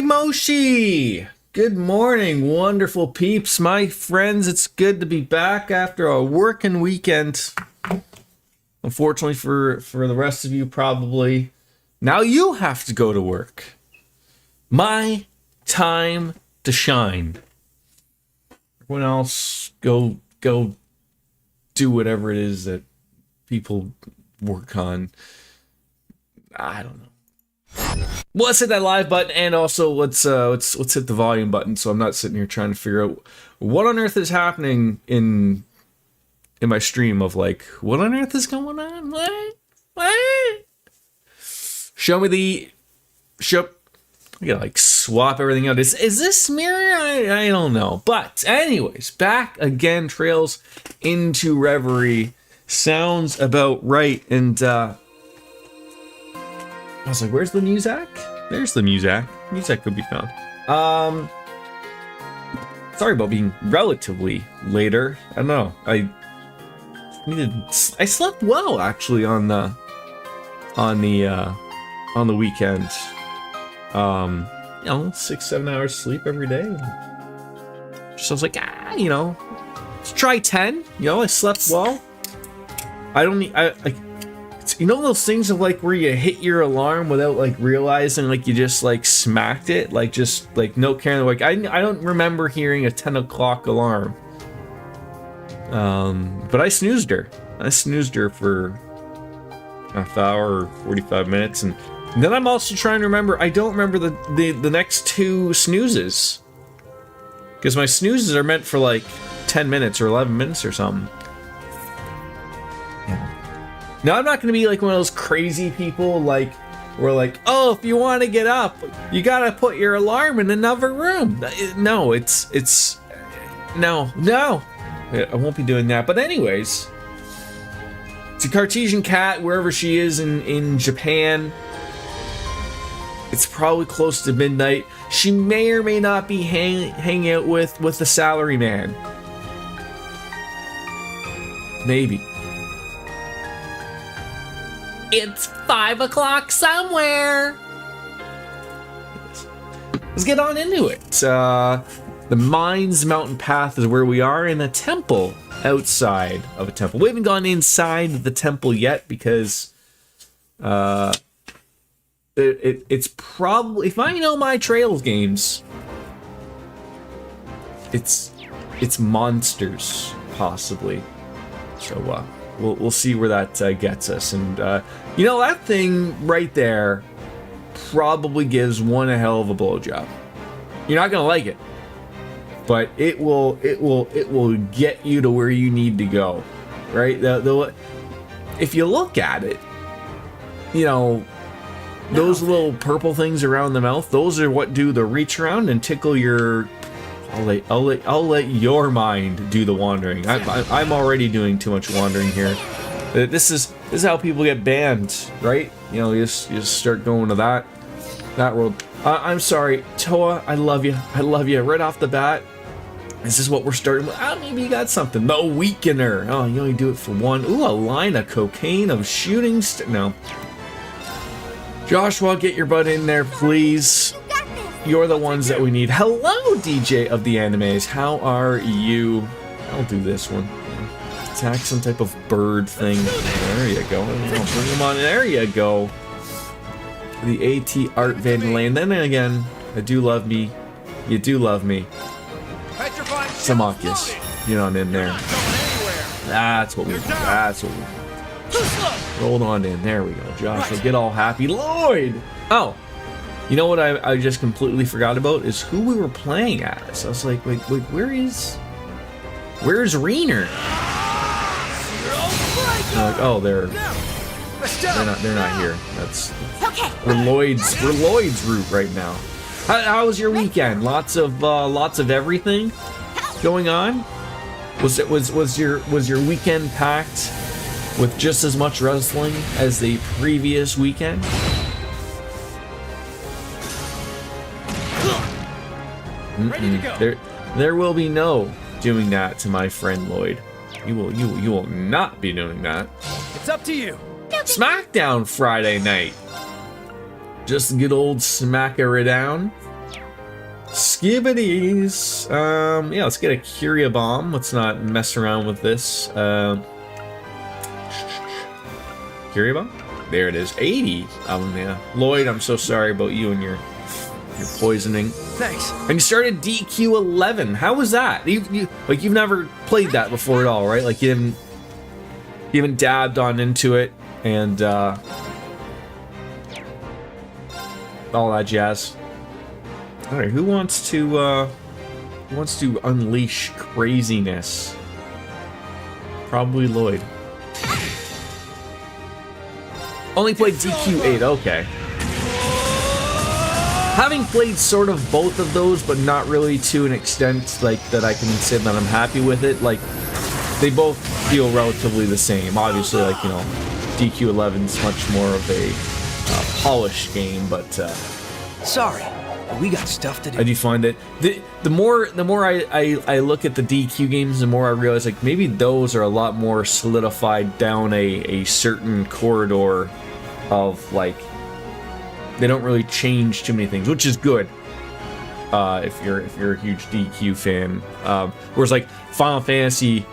Moshi! Good morning, wonderful peeps, my friends. It's good to be back after a working weekend. Unfortunately for the rest of you, probably, now you have to go to work. My time to shine. Everyone else, go do whatever it is that people work on. I don't know. Well, let's hit that live button, and also let's hit the volume button, so I'm not sitting here trying to figure out what on earth is happening in my stream of like, what on earth is going on? What? Show me the show. I gotta like swap everything out. Is this mirror? I don't know. But anyways, back again. Trails into Reverie sounds about right, and I was like, where's the music? There's the music. Music could be found. Sorry about being relatively later. I don't know. I slept well actually on the weekend. 6-7 hours sleep every day. So I was like, let's try 10. I slept well. Those things of like where you hit your alarm without like realizing like you just like smacked it, like just like no caring. Like I don't remember hearing a 10 o'clock alarm. But I snoozed her. For a half hour or 45 minutes, and then I'm also trying to remember. I don't remember the next two snoozes, because my snoozes are meant for like 10 minutes or 11 minutes or something. Now, I'm not going to be like one of those crazy people, like, where like, oh, if you want to get up, you got to put your alarm in another room. No, no. I won't be doing that. But anyways, it's a Cartesian cat, wherever she is in Japan. It's probably close to midnight. She may or may not be hanging out with the salary man. Maybe. It's 5 o'clock somewhere. Let's get on into it. The Mines Mountain Path is where we are, in a temple outside of a temple. We haven't gone inside the temple yet because it's probably, if I know my Trails games, it's monsters possibly. So we'll see where that gets us. And that thing right there probably gives one a hell of a blowjob. You're not gonna like it, but it will get you to where you need to go, right? If you look at it, those little purple things around the mouth, those are what do the reach around and tickle your. I'll let your mind do the wandering. I'm already doing too much wandering here. This is how people get banned, right? You just start going to that world. I'm sorry, Toa. I love you. Right off the bat. This is what we're starting with. Maybe you got something. The Weakener. Oh, you only do it for one. Ooh, a line of cocaine of shooting. No. Joshua, get your butt in there, please. You're the ones that we need. Hello, DJ of the animes. How are you? I'll do this one. Attack some type of bird thing. There you go. Bring them on. There you go. The AT Art Van Lane. Then again, I do love me. You do love me. Samakis. You're not in there. That's what we want. Roll on in. There we go. Joshua, get all happy. Lloyd! Oh. You know what I just completely forgot about is who we were playing as. I was like, where's Reener? Like, oh, they're not here. We're Lloyd's route right now. How was your weekend? Lots of everything going on. Was your weekend packed with just as much wrestling as the previous weekend? Ready to go. There will be no doing that to my friend Lloyd. You will not be doing that. It's up to you. SmackDown Friday night. Just a good old smacker down. Skibbities. Yeah, let's get a Curia bomb. Let's not mess around with this. Curia bomb? There it is. 80. Yeah. Lloyd, I'm so sorry about you and your poisoning. Thanks. And you started DQ 11. How was that? You've never played that before at all, right? Like you haven't dabbed on into it and all that jazz. All right, who wants to unleash craziness? Probably Lloyd. Only played DQ 8. Okay. Having played sort of both of those, but not really to an extent like that I can say that I'm happy with it. Like they both feel relatively the same. Obviously, like, you know, DQ 11 is much more of a polished game, but sorry, we got stuff to do. I do find that the more I look at the DQ games, the more I realize like maybe those are a lot more solidified down a certain corridor of like they don't really change too many things, which is good. If you're a huge DQ fan, whereas like Final Fantasy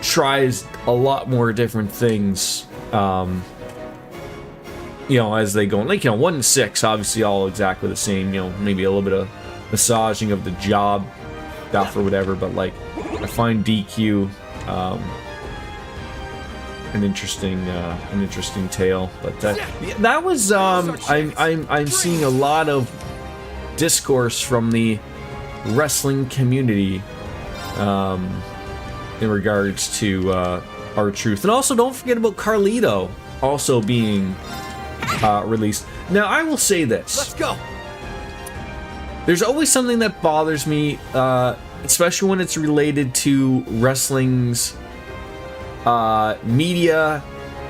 tries a lot more different things. You know, as they go, like, you know, 1 and 6, obviously all exactly the same, you know, maybe a little bit of massaging of the job stuff or whatever, but like, I find DQ, an interesting tale, but that was, I'm seeing a lot of discourse from the wrestling community, in regards to, R-Truth, and also don't forget about Carlito also being released. Now, I will say this. Let's go. There's always something that bothers me, especially when it's related to wrestling's media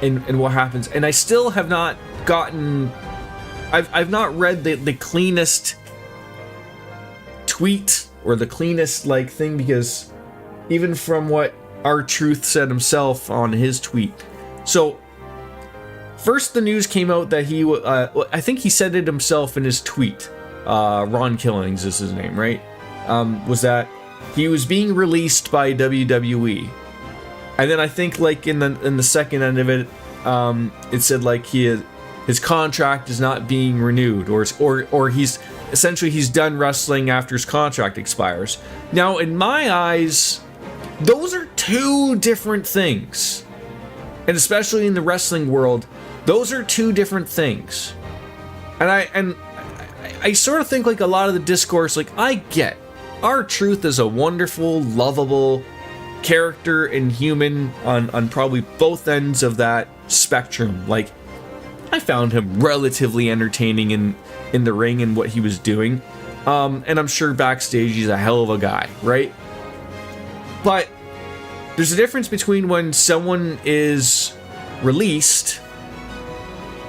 and what happens. And I still have not gotten... I've not read the cleanest tweet or the cleanest, like, thing, because even from what R-Truth said himself on his tweet. So... first, the news came out that he, I think he said it himself in his tweet. Ron Killings is his name, right? Was that he was being released by WWE, and then I think like in the second end of it, it said like his contract is not being renewed, or he's essentially he's done wrestling after his contract expires. Now, in my eyes, those are two different things, and especially in the wrestling world. Those are two different things. And I sort of think like a lot of the discourse, like I get R-Truth is a wonderful, lovable character and human on probably both ends of that spectrum. Like I found him relatively entertaining in the ring and what he was doing. And I'm sure backstage he's a hell of a guy, right? But there's a difference between when someone is released,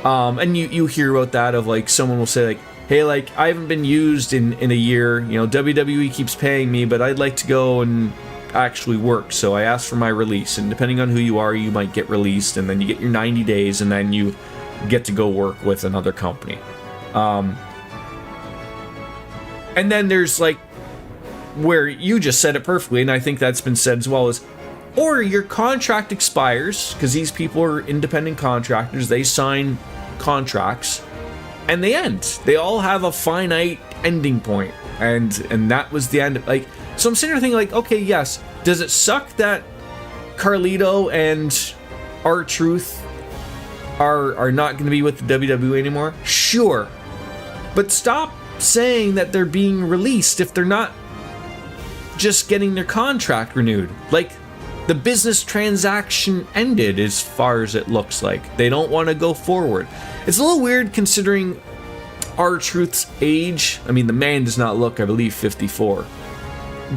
and you hear about that of like someone will say like, hey, like I haven't been used in a year, you know, WWE keeps paying me, but I'd like to go and actually work, so I asked for my release, and depending on who you are, you might get released, and then you get your 90 days, and then you get to go work with another company. And then there's like where you just said it perfectly, and I think that's been said as well, is or your contract expires, because these people are independent contractors, they sign contracts, and they end. They all have a finite ending point, and that was the end. Like, so I'm sitting there thinking, like, okay, yes, does it suck that Carlito and R-Truth are not going to be with the WWE anymore? Sure, but stop saying that they're being released if they're not just getting their contract renewed. Like, the business transaction ended as far as it looks like. They don't want to go forward. It's a little weird considering R-Truth's age. I mean, the man does not look, I believe, 54.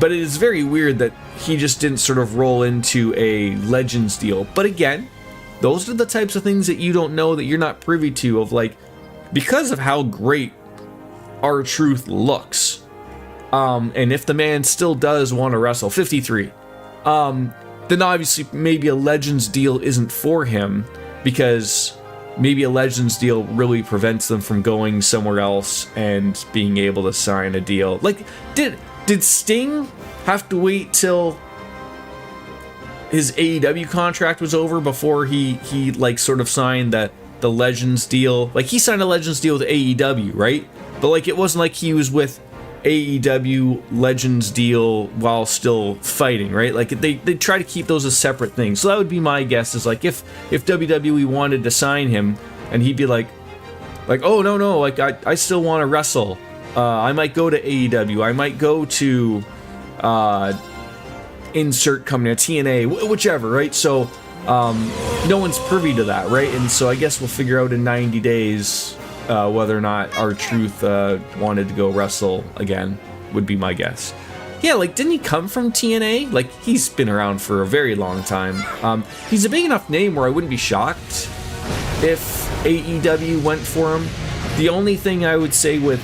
But it is very weird that he just didn't sort of roll into a Legends deal. But again, those are the types of things that you don't know, that you're not privy to, of like, because of how great R-Truth looks. And if the man still does want to wrestle, 53, then obviously maybe a Legends deal isn't for him, because maybe a Legends deal really prevents them from going somewhere else and being able to sign a deal. Like, did Sting have to wait till his AEW contract was over before he like sort of signed the Legends deal? Like, he signed a Legends deal with AEW, right? But like, it wasn't like he was with AEW Legends deal while still fighting, right? Like, they try to keep those as separate things. So that would be my guess, is like, if WWE wanted to sign him and he'd be like, oh no, like I still want to wrestle. I might go to AEW. I might go to insert company, TNA, whichever, right? So no one's privy to that, right? And so I guess we'll figure out in 90 days whether or not R-Truth wanted to go wrestle again, would be my guess. Yeah, like, didn't he come from TNA? Like, he's been around for a very long time. He's a big enough name where I wouldn't be shocked if AEW went for him. The only thing I would say with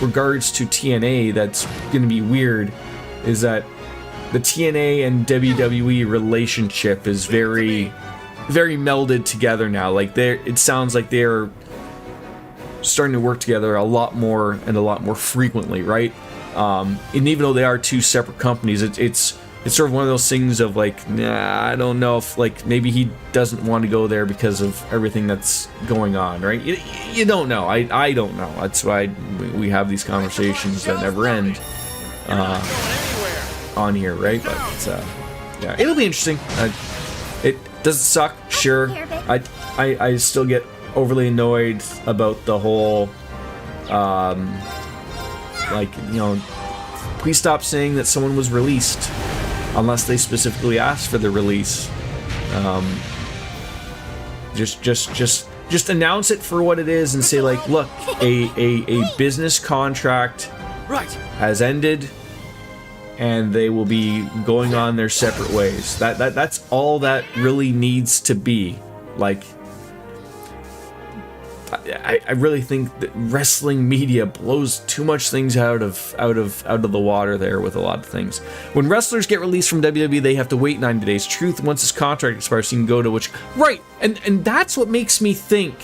regards to TNA that's going to be weird is that the TNA and WWE relationship is very, very melded together now. Like, it sounds like they're starting to work together a lot more and a lot more frequently, right? And even though they are two separate companies, it's sort of one of those things of like, nah, I don't know if, like, maybe he doesn't want to go there because of everything that's going on, right? You don't know. I don't know. That's why we have these conversations that never end on here, right? But yeah, it'll be interesting. It does it suck? Sure. I still get overly annoyed about the whole like, you know, please stop saying that someone was released unless they specifically asked for the release. Just announce it for what it is and say, like, look, a business contract has ended and they will be going on their separate ways. That's all that really needs to be. Like, I really think that wrestling media blows too much things out of the water there with a lot of things. When wrestlers get released from WWE, they have to wait 90 days. Truth, once his contract expires, he can go to which... Right, and that's what makes me think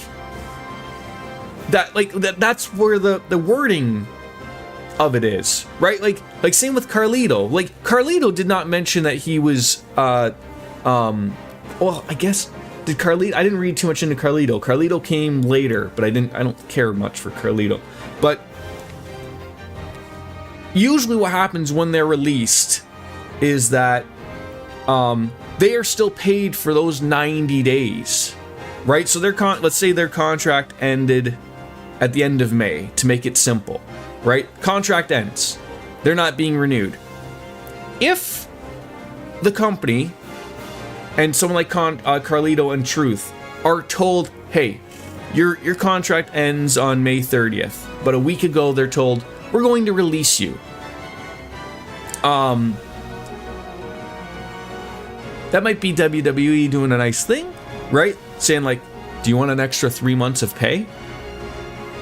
that, like, that's where the wording of it is, right? Like same with Carlito. Like, Carlito did not mention that he was well, I guess, did Carlito... I didn't read too much into Carlito. Carlito came later, but I don't care much for Carlito. But usually what happens when they're released is that they are still paid for those 90 days, right? So let's say their contract ended at the end of May, to make it simple, right? Contract ends. They're not being renewed. If the company and someone like Carlito and Truth are told, hey, your contract ends on May 30th, but a week ago they're told, we're going to release you. That might be WWE doing a nice thing, right? Saying, like, do you want an extra 3 months of pay?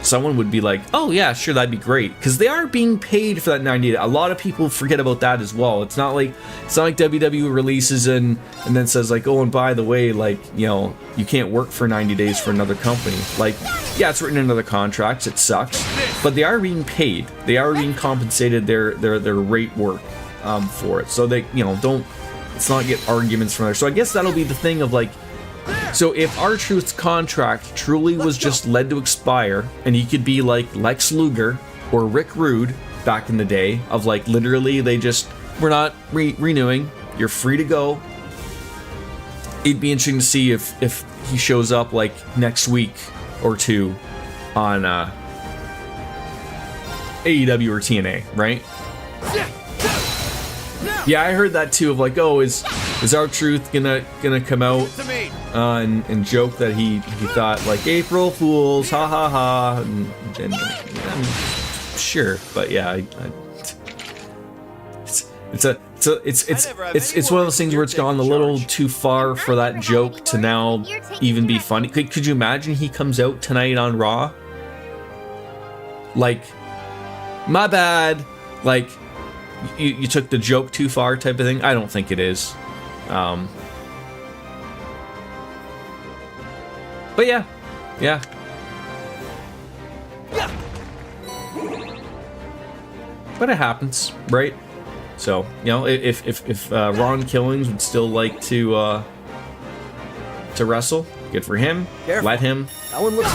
Someone would be like, oh yeah, sure, that'd be great, because they are being paid for that 90 days. A lot of people forget about that as well. It's not like WWE releases and then says, like, oh, and by the way, like, you know, you can't work for 90 days for another company. Like, yeah, it's written into the contracts, it sucks, but they are being paid. They are being compensated their rate work for it. So they, you know, let's not get arguments from there. So I guess that'll be the thing of, like, so if R-Truth's contract truly was just led to expire, and he could be like Lex Luger or Rick Rude back in the day, of like, literally they just, we're not renewing, you're free to go. It'd be interesting to see if he shows up like next week or two on AEW or TNA, right? Yeah, I heard that too, of like, oh, is R-Truth gonna come out and joke that he thought, like, April Fools, ha ha ha, and sure, but yeah, it's one of those things where it's gone a little too far for that joke to now even be funny. Could you imagine he comes out tonight on Raw, like, my bad, like, you took the joke too far type of thing? I don't think it is. But yeah, Yeah. But it happens, right? So, you know, if Ron Killings would still like to wrestle, good for him. Careful. Let him. That one looks.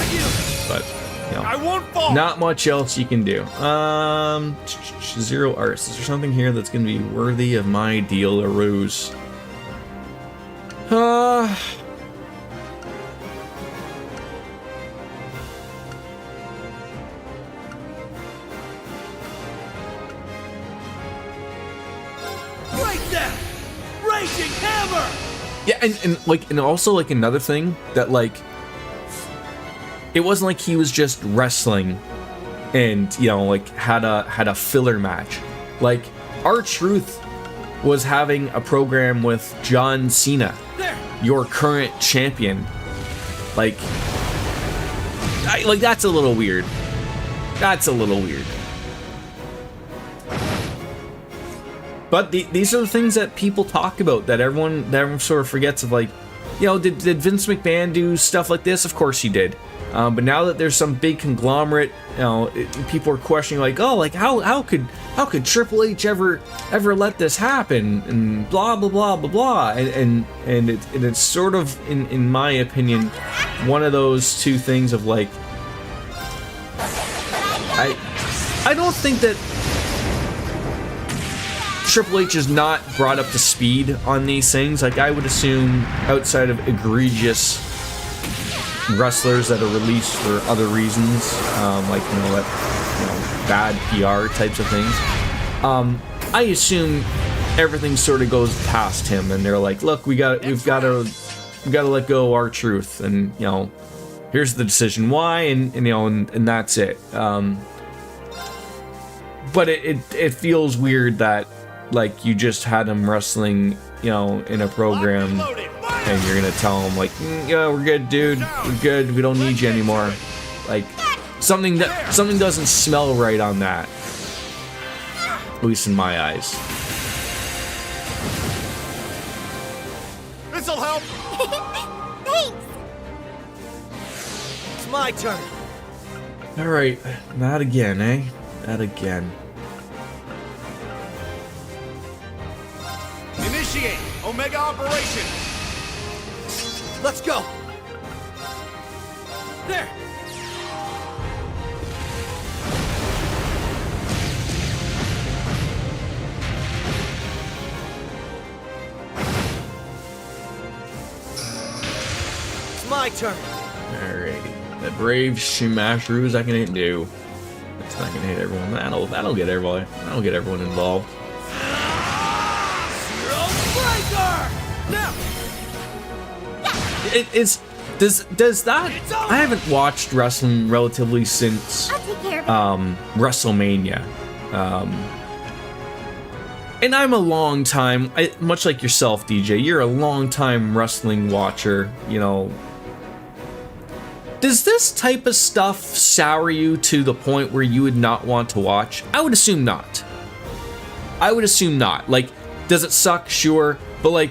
But, you know, I won't fall. not much else you can do. Zero artists. Is there something here that's going to be worthy of my deal or ruse? Break that! Raging hammer! Yeah, and also like another thing that like it wasn't like he was just wrestling and, you know, like had a filler match. Like R-Truth was having a program with John Cena, your current champion. Like that's a little weird. That's a little weird. But these are the things that people talk about that everyone sort of forgets of, like, you know, did Vince McMahon do stuff like this? Of course he did. But now that there's some big conglomerate, you know, people are questioning, like, oh, like how could Triple H ever let this happen, and blah blah blah blah blah, and it's sort of in my opinion one of those two things of like, I don't think that Triple H is not brought up to speed on these things. Like, I would assume outside of egregious wrestlers that are released for other reasons, like, you know, bad PR types of things, I assume everything sort of goes past him, and they're like, look, we've got to let go of R-Truth, and, you know, here's the decision why, and you know, and that's it. But it feels weird that, like, you just had him wrestling, you know, in a program, and you're gonna tell him, like, yeah, we're good, dude, we're good, we don't need you anymore. Like, something doesn't smell right on that, at least in my eyes. This'll help. Thanks. It's my turn. All right, not again, eh? Not again. Initiate Omega Operation. Let's go. There. It's my turn. Alrighty, that brave Shimashiru, that can do. It's not gonna hit everyone. That'll get everyone. That'll get everyone involved. Now. Does that? I haven't watched wrestling relatively since I'll take care of it. WrestleMania, and I'm a long time, much like yourself, DJ. You're a long time wrestling watcher. You know, does this type of stuff sour you to the point where you would not want to watch? I would assume not. I would assume not. Like, does it suck? Sure, but like,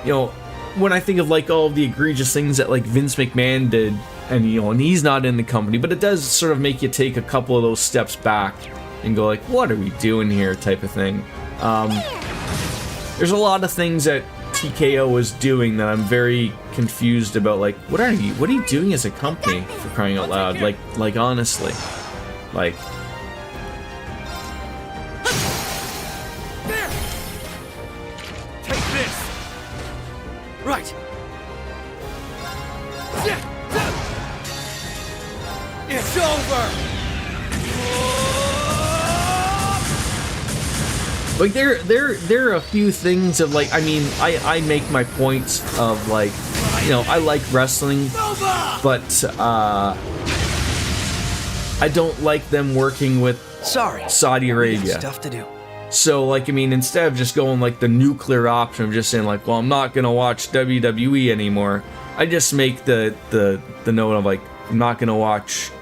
you know, when I think of like all of the egregious things that like Vince McMahon did, and you know, and he's not in the company, but it does sort of make you take a couple of those steps back and go like, what are we doing here, type of thing. There's a lot of things that TKO is doing that I'm very confused about. Like, what are you doing as a company, for crying out loud? Like honestly, like. Take this. Right. It's over. Like, there are a few things of like, I mean, I make my points of like, you know, I like wrestling, but I don't like them working with Sorry. Saudi We got Arabia. stuff to do. So like, I mean, instead of just going like the nuclear option of just saying like, well, I'm not gonna watch WWE anymore, I just make the note of like, I'm not gonna watch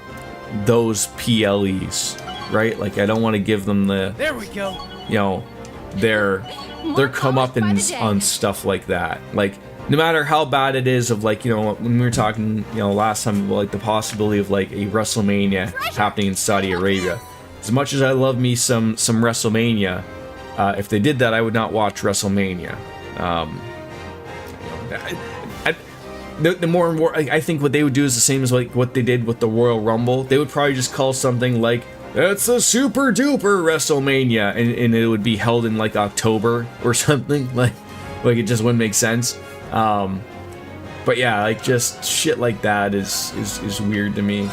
those PLEs, right? Like, I don't want to give them the, There we go. you know, their More comeuppance polished by the on day. stuff like that. Like, no matter how bad it is, of like, you know, when we were talking, you know, last time, like the possibility of like a WrestleMania happening in Saudi Arabia. As much as I love me some WrestleMania, if they did that, I would not watch WrestleMania. The more and more, I think what they would do is the same as like what they did with the Royal Rumble. They would probably just call something like, "It's a super duper WrestleMania," and it would be held in like October or something. Like it just wouldn't make sense. But yeah, like just shit like that is weird to me.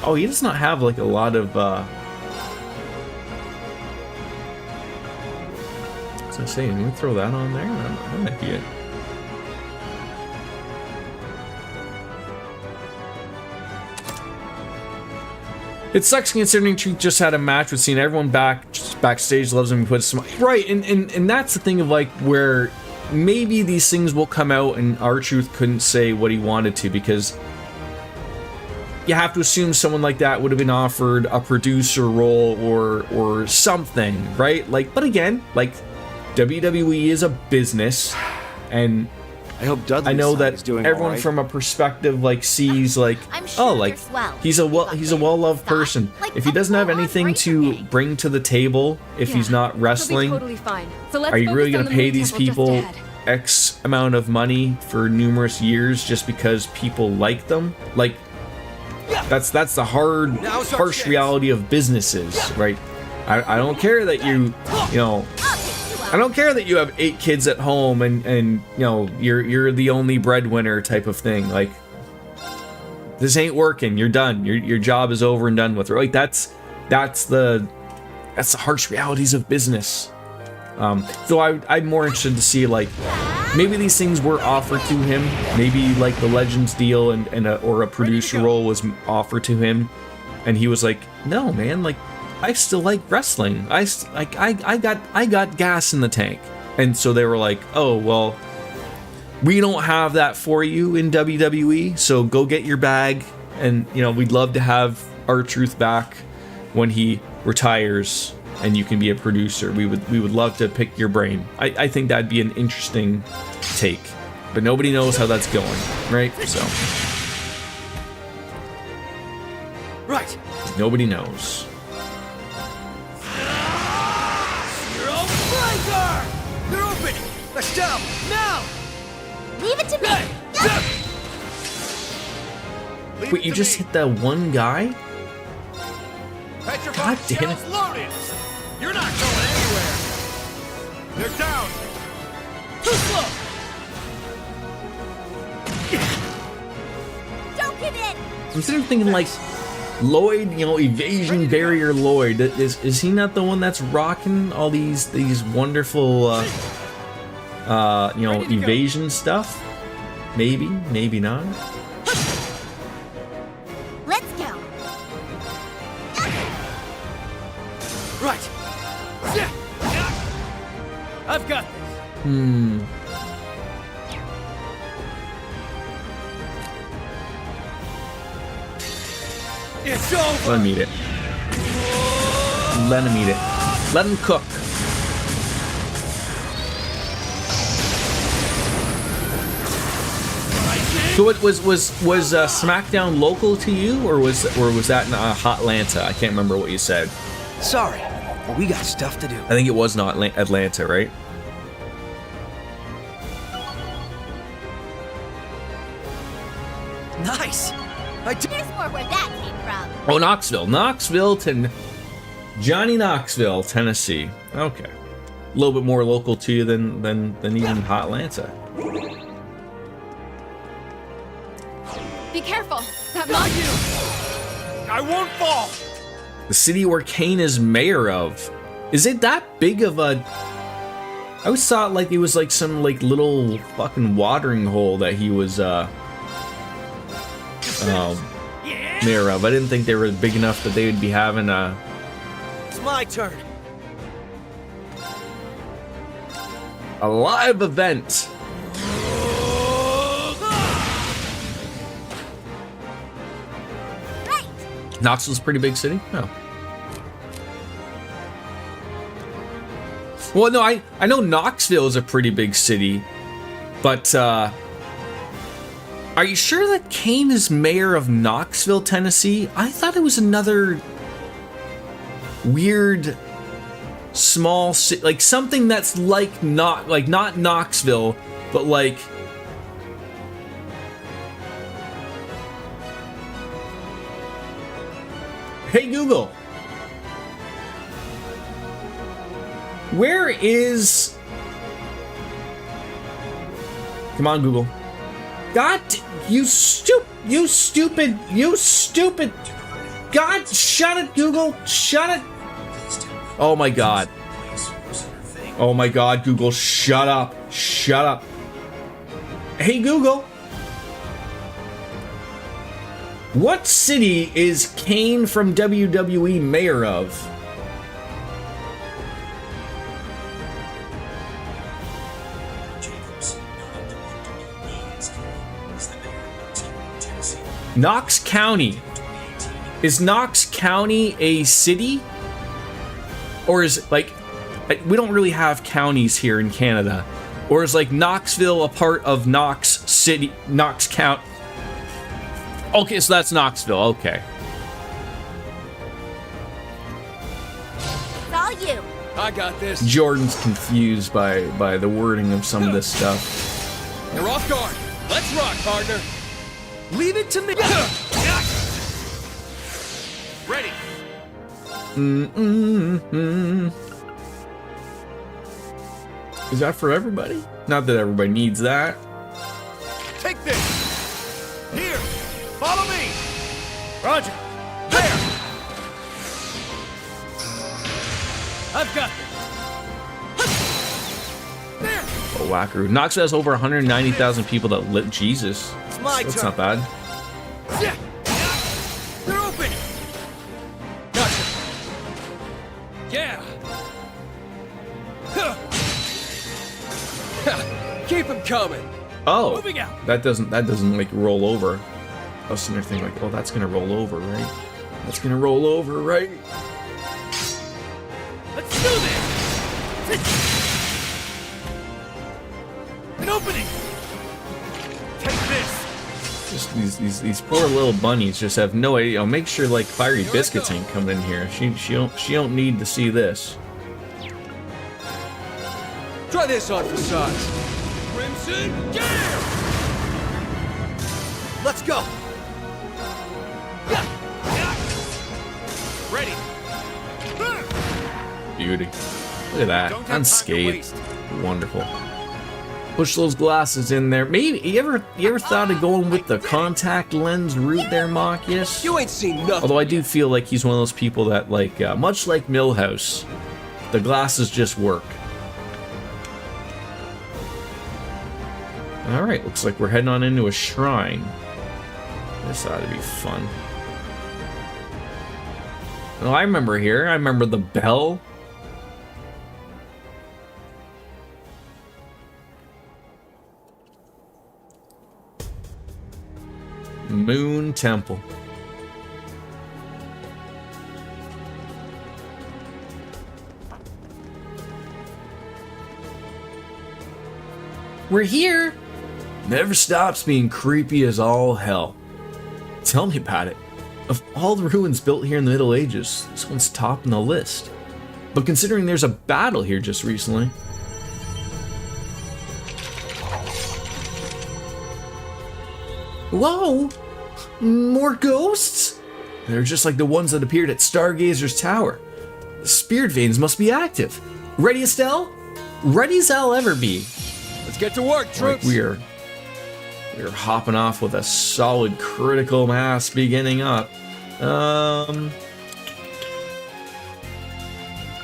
Oh, he does not have like a lot of so I say, let me throw that on there. That might be it. It sucks considering Truth just had a match with Cena. Everyone backstage loves him. He puts some right, and that's the thing of like where maybe these things will come out and R-Truth couldn't say what he wanted to, because you have to assume someone like that would have been offered a producer role or something, right? Like, but again, like WWE is a business, and I hope Dudley's I know son that is doing everyone all right. from a perspective like sees like, I'm sure oh, like they're swell. he's a well-loved Stop. person. Like, If he doesn't have go on, anything raise to your game. bring to the table, if he's not wrestling, He'll be totally fine. So let's are you really focus going on to the pay moon these temple just people ahead. X amount of money for numerous years just because people like them? Like, that's the Now's our harsh chance. reality of businesses, right? I don't care that you know, I don't care that you have 8 kids at home and you know you're the only breadwinner type of thing. Like, this ain't working. You're done. Your job is over and done with. Like that's the harsh realities of business. So I'm more interested to see like maybe these things were offered to him. Maybe like the Legends deal or a producer role was offered to him, and he was like, no man, like I still like wrestling. I got gas in the tank. And so they were like, oh, well, we don't have that for you in WWE, so go get your bag. And, you know, we'd love to have R-Truth back when he retires and you can be a producer. We would love to pick your brain. I think that'd be an interesting take. But nobody knows how that's going, right? So Right. nobody knows. They're open. Let's go now. Leave it to me. Wait, you just hit that one guy? Petrified God damn it. shells loaded. You're not going anywhere. They're down. Too slow. Don't give in. I'm sitting there thinking like Lloyd, you know, evasion barrier Lloyd. Is he not the one that's rocking all these wonderful you know, evasion stuff? Maybe, maybe not. Let's go. Right. I've got this. It's over. Let him eat it. Let him eat it. Let him cook. So it was SmackDown local to you, or was that in Hotlanta? I can't remember what you said. Sorry, but we got stuff to do. I think it was not Atlanta, right? Nice. Here's more where that came from. Oh, Johnny Knoxville, Tennessee. Okay, a little bit more local to you than even Hotlanta. Be careful. That Got mountain. you. I won't fall. The city where Kane is mayor of. Is it that big of a? I always thought like it was like some like little fucking watering hole that he was mayor of. I didn't think they were big enough that they would be having a It's my turn. live event. Right. Knoxville's a pretty big city. Oh. Well, no, I know Knoxville is a pretty big city, but are you sure that Kane is mayor of Knoxville, Tennessee? I thought it was another weird small city, like something that's not Knoxville, but like Hey Google, where is... Come on, Google. God, you stupid. God, shut it, Google. Shut it. Oh my God. Oh my God, Google, shut up. Shut up. Hey, Google. What city is Kane from WWE mayor of? Knox County. Is Knox County a city? Or is like, we don't really have counties here in Canada. Or is like Knoxville a part of Knox City, Knox County? Okay, so that's Knoxville, okay. It's all you. I got this. Jordan's confused by the wording of some of this stuff. You're off guard. Let's rock, partner. Leave it to me. Ready. Is that for everybody? Not that everybody needs that. Take this. Here. Follow me. Roger. There. I've got this. There. Oh, wackaroo. Knoxville has over 190,000 people that live. Jesus. It's my That's turn. not bad. Yeah. They're open. Gotcha. Yeah. Keep them coming. Oh, Moving out. that doesn't like roll over. I was sitting there thinking like, oh, that's gonna roll over, right? That's gonna roll over, right? Let's do this. An opening. Take this. Just these poor little bunnies just have no idea. Oh, make sure like Fiery Biscuits ain't coming in here. She don't need to see this. Try this on for size. Crimson Gear. Let's go. Ready. Beauty. Look at that. Don't have time to Unscathed. waste. Wonderful. Push those glasses in there. Maybe you ever thought of going with the contact lens route there, Marcus? You ain't seen nothing. Although I do feel like he's one of those people that like much like Millhouse, the glasses just work. All right, looks like we're heading on into a shrine. This ought to be fun. Oh, I remember here. I remember the bell. Moon Temple. We're here. Never stops being creepy as all hell. Tell me about it. Of all the ruins built here in the Middle Ages, this one's topping the list. But considering there's a battle here just recently. Whoa! More ghosts? They're just like the ones that appeared at Stargazer's Tower. The spirit veins must be active. Ready, Estelle? Ready as I'll ever be. Let's get to work, Like troops. we're hopping off with a solid critical mass beginning up.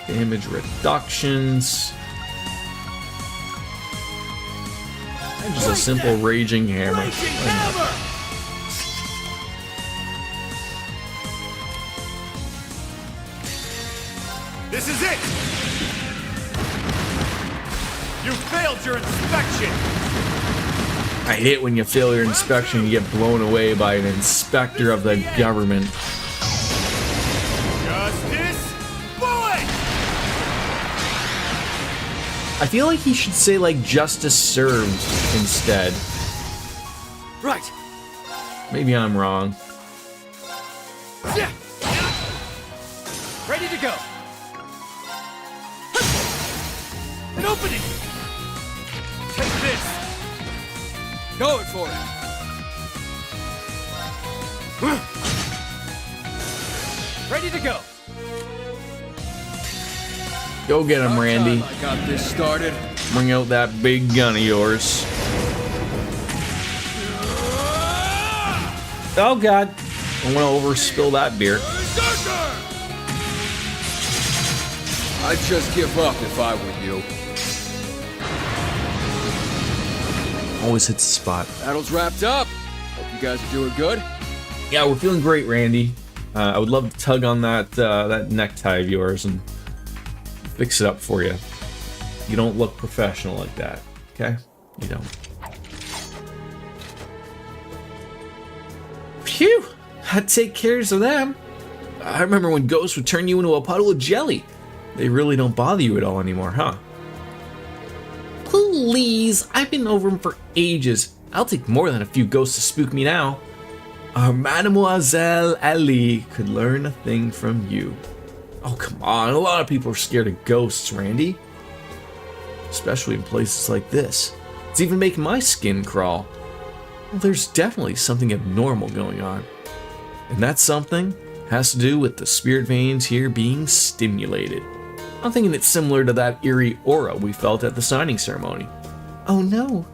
Damage reductions. And just a simple raging hammer. Raging hammer. This is it. You failed your inspection. I hate when you fail your inspection and you get blown away by an inspector of the government. Justice, bullet. I feel like he should say like justice served instead. Right. Maybe I'm wrong. Yeah. Ready to go. An opening. Take this. Going for it. Ready to go. Go get him, Randy. I got this started. Bring out that big gun of yours. Oh God! I want to overspill that beer. I'd just give up if I were you. Always hits the spot. Battle's wrapped up. Hope you guys are doing good. Yeah, we're feeling great, Randy. I would love to tug on that that necktie of yours and fix it up for you. You don't look professional like that, okay? You don't. Phew! I'd take cares of them. I remember when ghosts would turn you into a puddle of jelly. They really don't bother you at all anymore, huh? Please, I've been over them for ages. I'll take more than a few ghosts to spook me now. Our Mademoiselle Ali could learn a thing from you. Oh, come on. A lot of people are scared of ghosts, Randy. Especially in places like this. It's even making my skin crawl. Well, there's definitely something abnormal going on. And that something has to do with the spirit veins here being stimulated. I'm thinking it's similar to that eerie aura we felt at the signing ceremony. Oh no.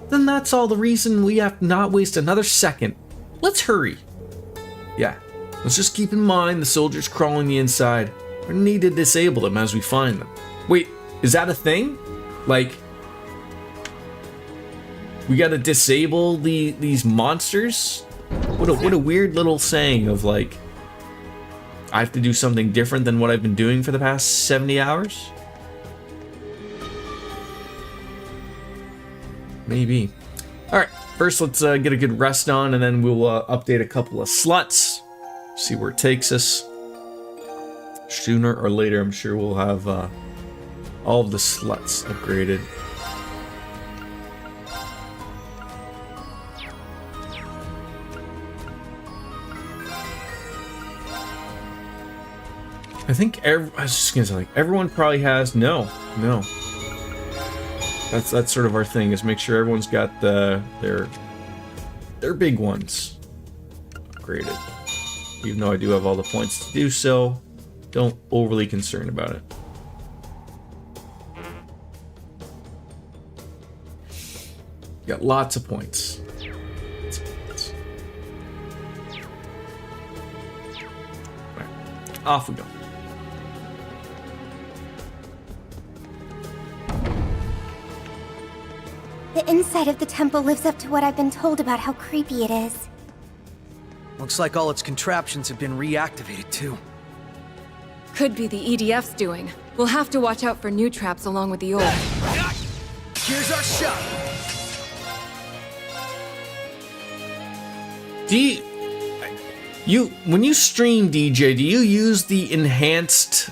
Then that's all the reason we have to not waste another second. Let's hurry. Yeah, let's just keep in mind the soldiers crawling the inside. We need to disable them as we find them. Wait, is that a thing? Like, we gotta disable these monsters? What a weird little saying of like, I have to do something different than what I've been doing for the past 70 hours? Maybe. Alright, first let's get a good rest on and then we'll update a couple of sluts. See where it takes us. Sooner or later, I'm sure we'll have all of the sluts upgraded. I think I was just gonna say, like, everyone probably has. No. That's sort of our thing, is make sure everyone's got their big ones upgraded. Even though I do have all the points to do so, don't overly concern about it. Got lots of points. Alright, off we go. The inside of the temple lives up to what I've been told about how creepy it is. Looks like all its contraptions have been reactivated too. Could be the EDF's doing. We'll have to watch out for new traps along with the old. Here's our shot. Do you when you stream, DJ, do you use the enhanced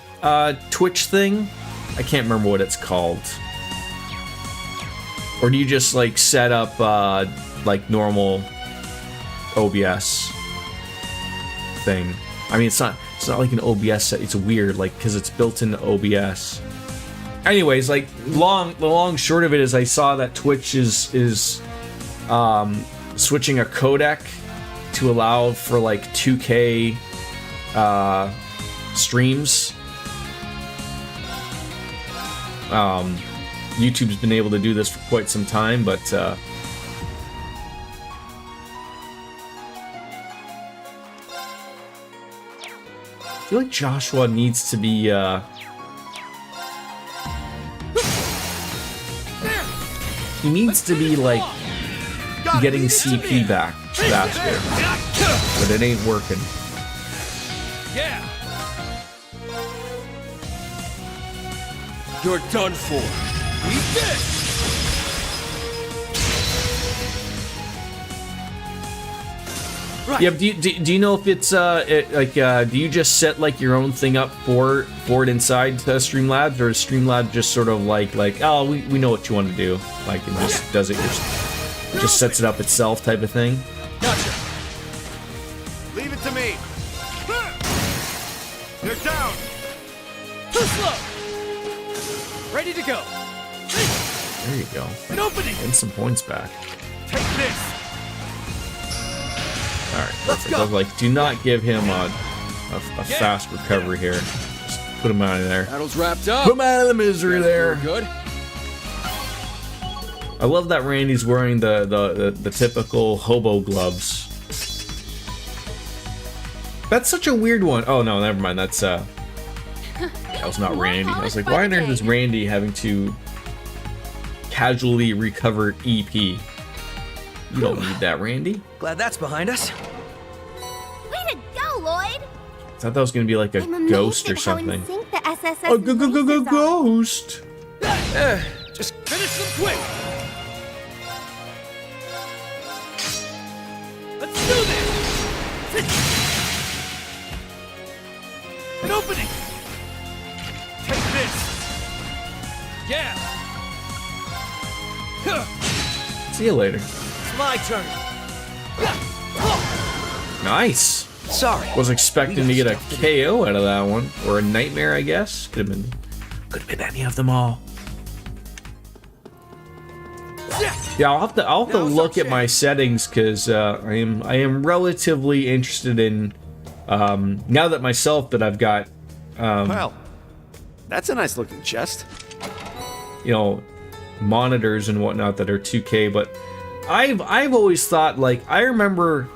Twitch thing? I can't remember what it's called. Or do you just like set up like normal OBS thing? I mean, it's not like an OBS set. It's weird, like, because it's built into OBS. Anyways, like, the long short of it is I saw that Twitch is switching a codec to allow for like 2K streams. YouTube's been able to do this for quite some time, but I feel like Joshua needs to be he needs to be like getting CP back faster, but it ain't working. Yeah. You're done for. Eat this. Yeah, but do you know if it's do you just set like your own thing up for it inside Streamlabs, or is Streamlabs just sort of like oh we know what you want to do, like it just does it, just sets it up itself type of thing? Gotcha. Leave it to me. They're down. Too slow. Ready to go. There you go. An opening. Getting some points back. Take this. All right, perfect. I was like, do not give him a fast recovery here. Just put him out of there. Battle's wrapped up. Put him out of the misery there. Good. I love that Randy's wearing the typical hobo gloves. That's such a weird one. Oh no, never mind. That was not Randy. I was like, why on earth is Randy having to casually recover EP? You don't need that, Randy. Glad that's behind us. Way to go, Lloyd! I thought that was gonna be like a I'm amazed ghost or at how in something. sync the SSS A lasers are. ghost. Just finish them quick. Let's do this. An opening. Take this. Yeah. See you later. It's my turn. Nice. Sorry. Was expecting to get a KO out of that one, or a nightmare, I guess. Could have been any of them all. Yeah, I'll have to look at my settings, because I am relatively interested in now that I've got Well, that's a nice looking chest. monitors and whatnot that are 2K, but I've always thought, like, I remember,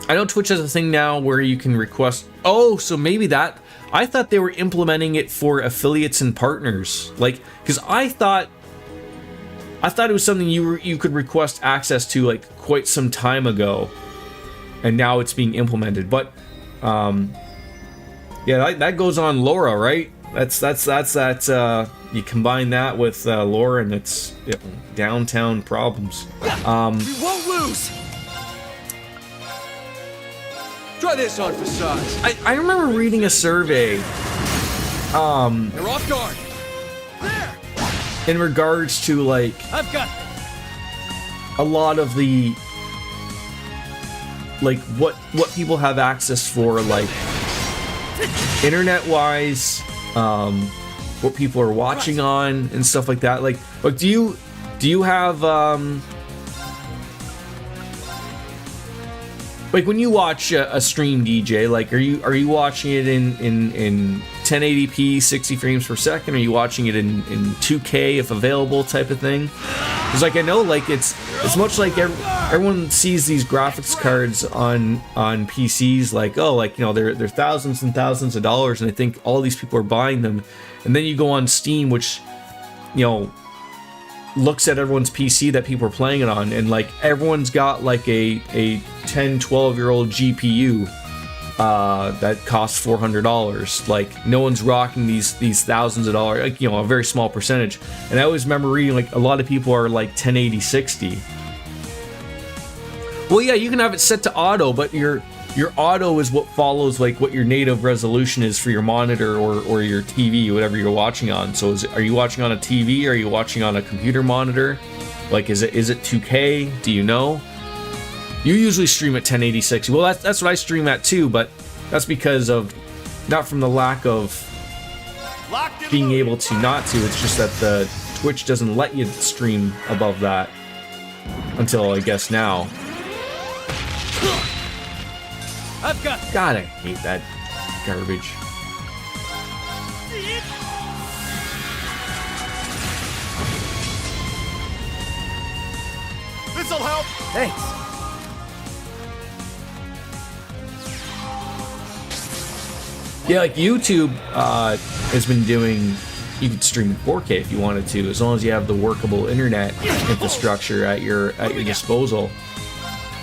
I know Twitch has a thing now where you can request, so maybe that, I thought they were implementing it for affiliates and partners, like, because I thought it was something you could request access to like quite some time ago, and now it's being implemented. But yeah, that goes on Laura, right? That's you combine that with Laura, and it's downtown problems. We won't lose. Try this on for size. I remember reading a survey They're off guard. There. in regards to like I've got them. a lot of the like what people have access for, like internet wise, what people are watching on and stuff like that. Like do you have like when you watch a stream, DJ, like are you watching it in 1080p 60 frames per second? Are you watching it in 2K if available, type of thing? Because like I know, like it's much like everyone sees these graphics cards on PCs, like they're thousands and thousands of dollars, and I think all these people are buying them, and then you go on Steam, which looks at everyone's PC that people are playing it on, and like everyone's got like a 10-12-year-old GPU that costs $400. Like no one's rocking these thousands of dollars, like a very small percentage. And I always remember reading like a lot of people are like 1080 60. Well, yeah, you can have it set to auto, but your auto is what follows like what your native resolution is for your monitor or your TV, whatever you're watching on. So are you watching on a TV? Are you watching on a computer monitor? Like is it 2K? Do you know? You usually stream at 1080 60. Well, that's what I stream at too, but that's because of not from the lack of being able to not to. It's just that the Twitch doesn't let you stream above that until I guess now. I've got. God, I hate that garbage. This'll help. Thanks. Yeah, like YouTube has been doing, you could stream in 4K if you wanted to, as long as you have the workable internet infrastructure at your disposal.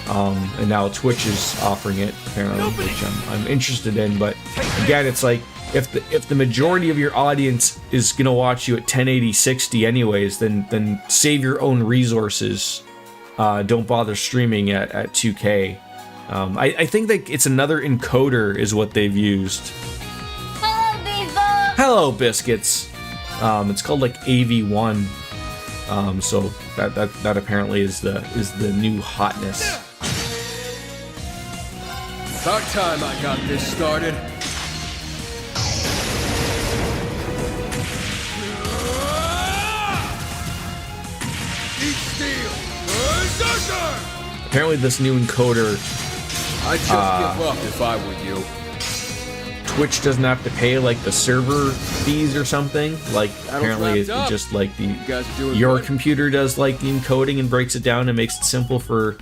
And now Twitch is offering it apparently, which I'm interested in. But again, it's like if the majority of your audience is gonna watch you at 1080 60 anyways, then save your own resources. Don't bother streaming at 2K. I think that it's another encoder is what they've used. Hello, Viva! Hello, biscuits. It's called like AV1. So that apparently is the new hotness. About time I got this started. Eat steel! Berserker! Apparently, this new encoder, I'd just give up if I were you. Twitch doesn't have to pay like the server fees or something. Like apparently, wrapped it's up. just like guys are doing your good. computer does like the encoding and breaks it down and makes it simple for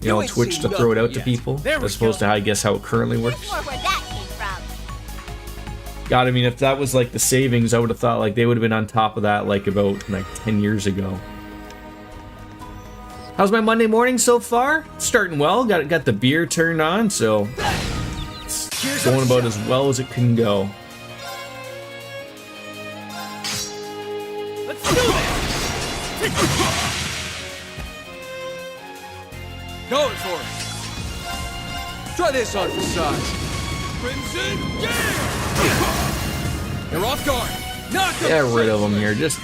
ain't Twitch seen to throw it out nothing to yet. people, There we as opposed go. to I guess how it currently works. Or where that came from. God, I mean, if that was like the savings, I would have thought like they would have been on top of that like about like 10 years ago. How's my Monday morning so far? Starting well. Got the beer turned on, so it's going about as well as it can go. Let's do this! Going for it. Try this on for size. Crimson Gale! They're off guard. Knock them Get rid of them free. here. Just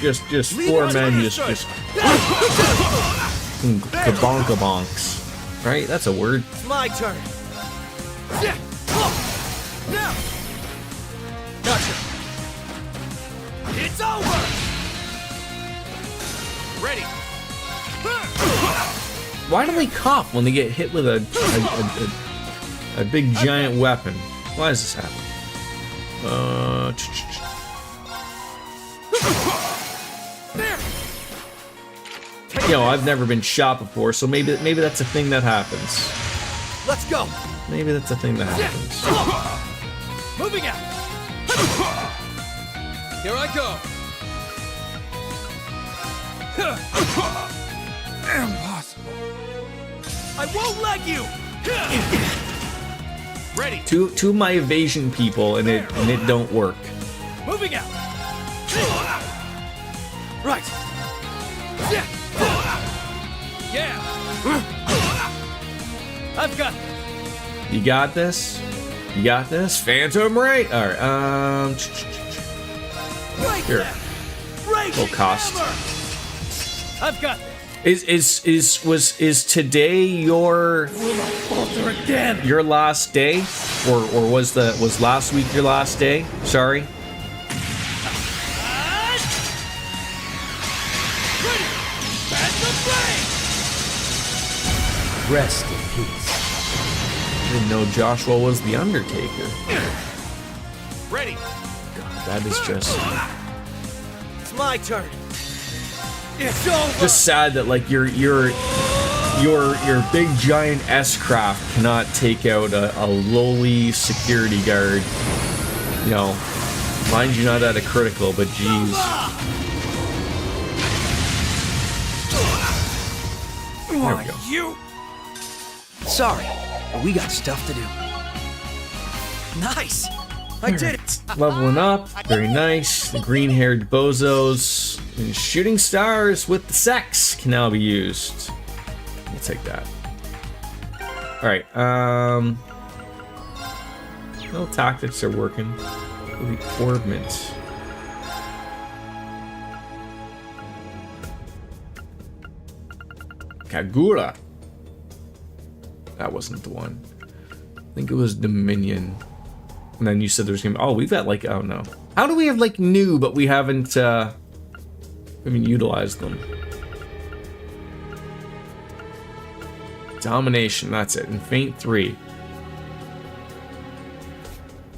four men. Just kabonka-bonks. Right? That's a word. It's my turn. Now. Gotcha. It's over! Ready! Why do they cough when they get hit with a big giant weapon? Why does this happen? I've never been shot before, so maybe that's a thing that happens. Let's go. Maybe that's a thing that happens. Moving out. Here I go. Impossible. I won't let you. Ready! Two of my evasion people, and it don't work. Moving out. Right. Yeah. I've got. You got this. You got this. Phantom Ray. All right. Right Here. there. Raging Low cost. hammer. I've got this. Is today your Falter again. your last day, or was last week your last day? Sorry. Ready. Phantom blade. Rest in peace. I didn't know Joshua was the Undertaker. Ready! God, that is just It's my turn. It's over. just sad that like your big giant S-craft cannot take out a lowly security guard. Mind you, not at a critical, but geez. There we go. You. Sorry, but we got stuff to do. Nice. I did it. Leveling up, very nice. The green-haired bozos and shooting stars with the sex can now be used. We'll take that. All right. No tactics are working. The orbment. Kagura. That wasn't the one. I think it was Dominion. And then you said there's gonna be, oh, we've got like, oh no. How do we have like new, but we haven't utilized them? Domination, that's it. And Feint 3.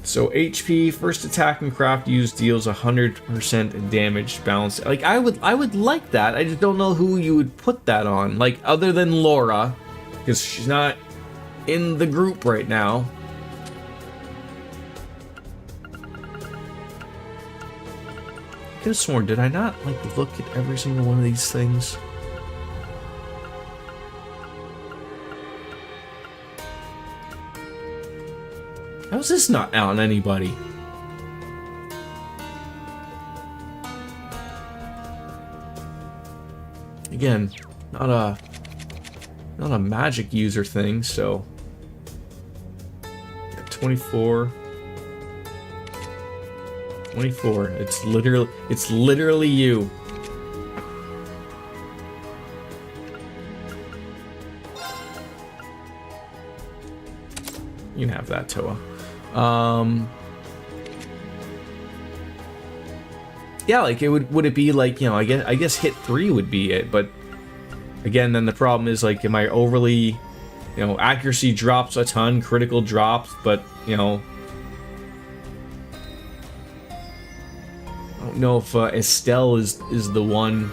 So HP, first attack and craft use deals 100% damage balance. Like I would like that. I just don't know who you would put that on. Like other than Laura, because she's not in the group right now. I could have sworn, did I not like look at every single one of these things? How's this not on anybody? Again, not a magic user thing, so 24. 24. It's literally you. You can have that, Toa. Yeah, like would it be like, you know, I guess hit 3 would be it, but again, then the problem is like, am I overly, you know, accuracy drops a ton, critical drops, but you know, I don't know if Estelle is the one.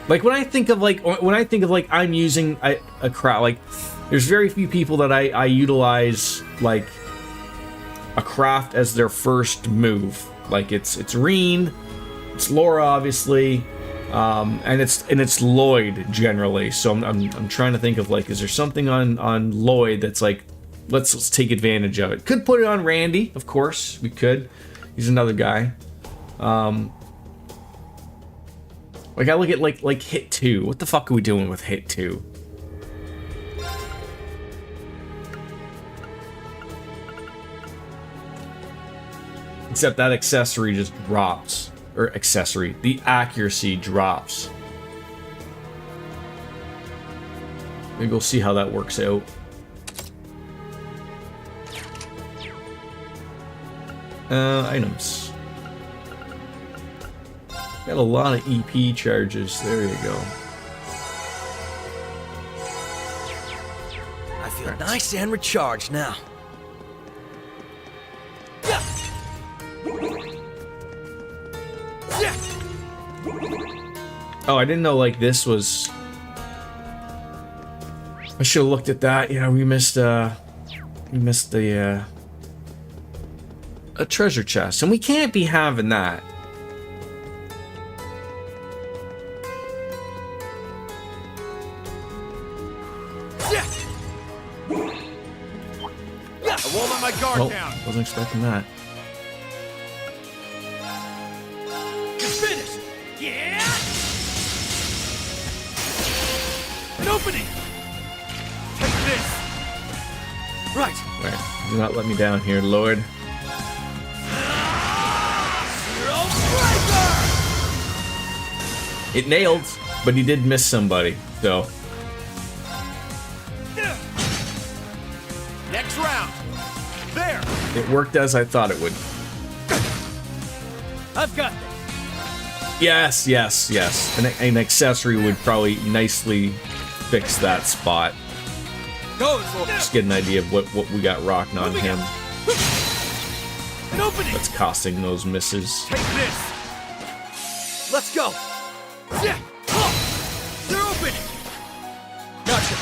Like when I think of like I'm using a crowd, like there's very few people that I utilize like a craft as their first move. Like it's Reen, it's Laura obviously, and it's Lloyd generally. So I'm trying to think of like, is there something on Lloyd that's like, let's take advantage of it. Could put it on Randy, of course we could. He's another guy. Like I look at like hit 2. What the fuck are we doing with hit 2? Except that accessory just drops. Or accessory. The accuracy drops. Maybe we'll see how that works out. Items. Got a lot of EP charges. There you go. I feel nice and recharged now. Oh, I didn't know like this was. I should have looked at that. Yeah, we missed the a treasure chest, and we can't be having that. I won't let my guard Oh, down. wasn't expecting that. It's finished. Yeah. An opening. Take this. Right. Wait, do not let me down here, Lord. Zero Striker. It nailed, but he did miss somebody, so. Next round. There. It worked as I thought it would. I've got this. Yes, yes, yes. An accessory would probably nicely fix that spot. Going for it. Just get an idea of what we got rocking on him. An opening. That's costing those misses. Take this. Let's go. Yeah. Oh. They're opening. Gotcha.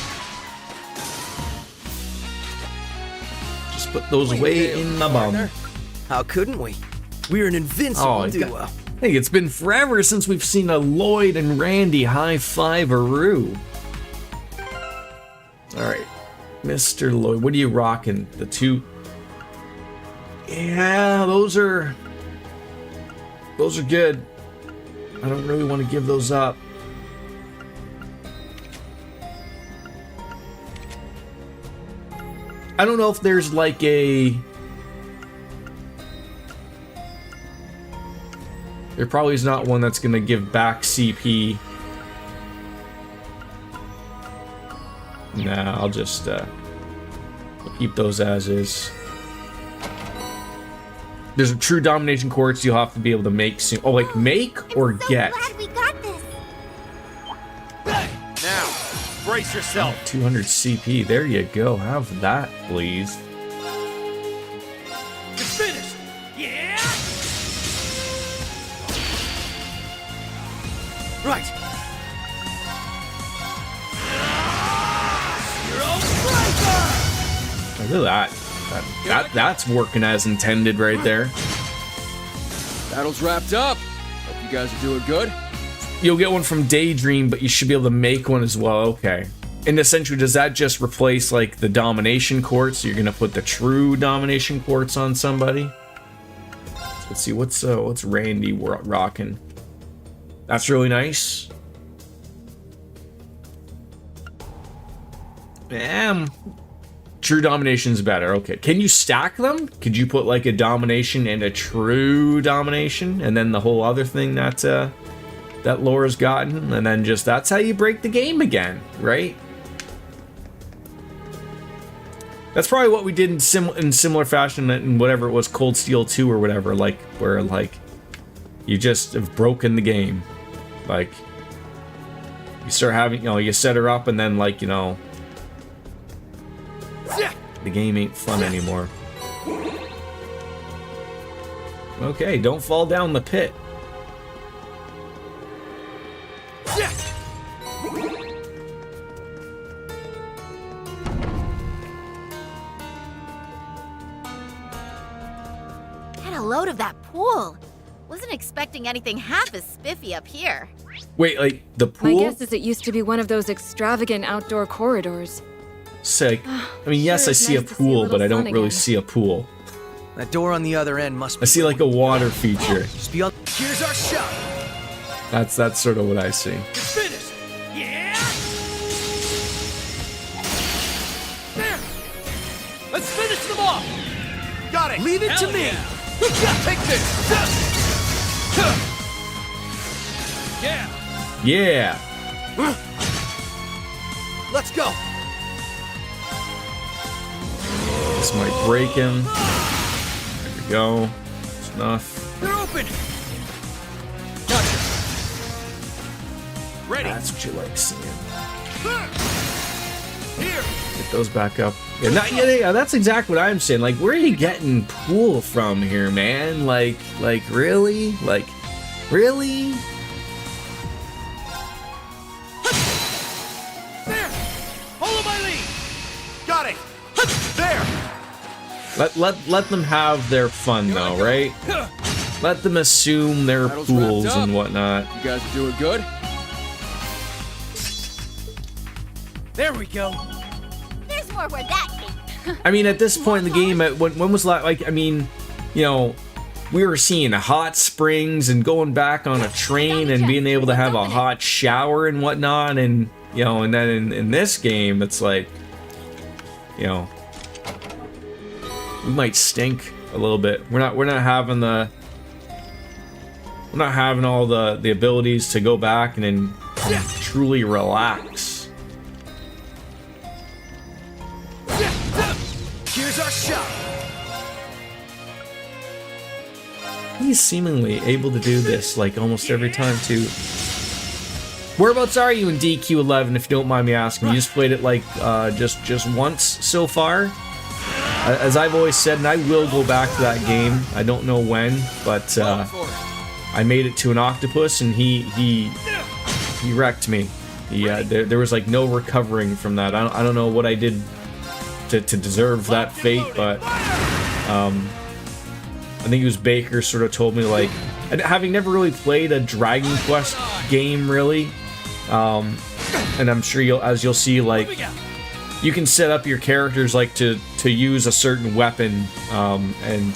Just put those away in my bum. How couldn't we? We're an invincible Oh, duo. Hey, it's been forever since we've seen a Lloyd and Randy high five-aroo. Alright, Mr. Lloyd, what are you rocking? The two? Yeah, those are good. I don't really want to give those up. I don't know if there's like a... There probably is not one that's going to give back CP. Nah, I'll just keep those as is. There's a true domination quartz you'll have to be able to make soon. Oh, like make or get? I'm so glad we got this. Now, brace yourself. 200 CP. There you go. Have that, please. It's finished. Yeah. Right. Zero Striker. Look at that. That's working as intended right there. Battle's wrapped up. Hope you guys are doing good. You'll get one from Daydream, but you should be able to make one as well. Okay. And essentially, does that just replace like the domination quartz? So you're gonna put the true domination quartz on somebody? Let's see, what's Randy rocking? That's really nice. True domination's better. Okay. Can you stack them? Could you put like a domination and a true domination, and then the whole other thing that that Laura's gotten, and then just that's how you break the game again, right? That's probably what we did in similar fashion in whatever it was, Cold Steel 2 or whatever, like where like you just have broken the game. Like you start having, you know, you set her up and then like, you know, the game ain't fun anymore. Okay, don't fall down the pit. Had a load of that pool. Wasn't expecting anything half as spiffy up here. Wait, like the My pool? guess is it used to be one of those extravagant outdoor corridors. Sick. I mean, yes, Sure I is see a nice to see a pool, little but I don't sun really again. see a pool. That door on the other end must be. I see like a water feature. Just be on. Here's our shot. That's sort of what I see. It's finished. Yeah. There. Let's finish them off. Got it. Leave it to Hell me. yeah. Take this. Yeah. Yeah. Let's go. This might break him. There we go. That's enough. They're open. Gotcha. Ready. That's what you like seeing. Here. Get those back up. Yeah, yeah, that's exactly what I'm saying. Like, where are you getting pool from here, man? Like really? Like, really? There. Follow my lead. Got it. There. Let them have their fun though, right? Let them assume their Battle's pools wrapped up. and whatnot. You guys are doing good. There we go. There's more where that came. I mean, at this point in the game, when was like? I mean, you know, we were seeing hot springs and going back on a train and being able to have a hot shower and whatnot, and you know, and then in this game, it's like, you know, we might stink a little bit. We're not having all the abilities to go back and truly relax. Here's our shot. He's seemingly able to do this like almost every time too. Whereabouts are you in DQ11, if you don't mind me asking? You just played it like just once so far? As I've always said, and I will go back to that game. I don't know when, but I made it to an octopus and he wrecked me. There was like no recovering from that. I don't know what I did to deserve that fate, but I think it was Baker sort of told me, like, and having never really played a Dragon Quest game really, and I'm sure you'll see, like, you can set up your characters like to use a certain weapon, and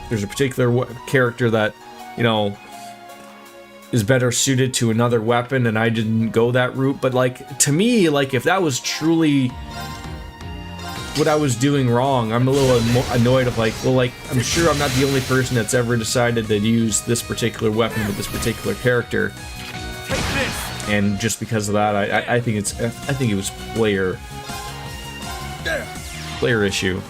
there's a particular character that, you know, is better suited to another weapon, and I didn't go that route. But like, to me, like, if that was truly what I was doing wrong, I'm a little annoyed of like, well, like, I'm sure I'm not the only person that's ever decided to use this particular weapon with this particular character, and just because of that, I think it was player issue.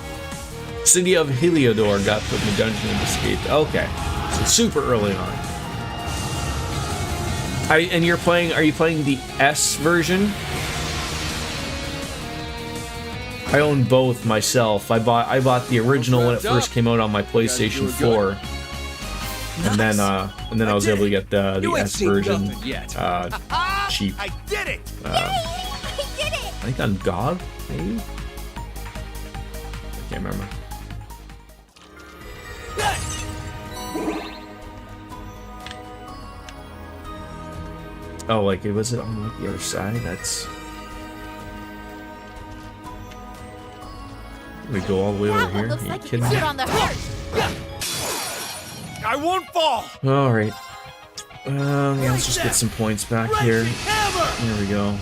City of Heliodor got put in the dungeon and escaped. Okay, so super early on. Are you playing the S version? I own both myself. I bought the original when it first came out on my PlayStation 4, and then I was able to get the S version cheap. I did it. I did it! I think on GOG, maybe. I can't remember. Oh, like, was it on like the other side? That's. We go all the way over That one here. looks Are you like you kidding can me? sit on the hook. I won't fall. All right. Yeah, let's just get some points back here. Hammer. There we go.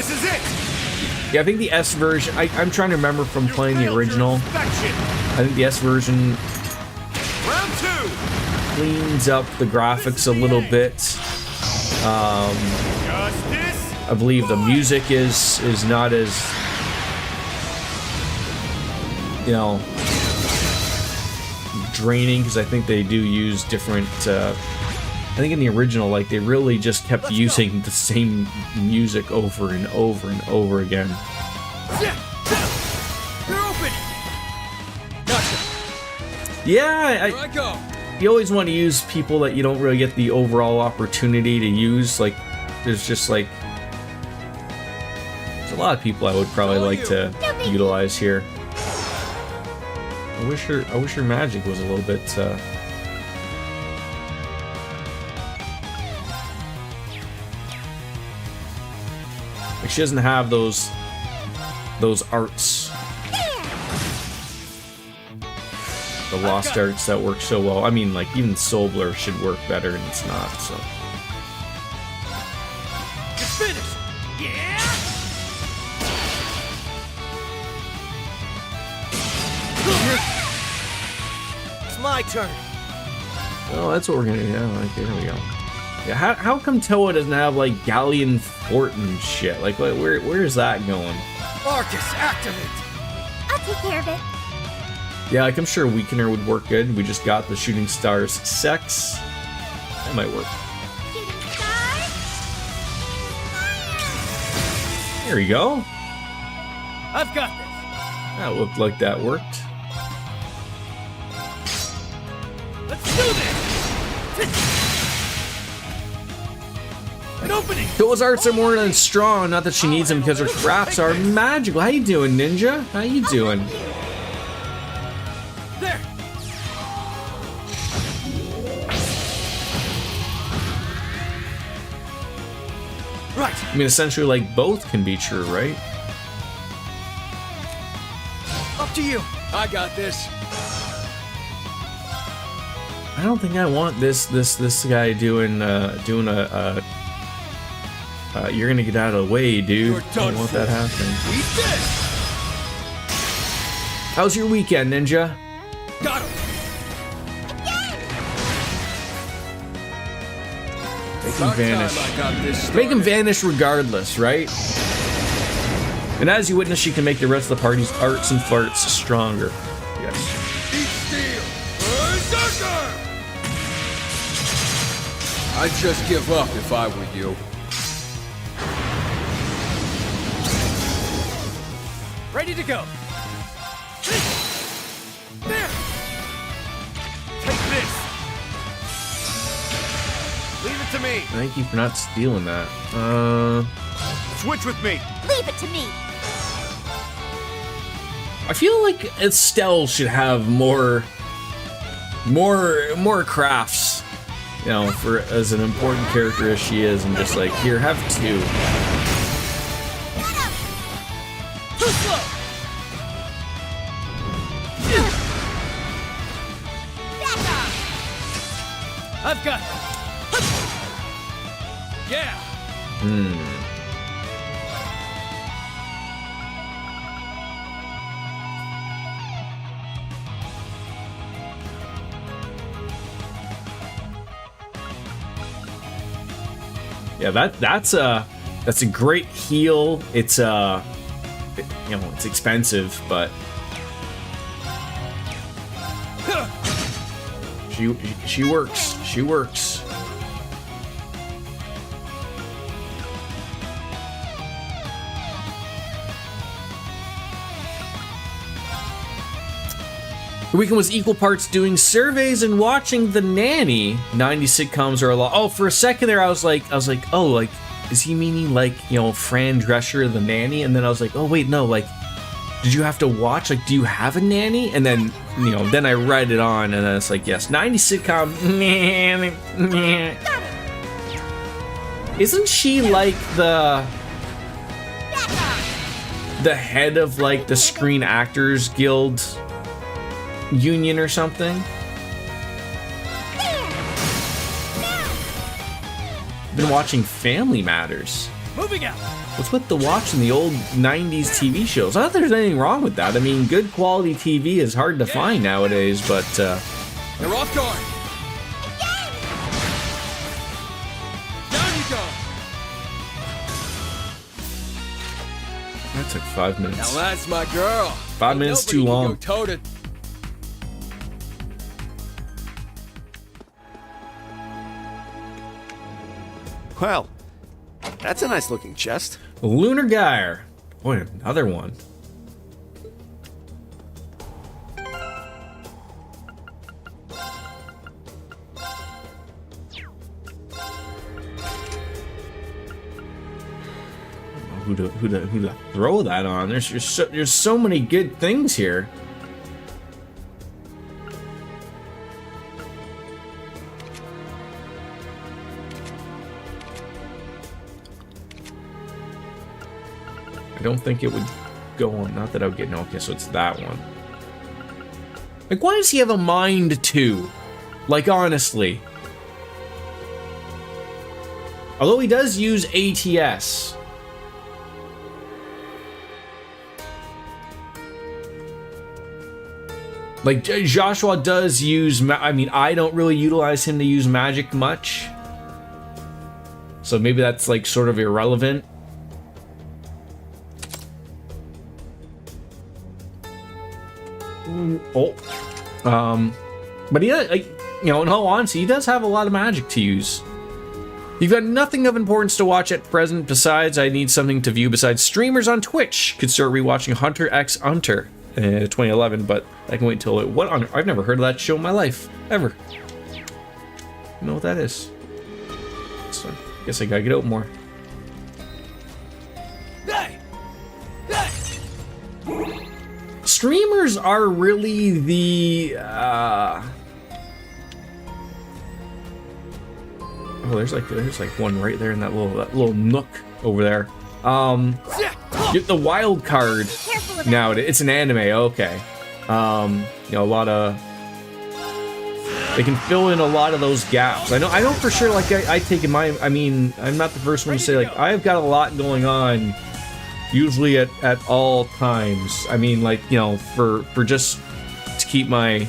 This is it! Yeah, I think the S version, I'm trying to remember from playing the original. I think the S version Round 2! cleans up the graphics a little bit. Justice! I believe the music is not as, you know, draining, because I think they do use different, I think in the original, like, they really just kept using the same music over and over and over again. You're open! Gotcha. Yeah, Here I go. you always want to use people that you don't really get the overall opportunity to use. Like, there's just like, there's a lot of people I would probably like to utilize here. I wish her magic was a little bit, like, she doesn't have those arts, the lost arts that work so well. I mean, like, even Soul Blur should work better, and it's not. So It's finished! Yeah! It's my turn. well, that's what we're gonna do. Yeah, okay, there we go. Yeah, how come Toa doesn't have like Galleon Fort and shit? Like, where is that going? Arcus, activate! I'll take care of it. Yeah, like, I'm sure Weakener would work good. We just got the Shooting Stars Sex. That might work. Shooting star. There you go. I've got this. That looked like that worked. Let's do this! An opening! Toa's arts are more than strong. Not that she needs them, because her crafts are magical. How you doing, Ninja? How you doing? There! Right! I mean, essentially, like, both can be true, right? Up to you! I got this. I don't think I want this guy doing you're gonna get out of the way, dude. You're I don't done want for. that happening. Eat this. How's your weekend, Ninja? Got him. Make him About time vanish. I got this Make him started. vanish regardless, right? And as you witness, she can make the rest of the party's arts and farts stronger. Yes. Eat steel. Berserker! I'd just give up if I were you. Ready to go! There! Take this! Leave it to me! Thank you for not stealing that. Switch with me! Leave it to me. I feel like Estelle should have more crafts, you know, for as an important character as she is, and just like, here, have two. Too slow! Back off. I've got it! Yeah! Yeah, that's a great heal. It's you know, it's expensive, but she works. She works. The weekend was equal parts doing surveys and watching The Nanny. 90s sitcoms are a lot. Oh, for a second there, I was like, oh, like, is he meaning like, you know, Fran Drescher, The Nanny? And then I was like, oh wait, no, like, did you have to watch? Like, do you have a nanny? And then, you know, then I read it on, and then it's like, yes, 90s sitcom. Isn't she like the head of like the Screen Actors Guild union or something? Been watching Family Matters. Moving out. What's with the watching the old 90s TV shows? Not that there's anything wrong with that. I mean, good quality TV is hard to find nowadays, but They're off guard. Down you go. that took 5 Now minutes. that's my girl. 5 minutes too long. Go toe to. Well, that's a nice looking chest. Lunar Gyre. Boy, another one. Who to throw that on? There's so many good things here. I don't think it would go on. Not that I would get no. Okay, so it's that one. Like, why does he have a mind too? Like, honestly. Although he does use ATS. Like, Joshua does use, I mean, I don't really utilize him to use magic much. So maybe that's, like, sort of irrelevant. But he, like, you know, in all honesty, he does have a lot of magic to use. You've got nothing of importance to watch at present. Besides, I need something to view besides streamers on Twitch. Could start rewatching Hunter x Hunter. 2011, but I can wait until it. What on? I've never heard of that show in my life, ever. You know what that is? So I guess I gotta get out more. Hey! Hey! Streamers are really the. Oh, there's like one right there in that little nook over there. Get the wild card nowadays. It's an anime, okay. You know, a lot of they can fill in a lot of those gaps. I know for sure. Like I take in my. I mean, I'm not the first one to say like I've got a lot going on. Usually at all times. I mean, like, you know, for just to keep my, you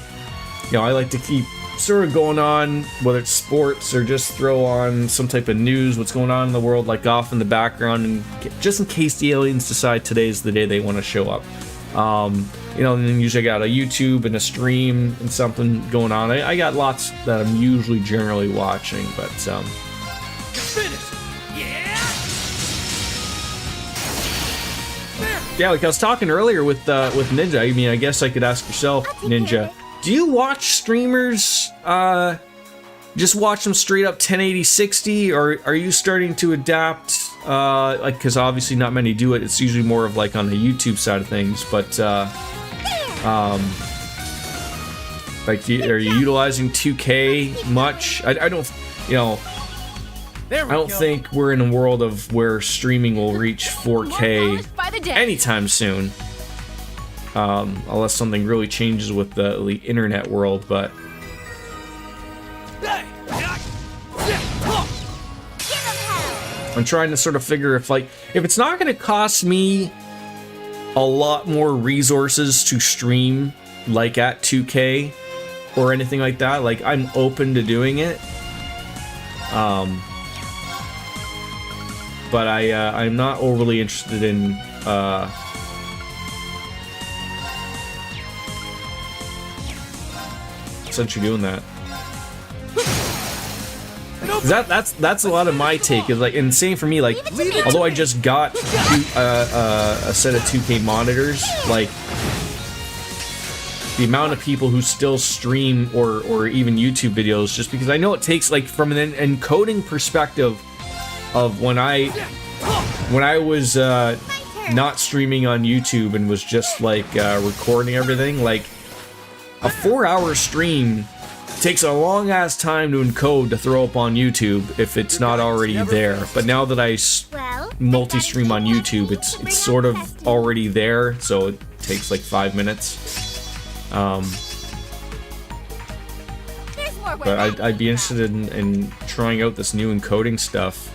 know, I like to keep sort of going on, whether it's sports or just throw on some type of news, what's going on in the world, like off in the background, and just in case the aliens decide today's the day they want to show up. You know, and then usually I got a YouTube and a stream and something going on. I got lots that I'm usually generally watching, but Finish! Yeah! yeah, like I was talking earlier with Ninja. I mean, I guess I could ask yourself, Ninja. Do you watch streamers, just watch them straight up 1080-60, or are you starting to adapt, like, because obviously not many do it, it's usually more of like on the YouTube side of things, but, like, are you utilizing 2K much? I don't, you know, I don't think we're in a world of where streaming will reach 4K anytime soon. Unless something really changes with the internet world, but I'm trying to sort of figure if it's not going to cost me a lot more resources to stream like at 2K or anything like that, like I'm open to doing it. But I'm not overly interested in since you're doing that. That's a lot of my take. Is like, and same for me. Like, although I just got a set of 2K monitors, like the amount of people who still stream or even YouTube videos, just because I know it takes, like, from an encoding perspective of when I was not streaming on YouTube and was just like recording everything, like a 4-hour stream takes a long ass time to encode to throw up on YouTube if it's not already there. But now that I multi-stream on YouTube, it's sort of already there, so it takes like 5 minutes. But I'd be interested in trying out this new encoding stuff.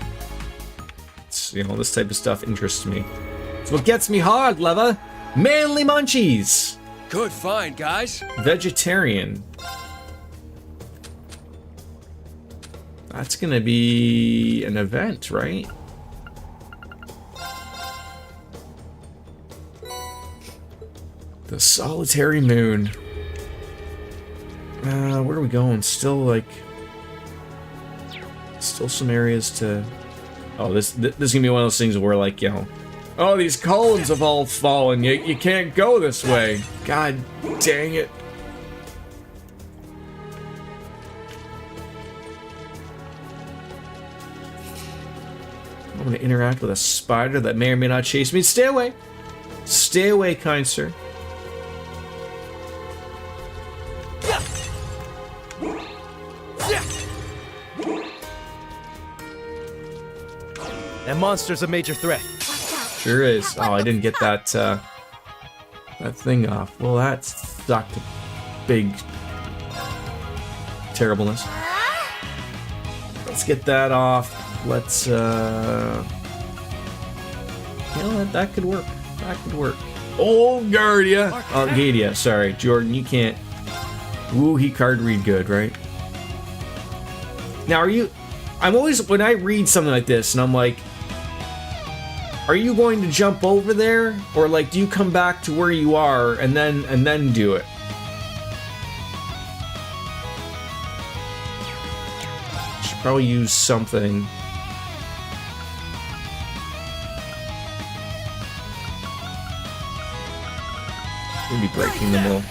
this. You know, this type of stuff interests me. It's what gets me hard, Leva. Manly munchies. Good find, guys. Vegetarian. That's gonna be an event, right? The solitary moon. Where are we going? Still some areas to. Oh, this is gonna be one of those things where, like, you know, oh, these columns have all fallen. You can't go this way. God dang it. I'm gonna interact with a spider that may or may not chase me. Stay away. Stay away, kind sir. That monster's a major threat. Sure is. Oh, I didn't get that that thing off. Well, that sucked. Big terribleness. Let's get that off. Let's you know, that could work. That could work. Oh, Guardia. Gadia, sorry. Jordan, you can't. Ooh, he card read good, right? Now, are you... I'm always... When I read something like this, and I'm like... Are you going to jump over there? Or, like, do you come back to where you are, and then do it? Should probably use something... Maybe breaking them all.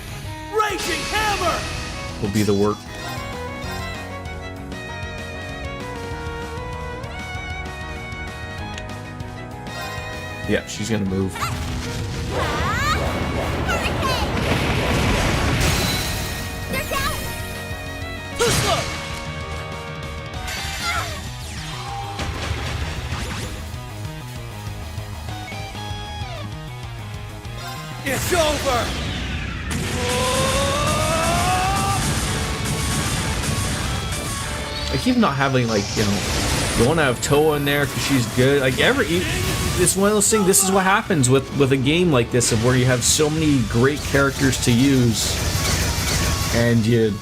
Raging hammer! Will be the work. Yeah, she's gonna move. Too slow! It's over! I keep not having, like, you know, you want to have Toa in there because she's good. Like, it's one of those things. This is what happens with a game like this, of where you have so many great characters to use, and you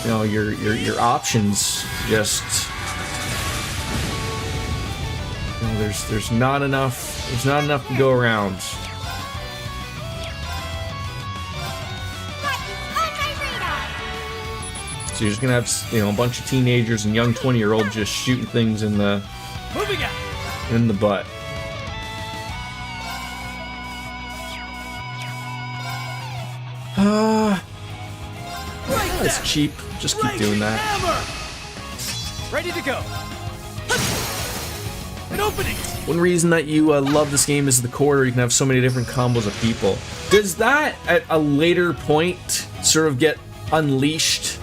know, your options just, you know, there's not enough. There's not enough to go around. So you're just gonna have, you know, a bunch of teenagers and young 20-year-olds just shooting things in the butt. That's cheap. Just keep doing that. Ready to go. An opening. One reason that you love this game is the corridor. You can have so many different combos of people. Does that at a later point sort of get unleashed?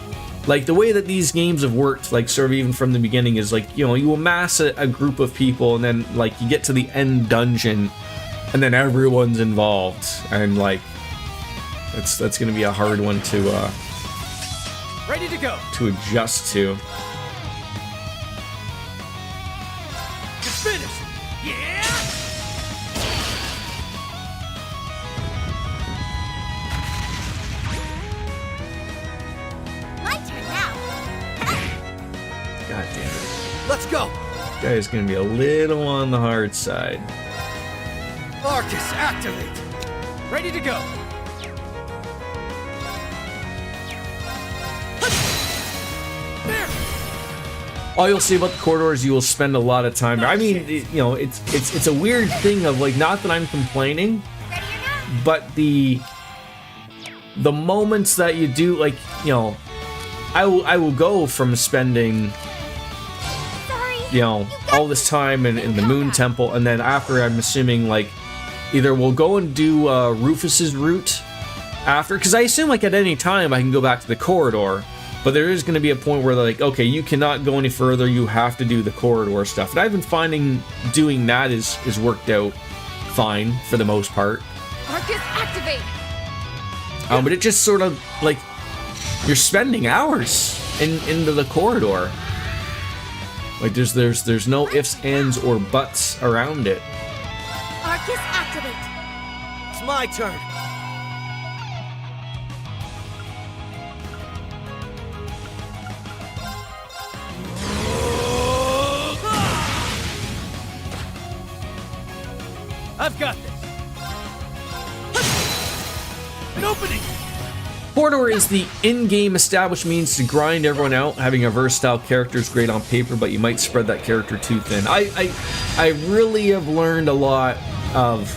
Like, the way that these games have worked, like, sort of even from the beginning, is like, you know, you amass a group of people, and then, like, you get to the end dungeon, and then everyone's involved, and, like, that's gonna be a hard one to Ready to go. to adjust to. It's finished. Yeah. My turn now. God damn it. Let's go. This guy is gonna be a little on the hard side. Arcus, activate. Ready to go. All you'll see about the corridor is you will spend a lot of time there. I mean, you know, it's a weird thing of, like, not that I'm complaining, but the moments that you do, like, you know, I will go from spending, you know, all this time in the Moon Temple, and then after, I'm assuming, like, either we'll go and do Rufus's route after, because I assume, like, at any time I can go back to the corridor. But there is going to be a point where they're like, okay, you cannot go any further, you have to do the corridor stuff. And I've been finding doing that is worked out fine for the most part. Arcus, activate! But it just sort of, like, you're spending hours into the corridor. Like there's no ifs, ands, or buts around it. Arcus activate. It's my turn. I've got this. An opening. Corridor is the in-game established means to grind everyone out. Having a versatile character is great on paper, but you might spread that character too thin. I really have learned a lot of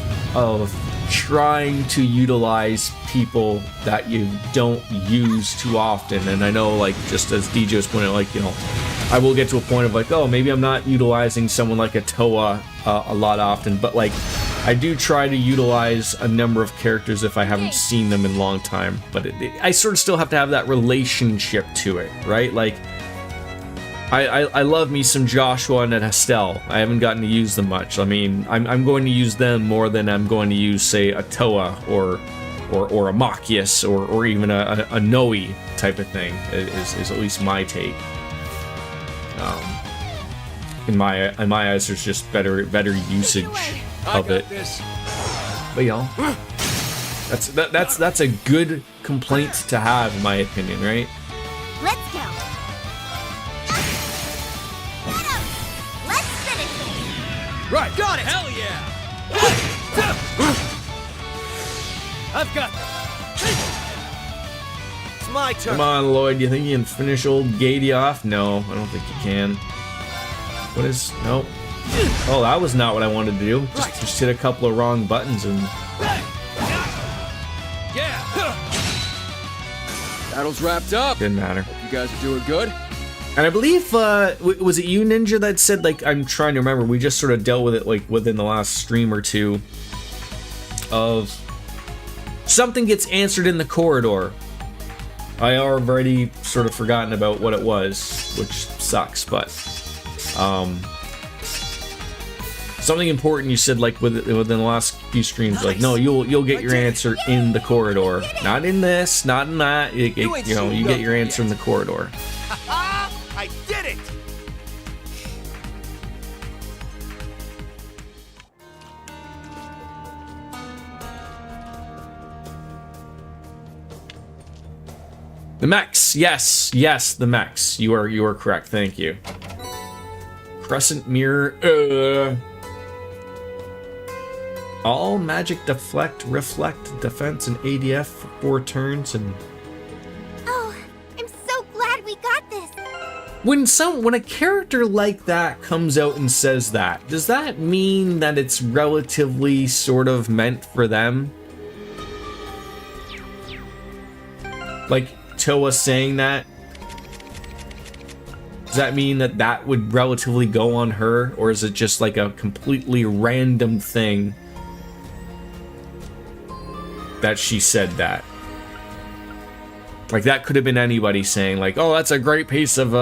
trying to utilize people that you don't use too often. And I know, like, just as DJ was pointing out, like, you know, I will get to a point of like, oh, maybe I'm not utilizing someone like a Toa a lot often, but like I do try to utilize a number of characters if I haven't seen them in a long time, but I sort of still have to have that relationship to it, right? Like, I love me some Joshua and Estelle. I haven't gotten to use them much. I mean, I'm going to use them more than I'm going to use, say, a Toa or a Machias or even a Noe type of thing, is at least my take. In my eyes, there's just better usage of it. But you know, that's a good complaint to have, in my opinion, right? Let's go. Let's finish it. Right, got it. Hell yeah. I've got this. It's my turn. Come on, Lloyd. You think you can finish old Gady off? No, I don't think you can. What is... Nope. Oh, that was not what I wanted to do. Just hit a couple of wrong buttons and... Yeah. Battle's wrapped up. Didn't matter. Hope you guys are doing good. And I believe, was it you, Ninja, that said, like, I'm trying to remember, we just sort of dealt with it, like, within the last stream or two, of something gets answered in the corridor. I already sort of forgotten about what it was, which sucks, but... something important you said, like, within the last few streams, like, no, you'll get your answer in the corridor, not in this, not in that. You know, you get your answer in the corridor. I did it! The mechs, yes, the mechs. You are correct. Thank you. Crescent mirror. All magic deflect, reflect, defense, and ADF for 4 turns. And Oh, I'm so glad we got this. when a character like that comes out and says that, does that mean that it's relatively sort of meant for them? Like Toa saying that, does that mean that that would relatively go on her, or is it just like a completely random thing that she said that? Like, that could have been anybody saying, like, oh, that's a great piece of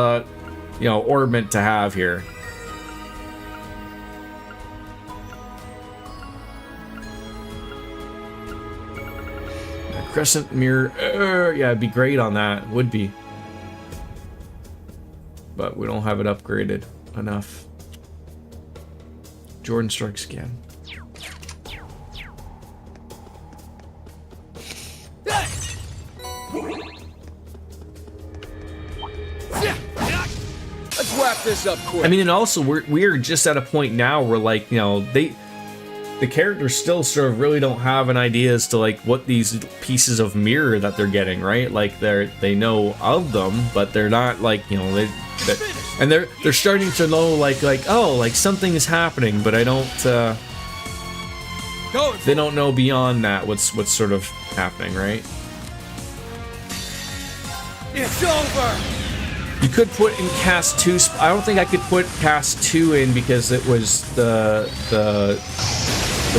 you know, ornament to have here. A crescent mirror, yeah, it'd be great on that, would be. But we don't have it upgraded enough. Jordan strikes again. Let's wrap this up quick. I mean, and also we're just at a point now where, like, you know, the characters still sort of really don't have an idea as to, like, what these pieces of mirror that they're getting, right? Like, they know of them, but they're not, like, you know, they're starting to know, like oh, like, something is happening, but I don't they don't know beyond that what's sort of happening, right? It's over. You could put in cast 2. I don't think I could put cast 2 in because it was the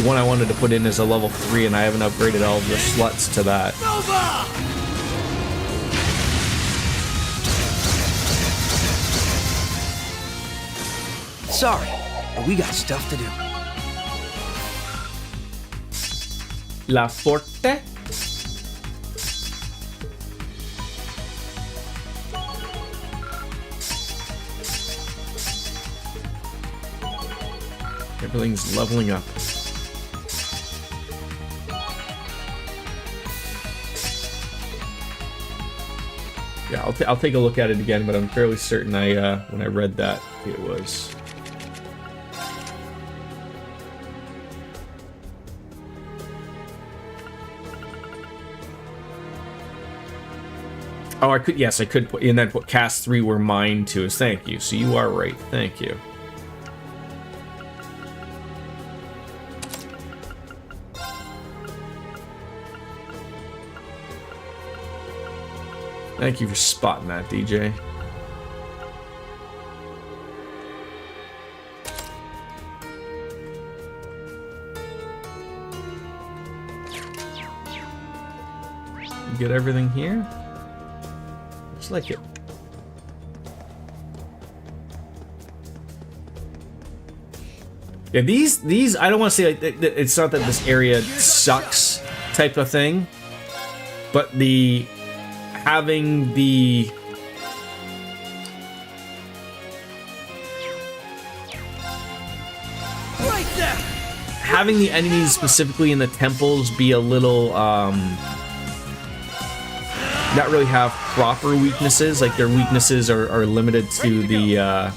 one I wanted to put in as a level 3, and I haven't upgraded all the sluts to that. Nova! Sorry, but we got stuff to do. La Forte. Everything's leveling up. Yeah, I'll take a look at it again, but I'm fairly certain when I read that it was. Oh, I could put in that what cast 3 were mine too. Thank you. So you are right. Thank you. Thank you for spotting that, DJ. You get everything here? Looks like it. Yeah, these I don't want to say like it's not that this area sucks type of thing, but having the Right there. having the enemies specifically in the temples be a little not really have proper weaknesses, like their weaknesses are limited to the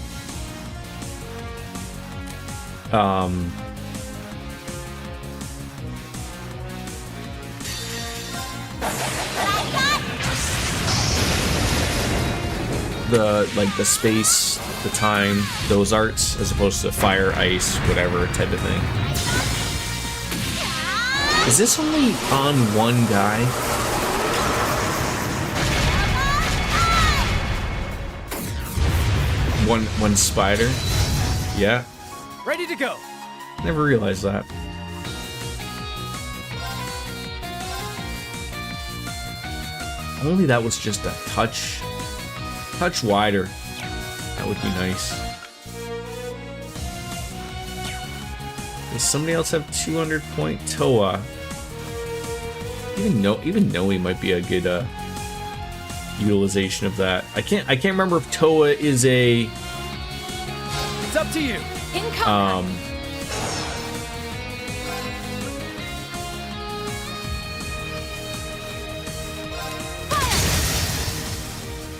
the space, the time, those arts, as opposed to fire, ice, whatever type of thing. Is this only on one guy? One spider? Yeah. Ready to go. Never realized that. Only that was just a touch wider. That would be nice. Does somebody else have 200 point Toa? Even Noe might be a good utilization of that. I can't remember if Toa is a It's up to you.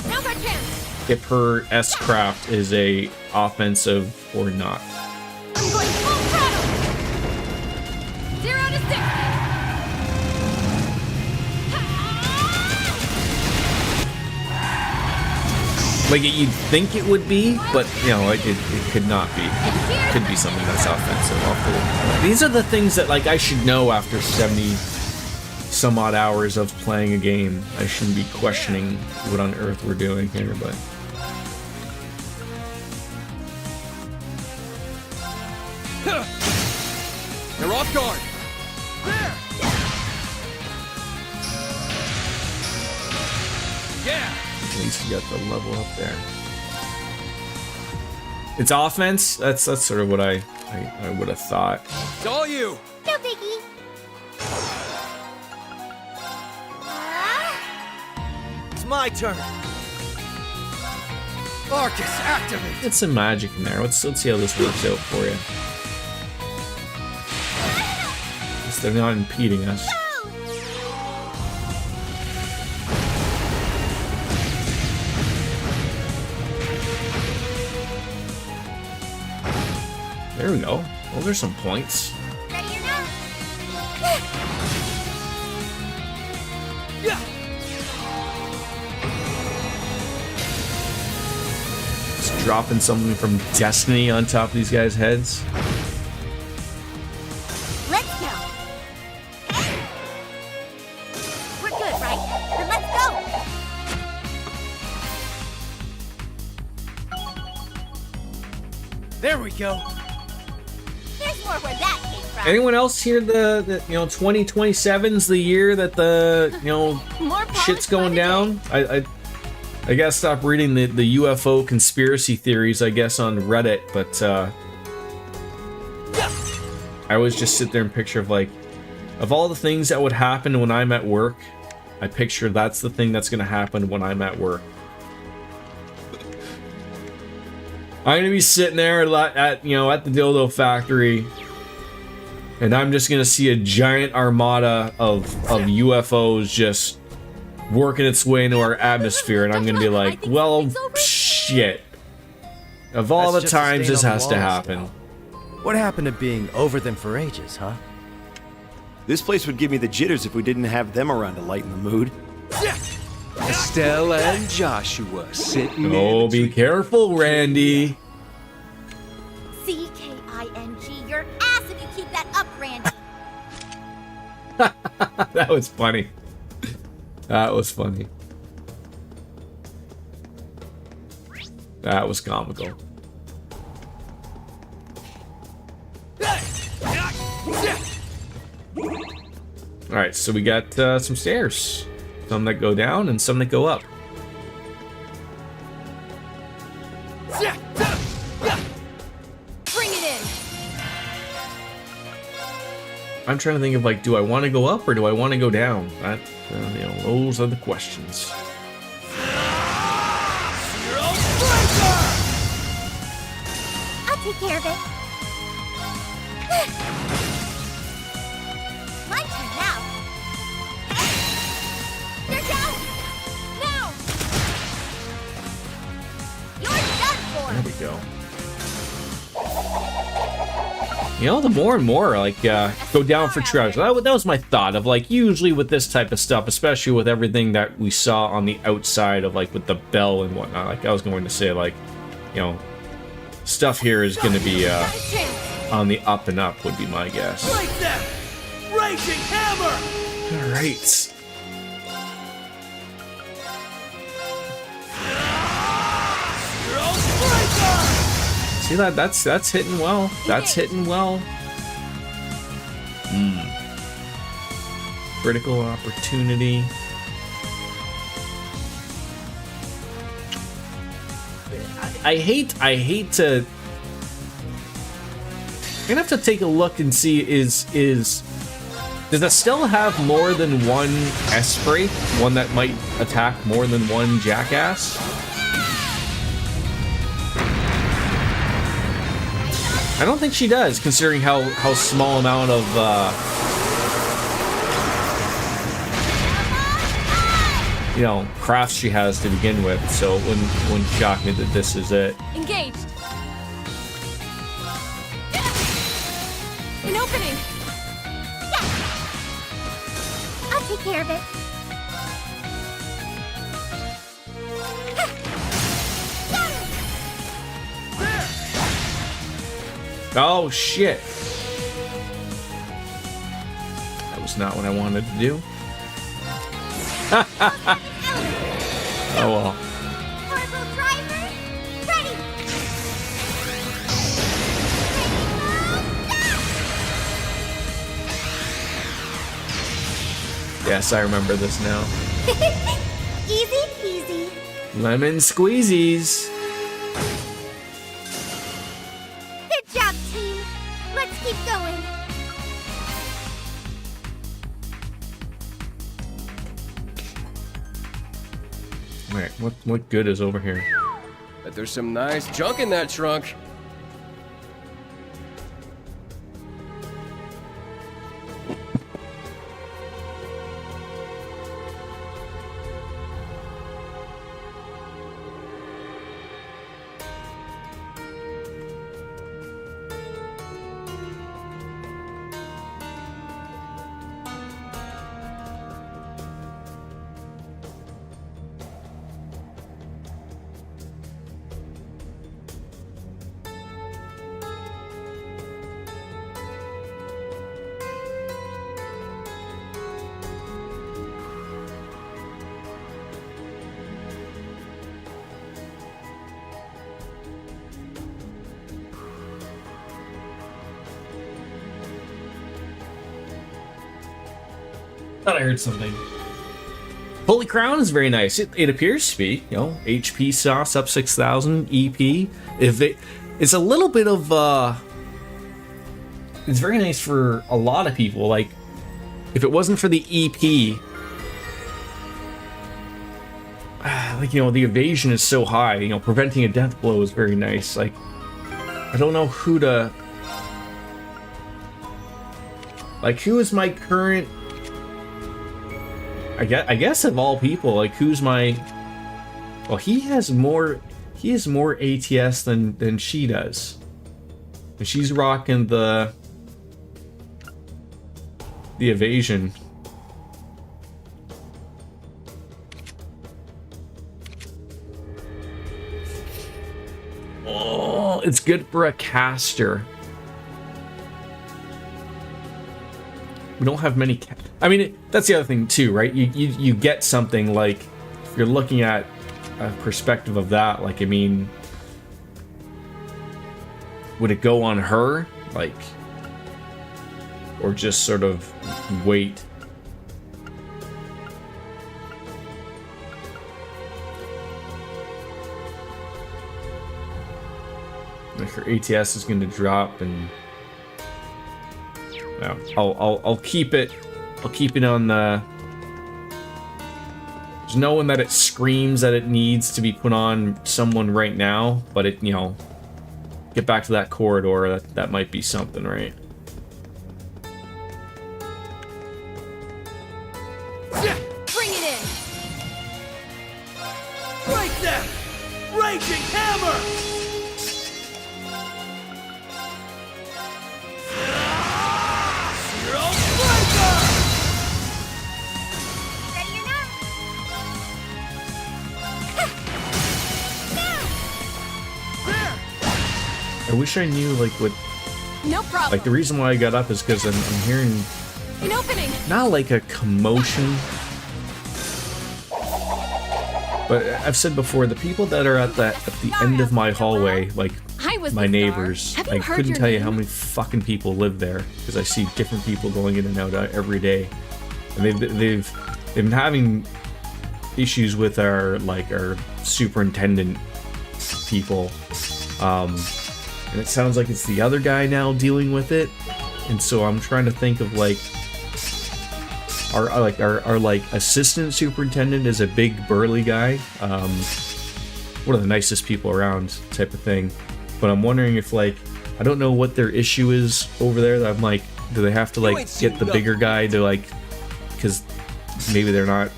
Now's our chance. if her S-craft is a offensive or not. I'm going full throttle. 0 to 60. Like you'd think it would be, but you know, it could not be. It could be something that's offensive. These are the things that like I should know after 70 some odd hours of playing a game. I shouldn't be questioning what on earth we're doing here, but They're off guard. Yeah. at least you got the level up there. It's offense. That's sort of what I would have thought. It's all you. No biggie. It's my turn. Arcus, activate. Get some magic in there. Let's see how this works out for you. At least they're not impeding us. There we go. Those are some points. Ready or not? Yeah. Just dropping something from Destiny on top of these guys' heads. Let's go. We're good, right? Then let's go. There we go. There's more where that came from. Anyone else here? The 2027's the year that the More shit's going down. I gotta stop reading the UFO conspiracy theories, I guess, on Reddit, but I always just sit there and picture of all the things that would happen when I'm at work, I picture that's the thing that's gonna happen when I'm at work. I'm gonna be sitting there at the dildo factory, and I'm just gonna see a giant armada of UFOs just working its way into our atmosphere, and I'm gonna be like, well, shit. Of all the That's just a times stain this on the has to walls, happen. Del. What happened to being over them for ages, huh? This place would give me the jitters if we didn't have them around to lighten the mood. Estelle and Joshua sitting Oh, in be careful, Randy. C-K-I-N-G, your ass if you keep that up, Randy. That was funny. That was funny. That was comical. Alright, so we got some stairs. Some that go down and some that go up. Bring it in. I'm trying to think of, like, do I want to go up or do I want to go down? That, those are the questions. I'll take care of it. My turn now. You're down. Now. You're done for. There we go. The more and more, like, go down for treasure. That was my thought of, like, usually with this type of stuff, especially with everything that we saw on the outside of, like, with the bell and whatnot. Like, I was going to say, like, stuff here is going to be on the up and up, would be my guess. Like that! Raging hammer! All right. See that's hitting well. That's hitting well. Critical opportunity. I hate to. I'm gonna have to take a look and see does Estelle have more than one Esprit? One that might attack more than one jackass? I don't think she does, considering how small amount of crafts she has to begin with. So it wouldn't shock me that this is it. Engaged. An opening. I'll take care of it. Oh shit! That was not what I wanted to do. Oh well. Turbo driver, ready. Yes, I remember this now. Easy peasy. Lemon squeezies. Good job, team. Let's keep going. Alright, what good is over here? Bet there's some nice junk in that trunk. Thought I heard something. Holy Crown is very nice. It appears to be, HP sauce up 6,000 EP. It's a little bit of it's very nice for a lot of people. Like, if it wasn't for the EP, like, you know, the evasion is so high. You know, preventing a death blow is very nice. Like, I don't know who to... Like, who is my current... I guess of all people, like, who's my... Well, he has more ATS than she does. And she's rocking the evasion. Oh, it's good for a caster. We don't have many. I mean, that's the other thing too, right? You get something like, if you're looking at a perspective of that, like, I mean, would it go on her, like, or just sort of wait? Like, her ATS is going to drop, and no, I'll keep it. I'll keep it on the. There's no one that it screams that it needs to be put on someone right now, but it, you know, get back to that corridor. That might be something, right? Bring it in! Break them! Raging hammer! Zero breaker! Ready or not? I wish I knew, like, what. No problem. Like, the reason why I got up is because I'm hearing An opening. not like a commotion, but I've said before, the people that are at the end of my hallway, like I was my the star. neighbors, Have you I heard couldn't your tell you name? how many fucking people live there, because I see different people going in and out every day, and they've been having issues with our superintendent people, and it sounds like it's the other guy now dealing with it, and so I'm trying to think of, like, our assistant superintendent is a big burly guy, one of the nicest people around type of thing, but I'm wondering if, like, I don't know what their issue is over there, that I'm like, do they have to, like, get the bigger guy to, like, because maybe they're not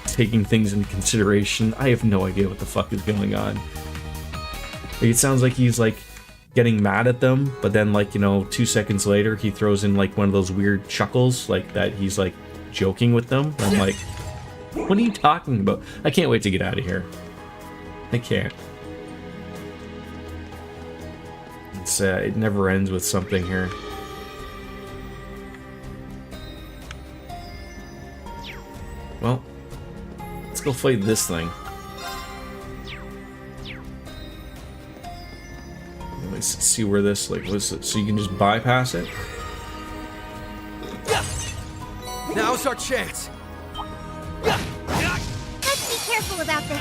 taking things into consideration. I have no idea what the fuck is going on. Like, it sounds like he's, like, getting mad at them, but then, like, you know, 2 seconds later he throws in, like, one of those weird chuckles, like that he's, like, joking with them. I'm like, what are you talking about? I can't wait to get out of here. I can't. It's it never ends with something here. Well, let's go fight this thing. Let's see where this, like, was it, so you can just bypass it? Now's our chance. Let's be careful about this.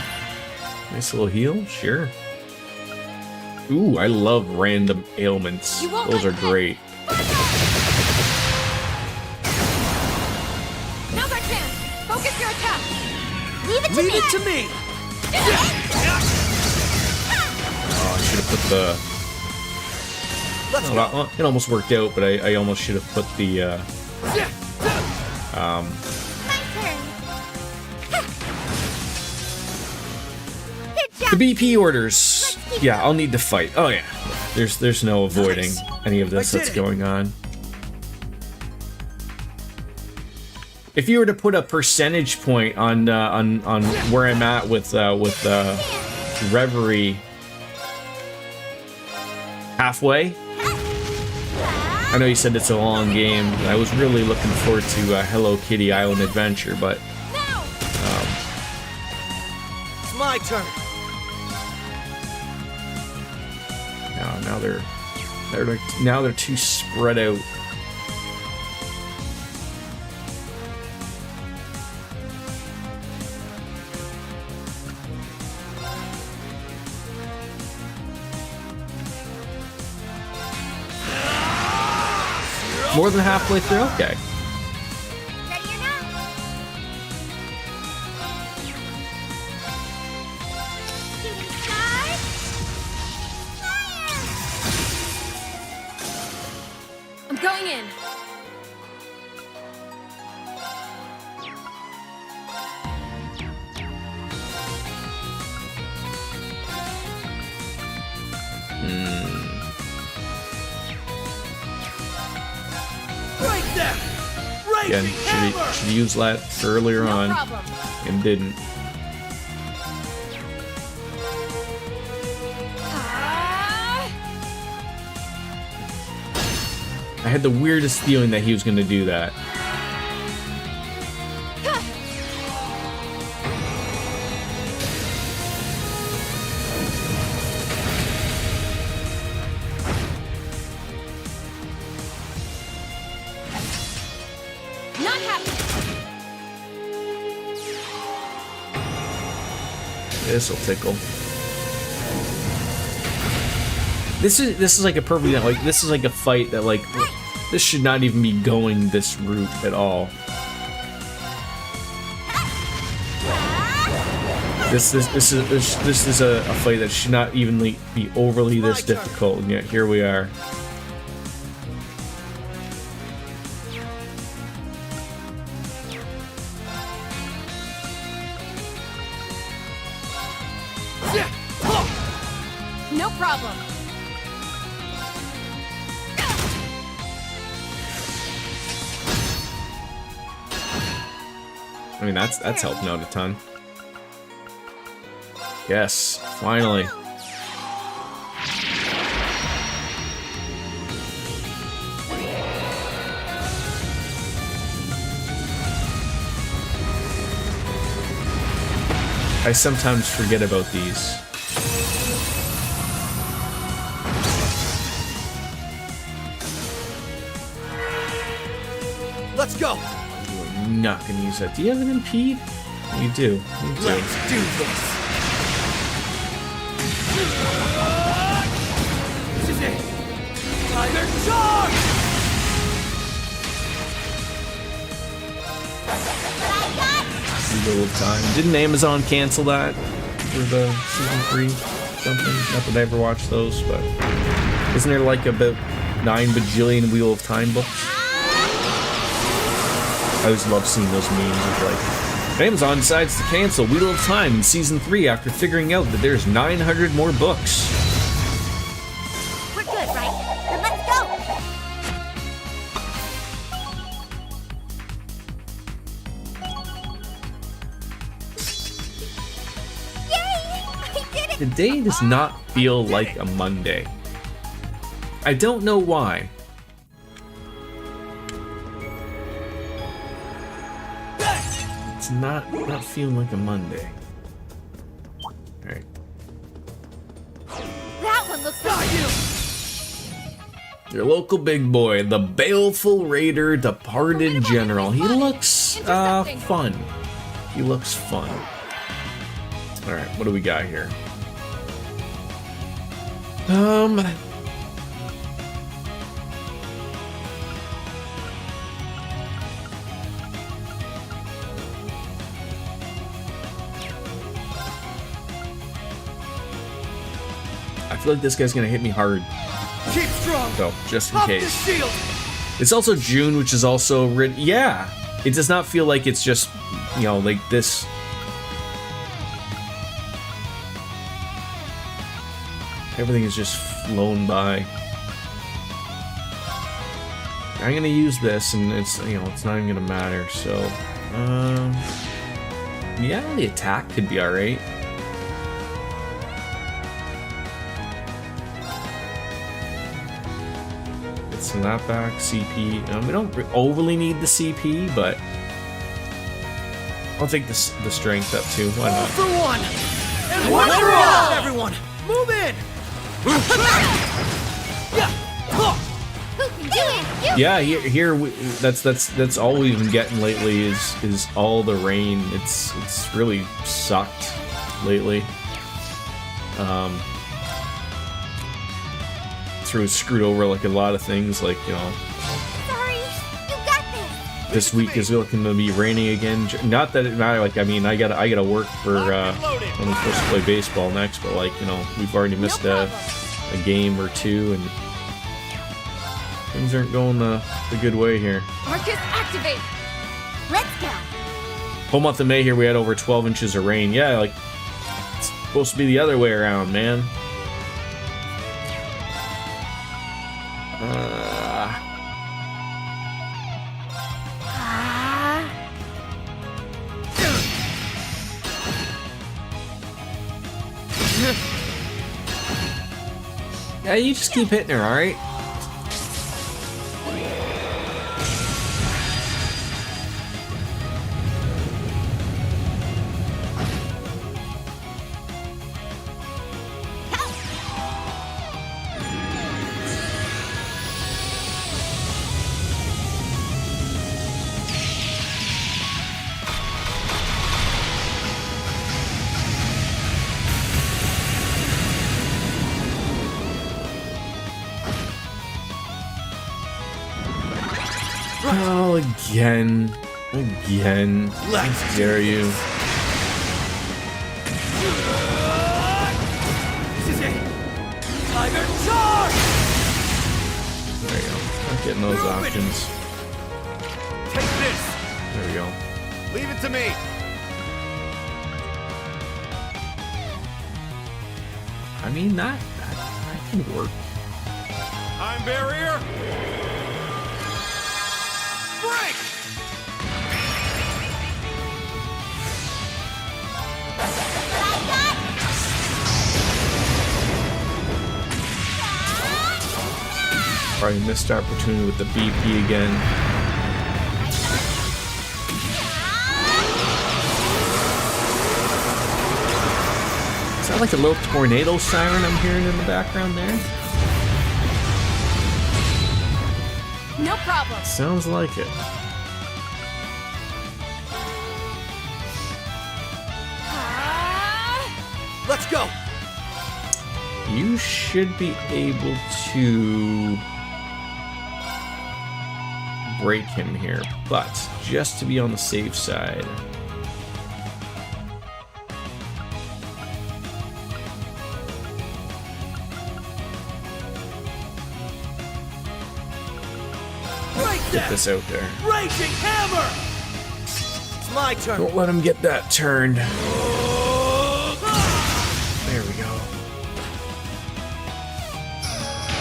Nice little heal, sure. Ooh, I love random ailments. You won't Those are like this. great. Now's our chance. Focus your attack. Leave it to Leave me. it to me. Oh, I should have put the. Let's Oh, go. well, it almost worked out, but I almost should have put the. My turn. Good job. The BP orders. Yeah, I'll need to fight. Oh yeah, there's no avoiding any of this I that's did it. going on. If you were to put a percentage point on where I'm at with Reverie, halfway. I know you said it's a long game. I was really looking forward to Hello Kitty Island Adventure, but It's my turn. now they're too spread out. More than halfway through? Okay. Ready or not? swinging. Break them! Raging Again, hammer! should use that earlier No on problem. and didn't. Ah! I had the weirdest feeling that he was going to do that. Not happening. This'll tickle. This is like a perfect, like, this is like a fight that, like, this should not even be going this route at all. This is a fight that should not even be overly this difficult, and yet here we are. No problem. I mean, that's helping out a ton. Yes, finally. I sometimes forget about these. Let's go! I'm not gonna use that. Do you have an impede? You do. You do. Let's do this! This is it! Tiger charge! Wheel of Time. Didn't Amazon cancel that for the season 3 something? Not that I ever watched those, but isn't there like about 9 bajillion Wheel of Time books? I always love seeing those memes of like, Amazon decides to cancel Wheel of Time in season 3 after figuring out that there's 900 more books. We're good, right? Then let's go! Yay! I did it! The day does not feel like a Monday. I don't know why. It's not feeling like a Monday. Alright. That one looks like Your local big boy, the Baleful Raider Departed General. He looks fun. He looks fun. Alright, what do we got here? I feel like this guy's gonna hit me hard, Keep strong! so just in Up the case. shield! It's also June, which is also yeah. It does not feel like it's just, you know, like this. Everything is just flown by. I'm gonna use this, and it's, you know, it's not even gonna matter. So, yeah, the attack could be all right. Snapback, CP. We don't overly need the CP, but I'll take the strength up too. Why All not? for one! And one for all! Everyone, move in! who can do it? You! Yeah, that's all we've been getting lately is all the rain. It's really sucked lately. It's really screwed over like a lot of things, like, you know. Sorry, you got this! This week is looking to be raining again. Not that it matters. Like, I mean, I gotta work for when I'm supposed to play baseball next. But, like, you know, we've already missed a game or two, and Things aren't going the good way here. Arcus, activate! Let's go. Whole month of May here, we had over 12 inches of rain. Yeah, like, it's supposed to be the other way around, man. Yeah, you just keep hitting her, alright? Oh, again. Again. How dare you? This is it. Tiger charge! There you go. Not getting those options. Take this. There we go. Leave it to me. I mean, that can work. Time barrier. Break! Probably missed opportunity with the BP again. Is that like a little tornado siren I'm hearing in the background there? No problem. Sounds like it. Let's go. You should be able to break him here, but just to be on the safe side. Get this out there. Raging hammer. It's my turn. Don't let him get that turned. There we go.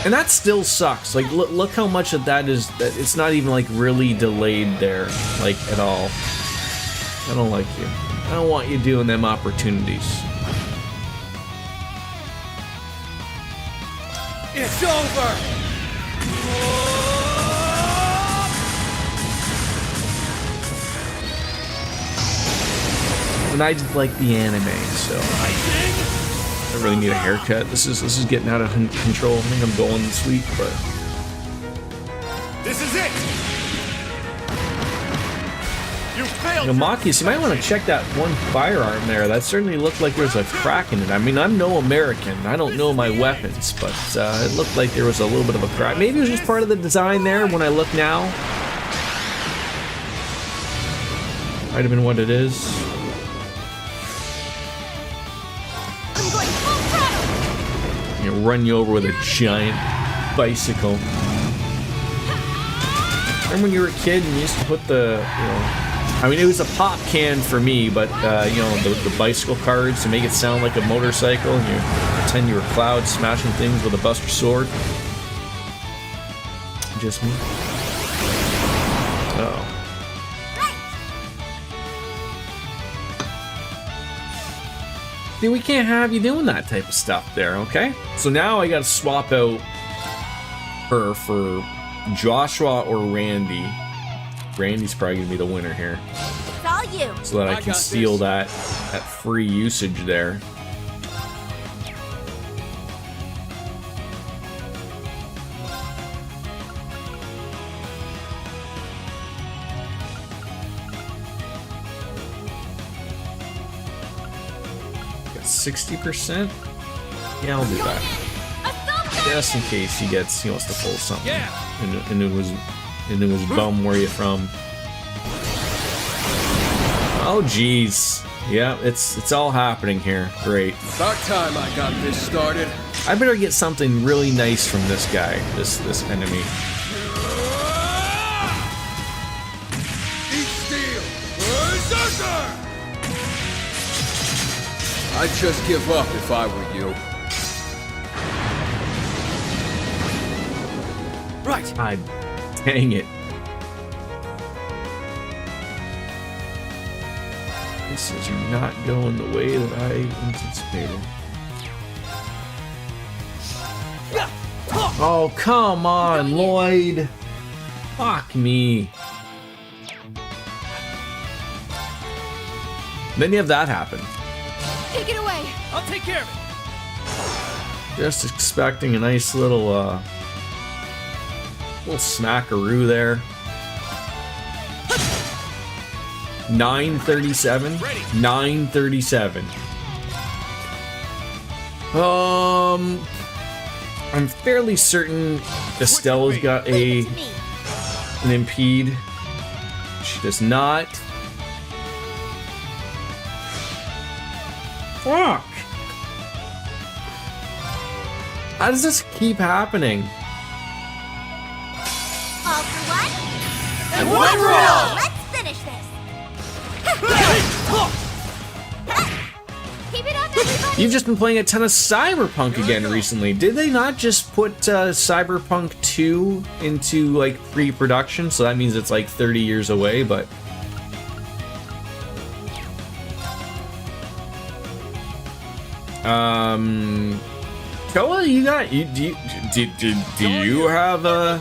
And that still sucks. Like, look how much of that is. That it's not even like really delayed there, like at all. I don't like you. I don't want you doing them opportunities. It's over. And I just like the anime, so I really need a haircut. This is getting out of control. I think I'm going this week, but This is it. You failed. you know, Makis, you might want to check that one firearm there. That certainly looked like there was a crack in it. I mean, I'm no American. I don't know my weapons, but it looked like there was a little bit of a crack. Maybe it was just part of the design there when I look now. Might have been what it is. You know, run you over with a giant bicycle. Remember when you were a kid and you used to put the, you know, I mean, it was a pop can for me, but, you know, the bicycle cards to make it sound like a motorcycle, and you pretend you were Cloud smashing things with a Buster Sword. Just me. Uh-oh. See, we can't have you doing that type of stuff there, okay? So now I gotta swap out her for Joshua or Randy. Randy's probably gonna be the winner here, It's all you. so that I can got steal this. that free usage there. Got 60%. Yeah, I'll do that. Just in case he gets, he wants to pull something. Yeah. And it was bum. Where you from? Oh jeez. Yeah, it's all happening here. Great. About time I got this started. I better get something really nice from this guy, this enemy. I'd just give up if I were you. Right. God dang it. This is not going the way that I anticipated. Oh, come on, Lloyd. Fuck me. Then you have that happen. Take it away. I'll take care of it. Just expecting a nice little, little smackaroo there. 937. 937. I'm fairly certain Estella's got Leave it to me. an impede. She does not. Fuck. How does this keep happening? All for one. And one for all. Let's finish this. Keep it up, everybody. You've just been playing a ton of Cyberpunk again recently. Did they not just put Cyberpunk 2 into like pre-production? So that means it's like 30 years away, but Koa, do you have an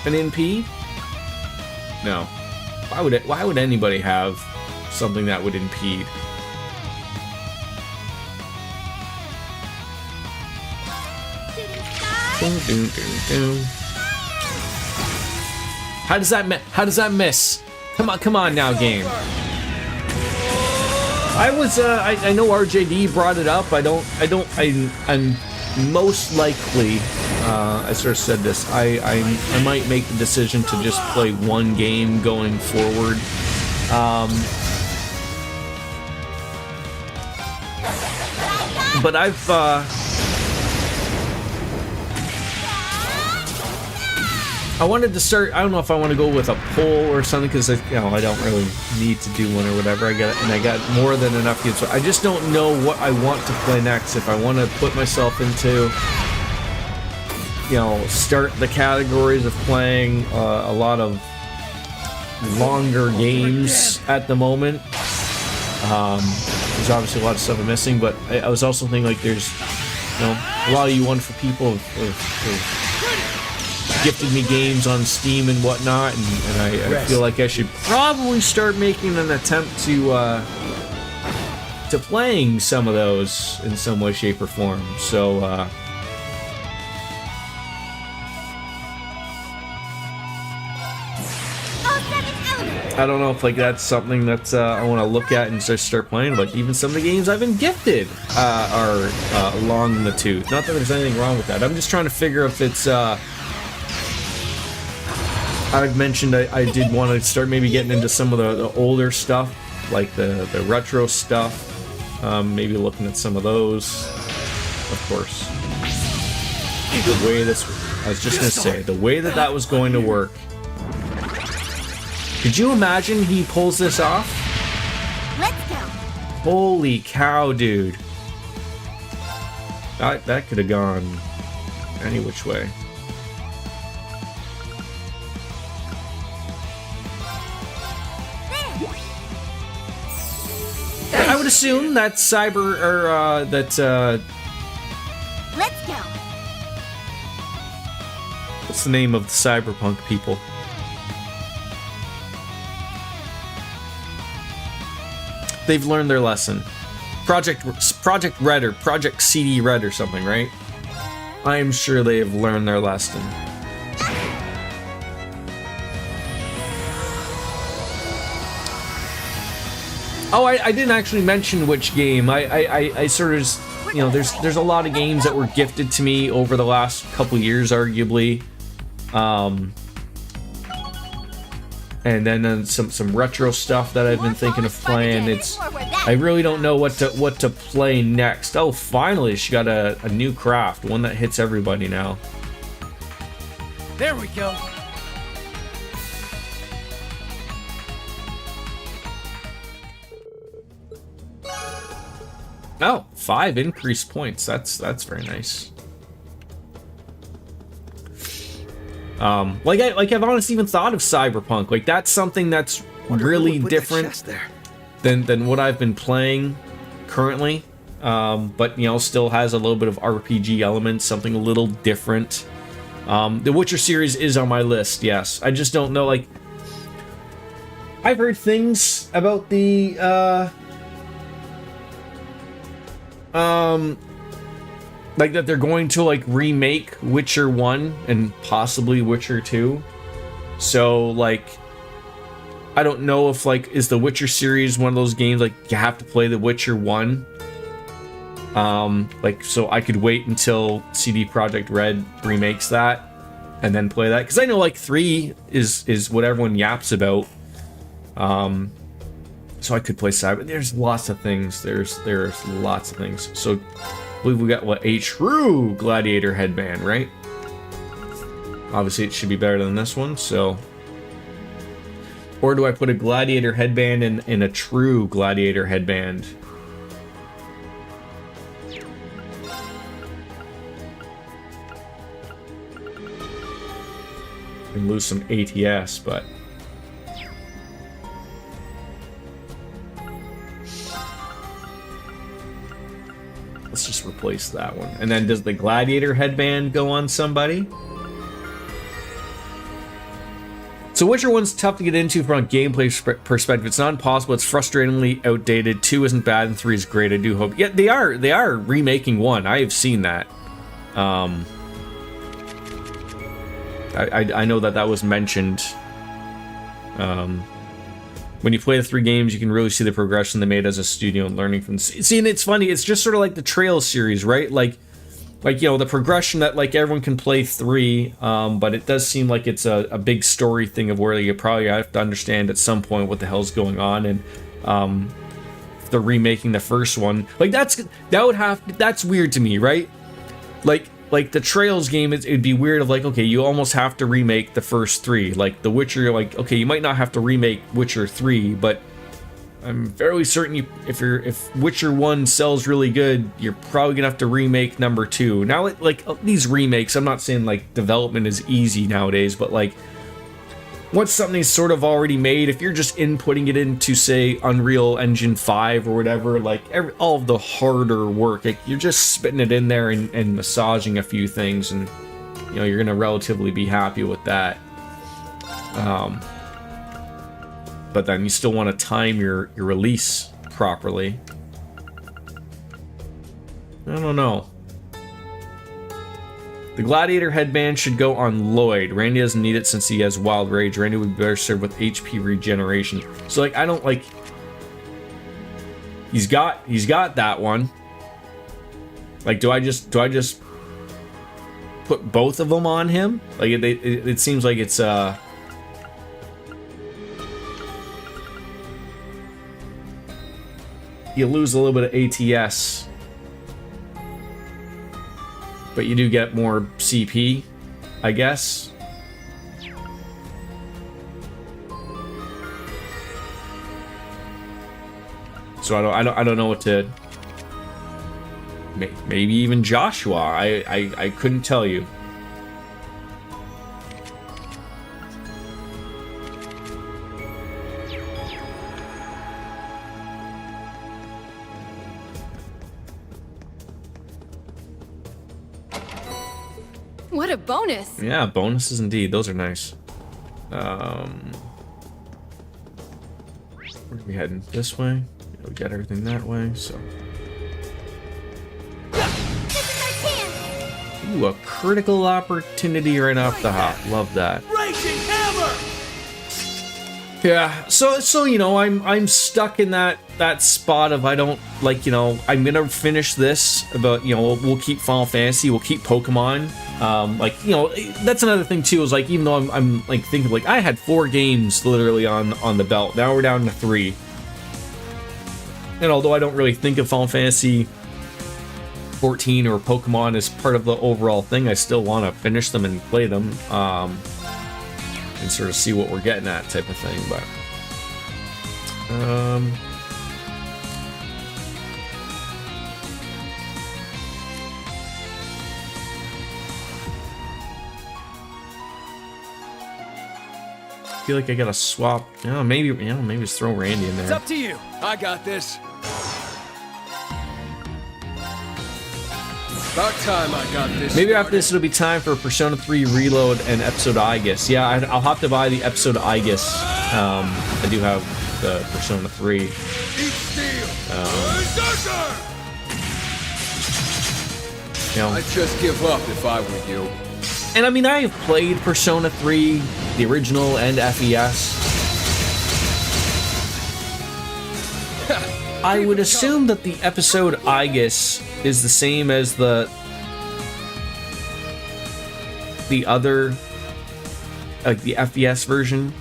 NP? No. Why would anybody have something that would impede? How does that miss? Come on now, game. I know RJD brought it up. I'm most likely, I sort of said this, I might make the decision to just play one game going forward. But I wanted to start. I don't know if I want to go with a poll or something because I don't really need to do one or whatever. I got more than enough games. So I just don't know what I want to play next. If I want to put myself into, start the categories of playing a lot of longer games at the moment. There's obviously a lot of stuff I'm missing, but I was also thinking like there's, a lot of you wonderful people have gifted me games on Steam and whatnot, and I feel like I should probably start making an attempt to playing some of those in some way, shape, or form. So I don't know if like that's something that I want to look at and just start playing. Like even some of the games I've been gifted are long in the tooth. Not that there's anything wrong with that. I'm just trying to figure if it's. I've mentioned I did want to start maybe getting into some of the older stuff, like the retro stuff. Maybe looking at some of those, of course. The way this, I was just gonna say, the way that was going to work. Could you imagine he pulls this off? Let's go. Holy cow, dude! That could have gone any which way. I would assume that Let's go. What's the name of the cyberpunk people? They've learned their lesson. Project Red or Project CD Red or something, right? I am sure they have learned their lesson. Oh, I didn't actually mention which game. I sort of, there's a lot of games that were gifted to me over the last couple years, arguably. And then some retro stuff that I've been thinking of playing. I really don't know what to play next. Oh, finally, she got a new craft, one that hits everybody now. There we go. Oh, 5 increased points. That's very nice. I've honestly even thought of Cyberpunk. Like, that's something that's really different than what I've been playing currently. But you know, still has a little bit of RPG elements, something a little different. The Witcher series is on my list. Yes, I just don't know. Like, I've heard things about the like that they're going to like remake Witcher 1 and possibly Witcher 2. So like, I don't know if like, is the Witcher series one of those games like you have to play the Witcher 1? Like, so I could wait until CD Projekt Red remakes that and then play that, because I know like 3 is what everyone yaps about. So I could play Cyber. There's lots of things. There's lots of things. So I believe we got what, a true gladiator headband, right? Obviously it should be better than this one. So, or do I put a gladiator headband in a true gladiator headband? And lose some ATS, but let's just replace that one. And then does the gladiator headband go on somebody? So Witcher 1's tough to get into from a gameplay perspective. It's not impossible. It's frustratingly outdated. 2 isn't bad and 3 is great. I do hope. Yeah, they are remaking 1. I have seen that. I know that was mentioned. When you play the 3 games, you can really see the progression they made as a studio and learning from. See, and it's funny. It's just sort of like the Trails series, right? Like you know, the progression that like everyone can play 3, but it does seem like it's a big story thing of where you probably have to understand at some point what the hell's going on, and if they're remaking the first one, like that's weird to me, right? Like the Trails game, it'd be weird of like, okay, you almost have to remake the first 3. Like The Witcher, like, okay, you might not have to remake Witcher 3, but I'm fairly certain if Witcher 1 sells really good, you're probably gonna have to remake number 2. Now, like these remakes, I'm not saying like development is easy nowadays, but like once something's sort of already made, if you're just inputting it into, say, Unreal Engine 5 or whatever, like all of the harder work, like, you're just spitting it in there and massaging a few things, and you know, you're gonna relatively be happy with that. But then you still want to time your release properly. I don't know. The Gladiator headband should go on Lloyd. Randy doesn't need it since he has Wild Rage. Randy would be better served with HP regeneration. So like, I don't like. He's got that one. Like, do I just put both of them on him? Like it seems like it's you lose a little bit of ATS, but you do get more CP, I guess. So I don't know what to. Maybe even Joshua. I couldn't tell you. What a bonus! Yeah, bonuses indeed. Those are nice. Where are we heading? This way? Yeah, we got everything that way, so. Ooh, a critical opportunity right off the hop. Love that. Raging hammer! Yeah, so you know, I'm stuck in that spot of I don't like, you know, I'm gonna finish this, but you know, we'll keep Final Fantasy, we'll keep Pokemon. Like, you know, that's another thing too, is like, even though I'm like thinking like I had 4 games literally on the belt, now we're down to 3. And although I don't really think of Final Fantasy 14 or Pokemon as part of the overall thing, I still want to finish them and play them, and sort of see what we're getting at, type of thing. But feel like I gotta swap. Maybe just throw Randy in It's there. up to you. I got this. About time I got this. Maybe after this it'll be time for Persona 3 Reload and Episode Igus. Yeah, I'll have to buy the Episode Igus. I do have the Persona 3. Eat steel. You know, I'd just give up if I were you. and I mean, I have played Persona 3, the original, and FES. I would assume that the Episode Igus is the same as the other, like the FES version.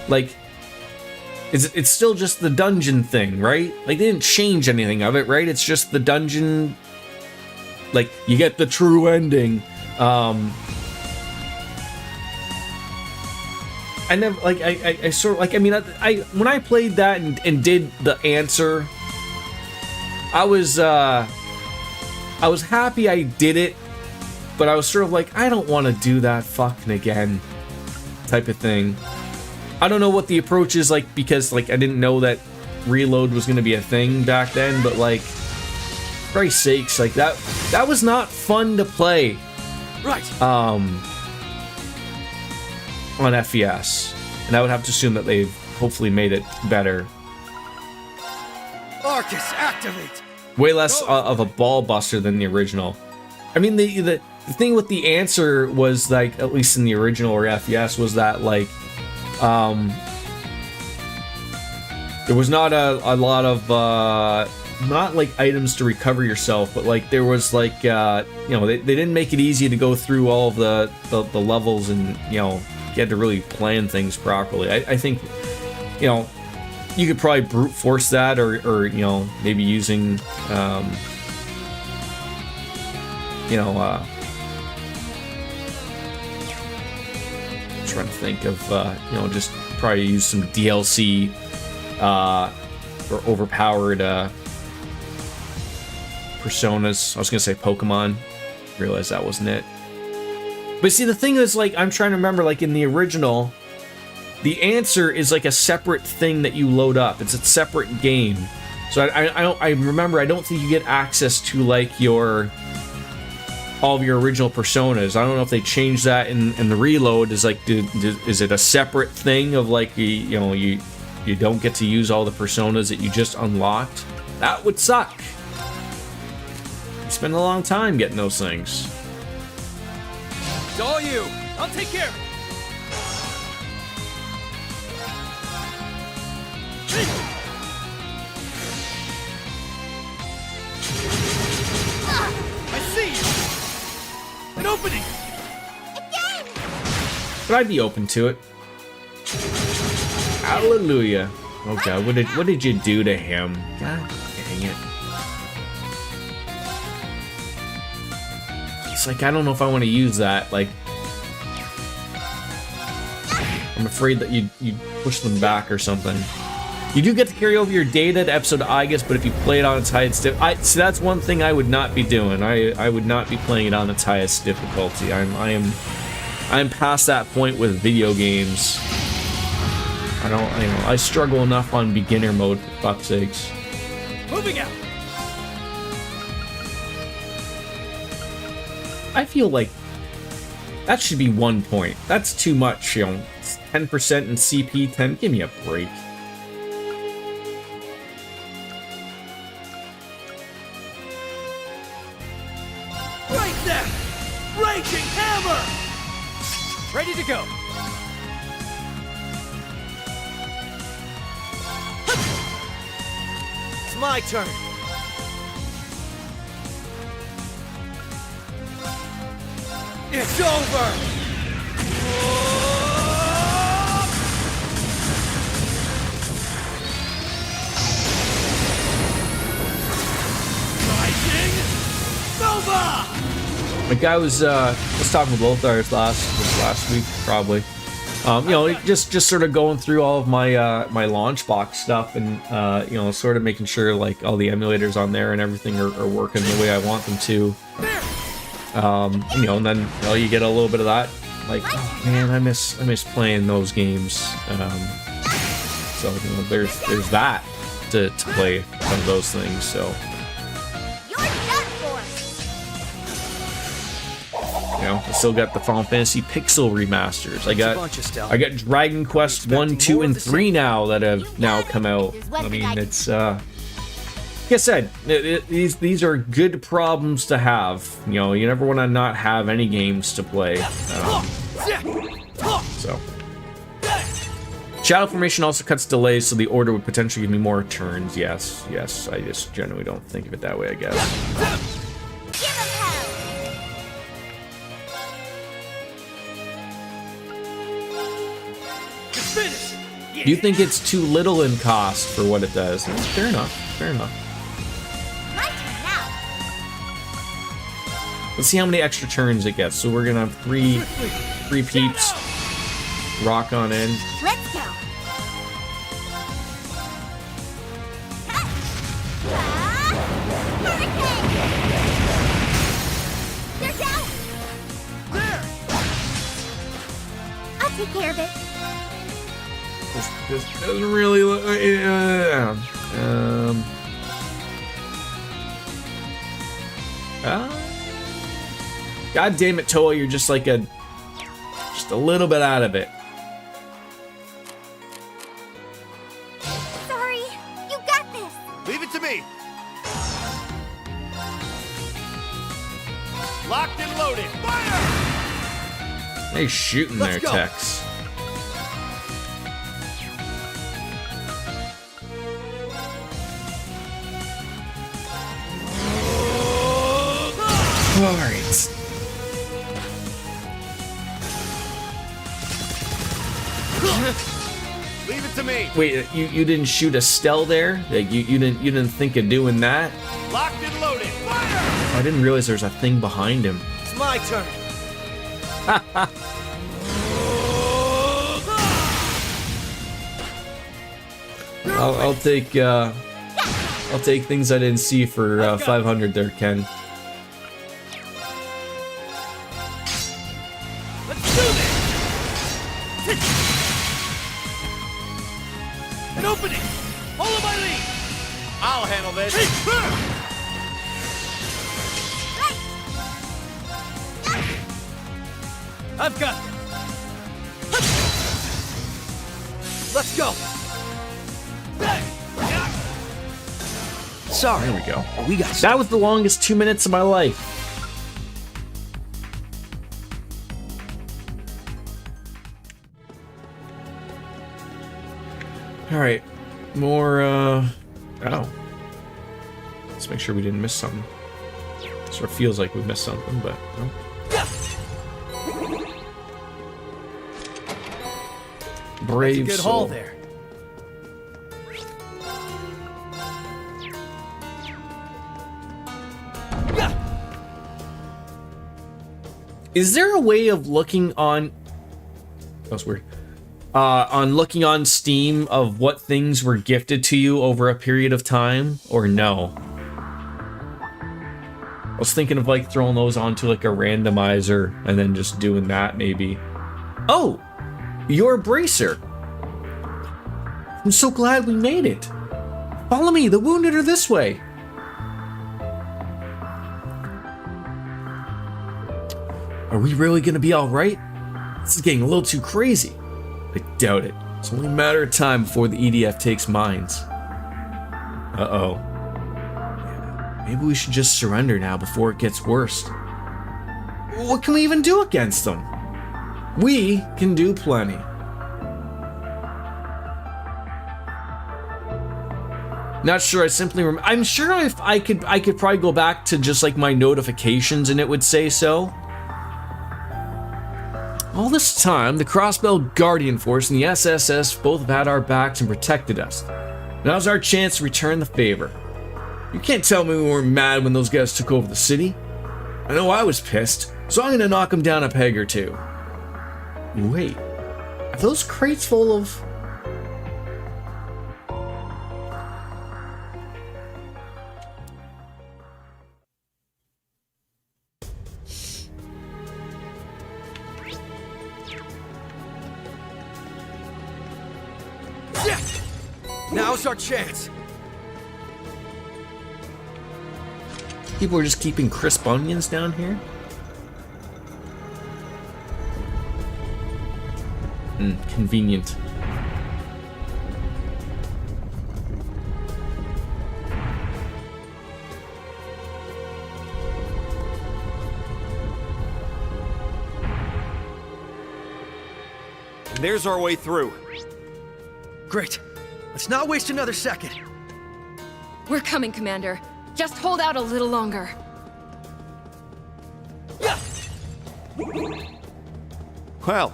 Like, it's still just the dungeon thing, right? Like, they didn't change anything of it, right? It's just the dungeon. Like, you get the true ending. I never, like, I sort of, like, I mean, I when I played that and did the answer, I was happy I did it, but I was sort of like, I don't want to do that fucking again, type of thing. I don't know what the approach is like, because, like, I didn't know that reload was going to be a thing back then, but, like, for Christ's sakes, like, that was not fun to play. Right. On FES, and I would have to assume that they've hopefully made it better. Arcus, activate. Way less of a ball buster than the original. I mean, the thing with the answer was, like, at least in the original or FES, was that, like, there was not a lot of not like items to recover yourself, but like there was like you know, they didn't make it easy to go through all of the levels, and you know, you had to really plan things properly. I think, you know, you could probably brute force that, or you know, maybe using you know, trying to think of you know, just probably use some DLC or overpowered personas. I was gonna say Pokemon, realized that wasn't it. But see, the thing is, like, I'm trying to remember, like, in the original, the answer is like a separate thing that you load up. It's a separate game. So I remember, I don't think you get access to, like, all of your original personas. I don't know if they changed that in the reload. Is like, is it a separate thing of, like, you know, you don't get to use all the personas that you just unlocked? That would suck. You spend a long time getting those things. It's all you. I'll take care of it. I see you. An opening. But I'd be open to it. Hallelujah. Oh God, what did you do to him? God dang it. It's like, I don't know if I want to use that. Like, I'm afraid that you push them back or something. You do get to carry over your data to episode Igus, but if you play it on its highest see, that's one thing I would not be doing. I would not be playing it on its highest difficulty. I am past that point with video games. I struggle enough on beginner mode, for fuck's sakes. Moving out. I feel like that should be 1 point. That's too much, you know. 10% in CP 10. Give me a break. Right there. Raging hammer. Ready to go. It's my turn. It's over. Rising Nova. Like, I was talking with both ours last week, probably. You know, just sort of going through all of my my launch box stuff, and you know, sort of making sure, like, all the emulators on there and everything are working the way I want them to. And, you know, and then, you know, you get a little bit of that like, oh man, I miss playing those games. So you know, there's that to play some of those things. So You're done for. you know, I still got the Final Fantasy Pixel remasters. I got Dragon Quest 1, 2, and 3 now that have now come out. I mean, it's like I said, these are good problems to have. You know, you never want to not have any games to play. So, Shadow Formation also cuts delays, so the order would potentially give me more turns. Yes, I just generally don't think of it that way, I guess. Give him hell. Do you think it's too little in cost for what it does? Fair enough. My turn now. Let's see how many extra turns it gets. So we're gonna have three peeps. Rock on in. Let's go. Hurricane! They're down. There! I'll take care of it. This doesn't really look. God damn it, Toa! You're just like just a little bit out of it. Sorry. You got this. Leave it to me. Locked and loaded. Fire! They shooting their techs. All right. Leave it to me. Wait, you didn't shoot a Stell there? Like you didn't think of doing that? Locked and loaded. Fire! I didn't realize there's a thing behind him. It's my turn. I'll take things I didn't see for 500 there, Ken. Let's do this. An opening. Follow my lead. I'll handle this. I've got this. Let's go. Sorry. There we go. We got That was the longest 2 minutes of my life. All right, more. Oh, let's make sure we didn't miss something. Sort of feels like we missed something, but no. Brave good soul. haul there. Is there a way of looking on? That was weird. On looking on Steam of what things were gifted to you over a period of time, or no? I was thinking of like throwing those onto like a randomizer and then just doing that maybe. Oh, your bracer. I'm so glad we made it. Follow me, the wounded are this way. Are we really gonna be all right? This is getting a little too crazy. I doubt it. It's only a matter of time before the EDF takes mines. Uh-oh. Maybe we should just surrender now before it gets worse. What can we even do against them? We can do plenty. Not sure. I simply I'm sure if I could probably go back to just like my notifications and it would say so. All this time, the Crossbell Guardian Force and the SSS both have had our backs and protected us. Now's our chance to return the favor. You can't tell me we weren't mad when those guys took over the city. I know I was pissed, so I'm gonna knock them down a peg or two. Wait, are those crates full of... Now's our chance. People are just keeping crisp onions down here. Convenient. And there's our way through. Great. Let's not waste another second. We're coming, Commander. Just hold out a little longer. Well,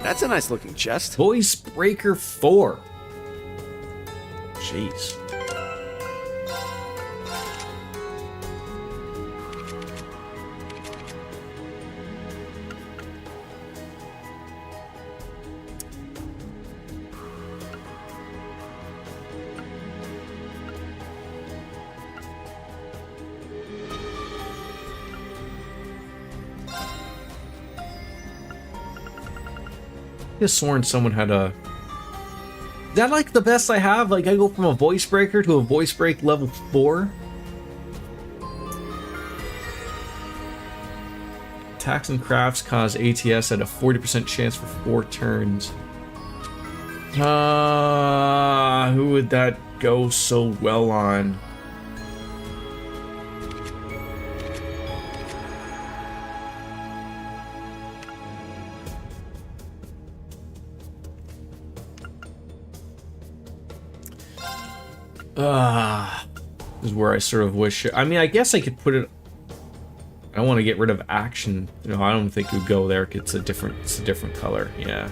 that's a nice looking chest. Voice Breaker 4. Jeez. I just sworn someone had a... Is that like the best I have? Like I go from a voice breaker to a voice break level 4? Attacks and crafts cause ATS at a 40% chance for 4 turns. Who would that go so well on? This is where I sort of wish... I mean, I guess I could put it... I want to get rid of action. You know, I don't think it would go there. It's a different color. Yeah.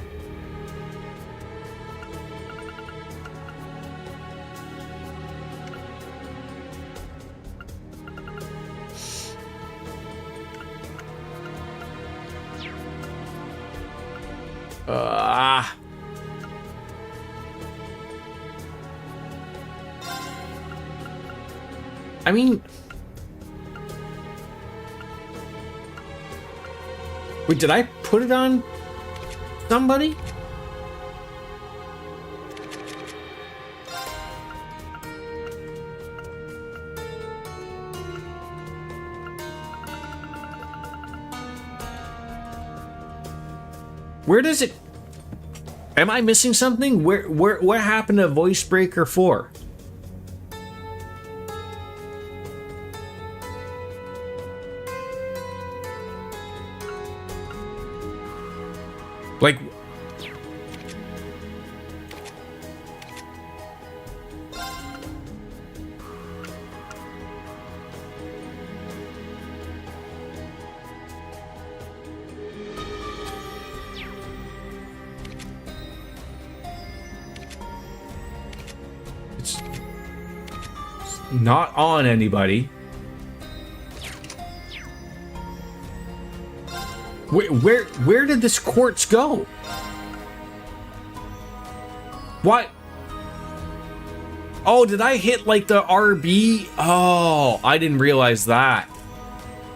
I mean... Wait, did I put it on somebody? Where does it... Am I missing something? What happened to Voice Breaker 4? Like... It's not on anybody. Where did this quartz go? What? Oh, did I hit like the RB? Oh, I didn't realize that.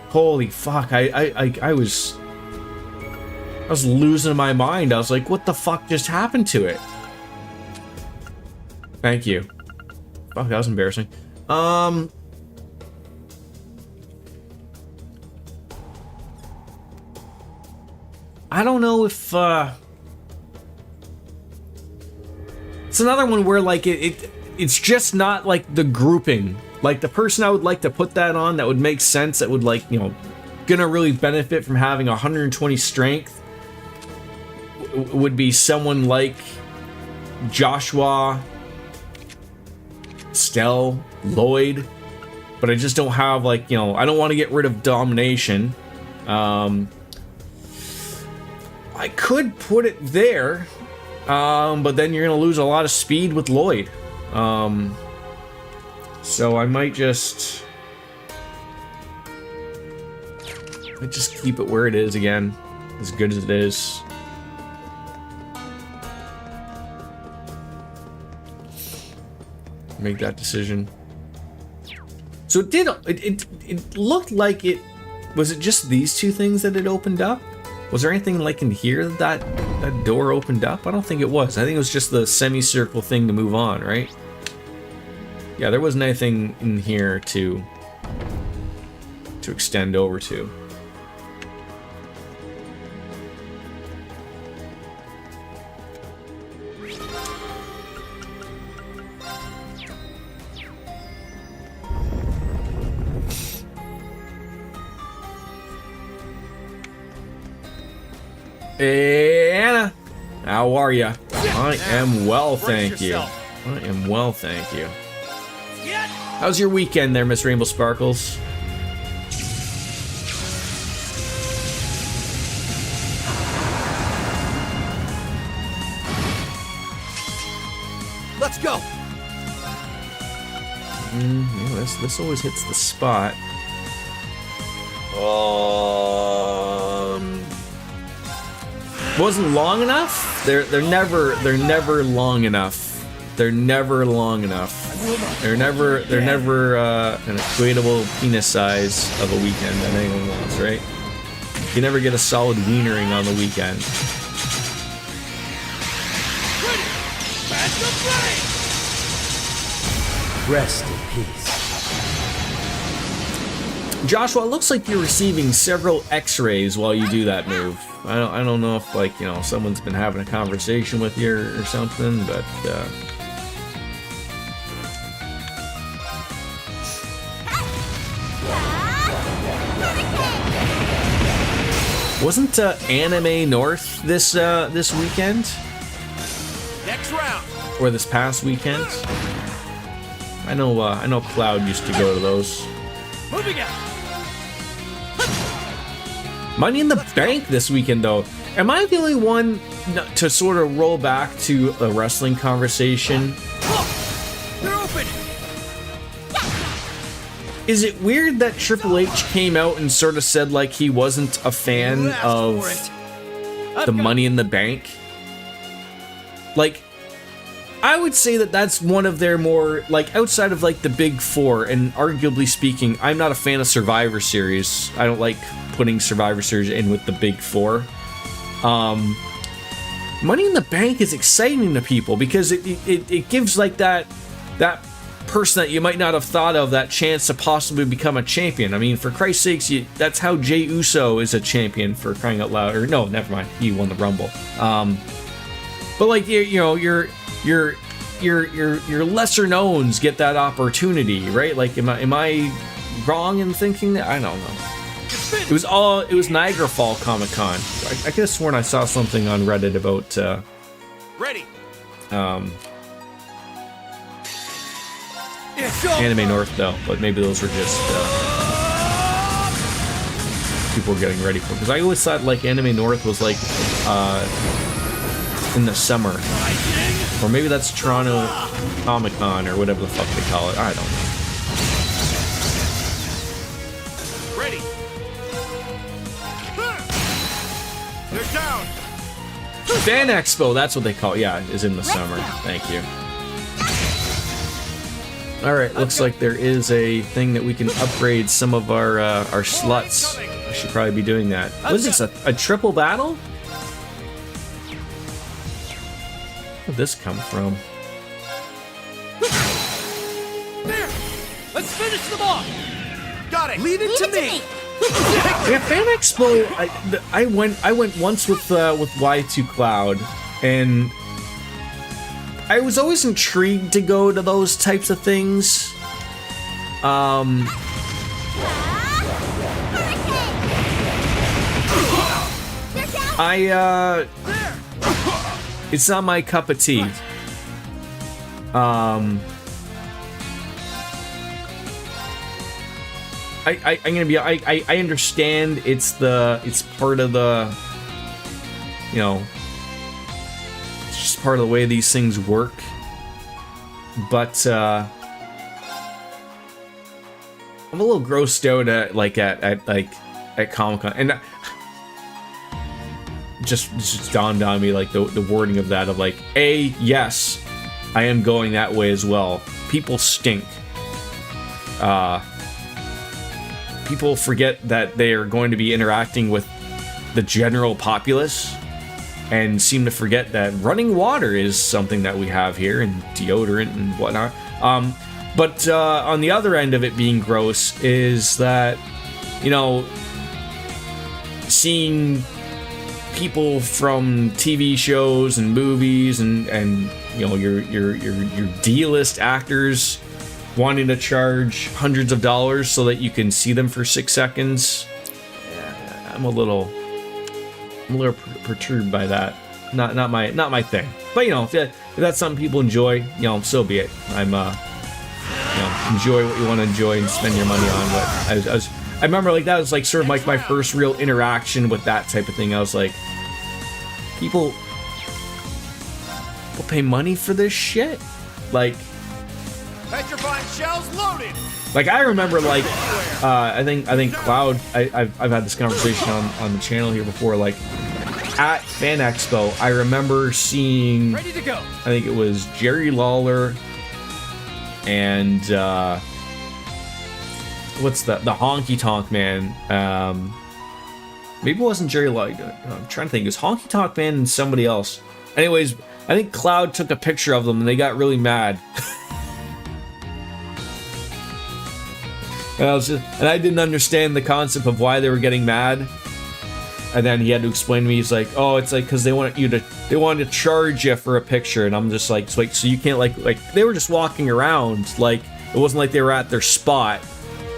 Holy fuck! I was losing my mind. I was like, what the fuck just happened to it? Thank you. Fuck, that was embarrassing. I don't know if, it's another one where, like, it's just not, like, the grouping. Like, the person I would like to put that on that would make sense, that would, like, you know, gonna really benefit from having 120 strength would be someone like Joshua, Stell, Lloyd. But I just don't have, like, you know, I don't want to get rid of domination. I could put it there, but then you're gonna lose a lot of speed with Lloyd. So I might just keep it where it is again, as good as it is. Make that decision. So it looked like it was it just these two things that it opened up? Was there anything like in here that door opened up? I don't think it was. I think it was just the semicircle thing to move on, right? Yeah, there wasn't anything in here to extend over to. Hey, Anna, how are ya? I am well, thank you. I am well, thank you. How's your weekend there, Miss Rainbow Sparkles? Let's go. Yeah, this always hits the spot. Wasn't long enough. They're never long enough. They're never long enough. They're never an equatable penis size of a weekend that anyone wants, right? You never get a solid wienering on the weekend. Rest in peace. Joshua, it looks like you're receiving several X-rays while you do that move. I don't know if, like, you know, someone's been having a conversation with you or something, but wasn't Anime North this weekend? Next round. Or this past weekend? I know Cloud used to go to those. Moving out. Money in the Bank this weekend, though. Am I the only one to sort of roll back to a wrestling conversation? They're open. Is it weird that Triple H came out and sort of said like he wasn't a fan of the Money in the Bank? Like, I would say that that's one of their more, like, outside of like the big four, and arguably speaking, I'm not a fan of Survivor Series. I don't like putting Survivor Series in with the big four. Money in the Bank is exciting to people because it gives like that person that you might not have thought of that chance to possibly become a champion. I mean, for Christ's sakes, that's how Jey Uso is a champion, for crying out loud. Or no, never mind, he won the Rumble. But like your lesser knowns get that opportunity, right? Like, am I wrong in thinking that? I don't know. It was Niagara Fall Comic Con. I could have sworn I saw something on Reddit about Ready. Anime North though, but maybe those were just people were getting ready for. Because I always thought like Anime North was like in the summer, or maybe that's Toronto Comic Con or whatever the fuck they call it. I don't know. Ready. They're down. Fan Expo, that's what they call it. Yeah, is in the summer. Thank you. Alright, looks like there is a thing that we can upgrade some of our sluts. I should probably be doing that. What is this, a triple battle? Where'd this come from? There. Let's finish them off. Got it. Leave it to me. Yeah, Fan Expo. I went once with Y2 Cloud, and I was always intrigued to go to those types of things. It's not my cup of tea. I'm gonna be. I understand it's part of the, you know, it's just part of the way these things work. But I'm a little grossed out at Comic-Con, and just dawned on me like the wording of that, of like, yes, I am going that way as well. People stink. People forget that they are going to be interacting with the general populace and seem to forget that running water is something that we have here, and deodorant and whatnot. But on the other end of it being gross is that, you know, seeing people from TV shows and movies and you know, your D-list actors wanting to charge hundreds of dollars so that you can see them for 6 seconds. I'm a little perturbed by that. Not my thing. But you know, if that's something people enjoy, you know, so be it. I'm you know, enjoy what you want to enjoy and spend your money on. But I remember, like, that was like sort of like my first real interaction with that type of thing. I was like, people pay money for this shit? Like, Petrifying shells loaded. like I remember, like, I think Cloud, I've had this conversation on the channel here before, like, at Fan Expo, I remember seeing, Ready to go. I think it was Jerry Lawler and what's the Honky Tonk Man. Maybe it wasn't Jerry Lawler. I'm trying to think. It was Honky Tonk Man and somebody else. Anyways, I think Cloud took a picture of them and they got really mad. And I didn't understand the concept of why they were getting mad. And then he had to explain to me. He's like, "Oh, it's like because they wanted to charge you for a picture." And I'm just like, so you can't like they were just walking around. Like, it wasn't like they were at their spot,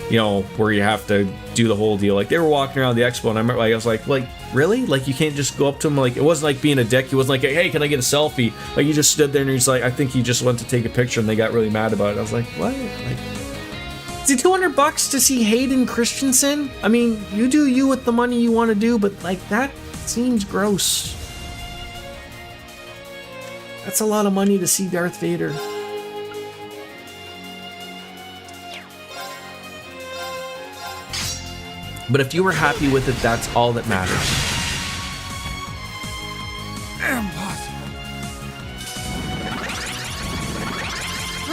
you know, where you have to do the whole deal. Like, they were walking around the expo, and I remember, like, I was like, really? Like, you can't just go up to them? Like, it wasn't like being a dick. He wasn't like, "Hey, can I get a selfie?" Like, he just stood there and he's like, I think he just went to take a picture, and they got really mad about it. I was like, what? Like, is it $200 to see Hayden Christensen? I mean, you do you with the money you want to do, but like, that seems gross. That's a lot of money to see Darth Vader. But if you were happy with it, that's all that matters.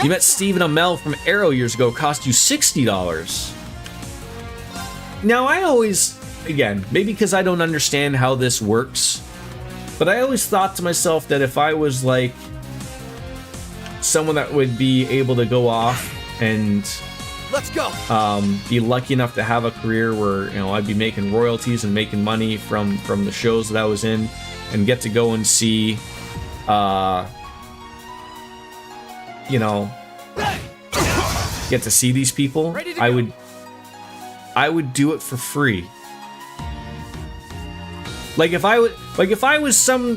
You met Stephen Amell from Arrow years ago. Cost you $60. Now, I always, again, maybe because I don't understand how this works, but I always thought to myself that if I was like someone that would be able to go off and Let's go. be lucky enough to have a career where, you know, I'd be making royalties and making money from the shows that I was in, and get to go and see, you know, get to see these people, I would do it for free. Like, if I was some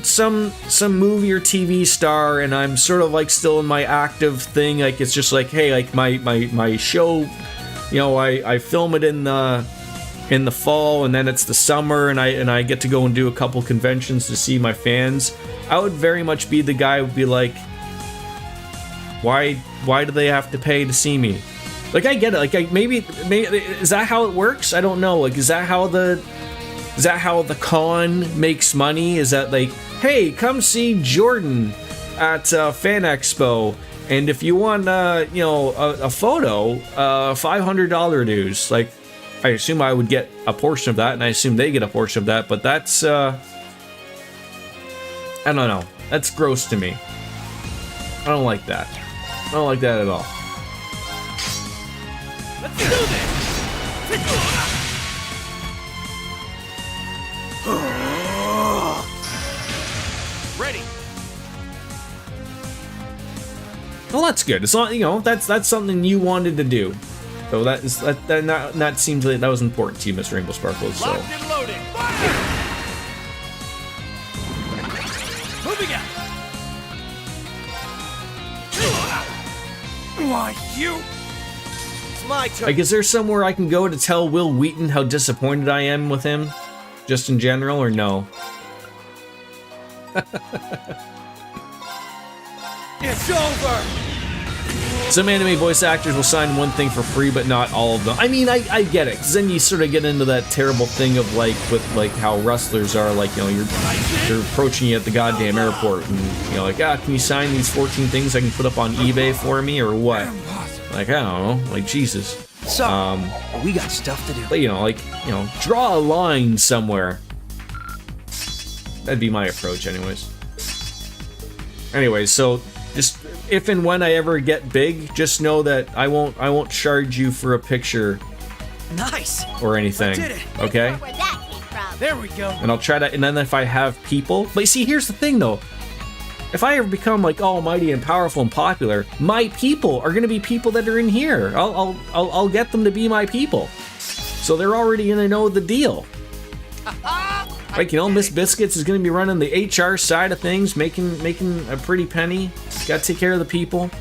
movie or TV star and I'm sort of like still in my active thing, like, it's just like, hey, like my show, you know, I film it in the fall, and then it's the summer, and I get to go and do a couple conventions to see my fans. I would very much be the guy who would be like, why do they have to pay to see me? Like, I get it. Like, maybe is that how it works? I don't know. Like, is that how the con makes money? Is that like, hey, come see Jordan at Fan Expo, and if you want, you know, a photo, $500 dues. Like, I assume I would get a portion of that, and I assume they get a portion of that. But that's, I don't know. That's gross to me. I don't like that. I don't like that at all. Let's do this. Ready. Well, that's good. It's not, you know, that's something you wanted to do. So that seems like that was important to you, Miss Rainbow Sparkles. So. Locked and loaded. Fire! Moving out. Why, you? It's my turn. Like, is there somewhere I can go to tell Will Wheaton how disappointed I am with him? Just in general, or no? It's over. Some anime voice actors will sign one thing for free, but not all of them. I mean, I get it, because then you sort of get into that terrible thing of, like, with, like, how wrestlers are, like, you know, you're approaching you at the goddamn airport, and, you know, like, can you sign these 14 things I can put up on eBay for me, or what? Like, I don't know, like, Jesus. So, we got stuff to do. But, you know, like, you know, draw a line somewhere. That'd be my approach, anyways. Anyways, so just if and when I ever get big, just know that I won't charge you for a picture Nice. or anything. Did it. Okay? Where that came from. There we go. And I'll try to. And then if I have people, but you see, here's the thing though. If I ever become like almighty and powerful and popular, my people are gonna be people that are in here. I'll get them to be my people, so they're already gonna know the deal. Like, you know, Miss Biscuits is gonna be running the HR side of things, making a pretty penny. Gotta take care of the people.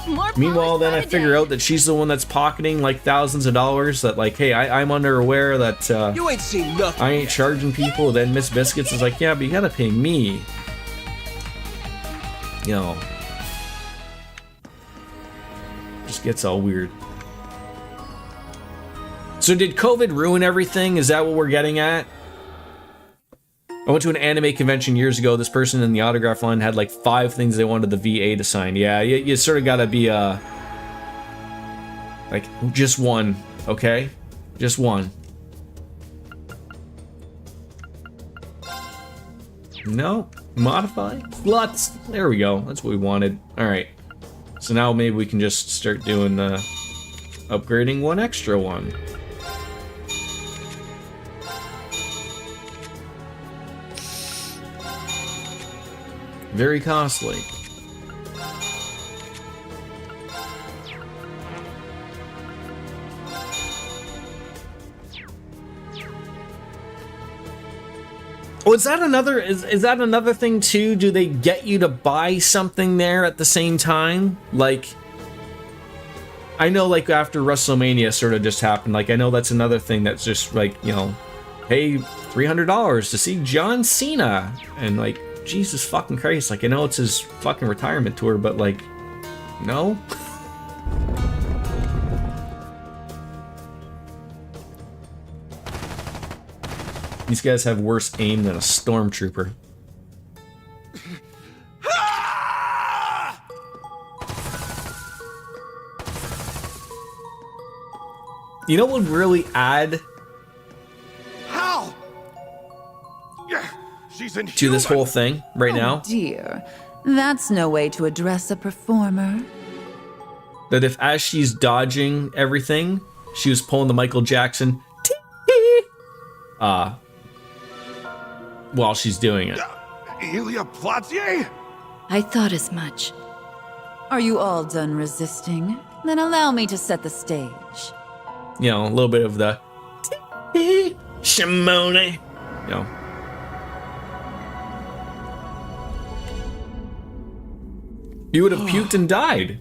More Meanwhile, then I polished figure by out that she's the one that's pocketing like thousands of dollars. That like, hey, I'm unaware that You ain't seen nothing. I ain't charging people. Then Miss Biscuits is like, yeah, but you gotta pay me. You know, just gets all weird. So did COVID ruin everything? Is that what we're getting at? I went to an anime convention years ago. This person in the autograph line had like 5 things they wanted the VA to sign. Yeah, you sort of gotta be like just one, okay? Just one. No, modify slots. There we go. That's what we wanted. All right. So now maybe we can just start doing upgrading one extra one. Very costly. Oh, is that another is that another thing too? Do they get you to buy something there at the same time? Like, I know like after WrestleMania sort of just happened, like I know that's another thing that's just like, you know, pay $300 to see John Cena, and like, Jesus fucking Christ, like I know it's his fucking retirement tour, but like, no? These guys have worse aim than a stormtrooper. You know what would really add How? Yeah, she's in to this whole thing right now? Dear, that's no way to address a performer. That if as she's dodging everything, she was pulling the Michael Jackson while she's doing it. Elia Platier? I thought as much. Are you all done resisting? Then allow me to set the stage. You know, a little bit of the Shimone. You know. You would have puked and died.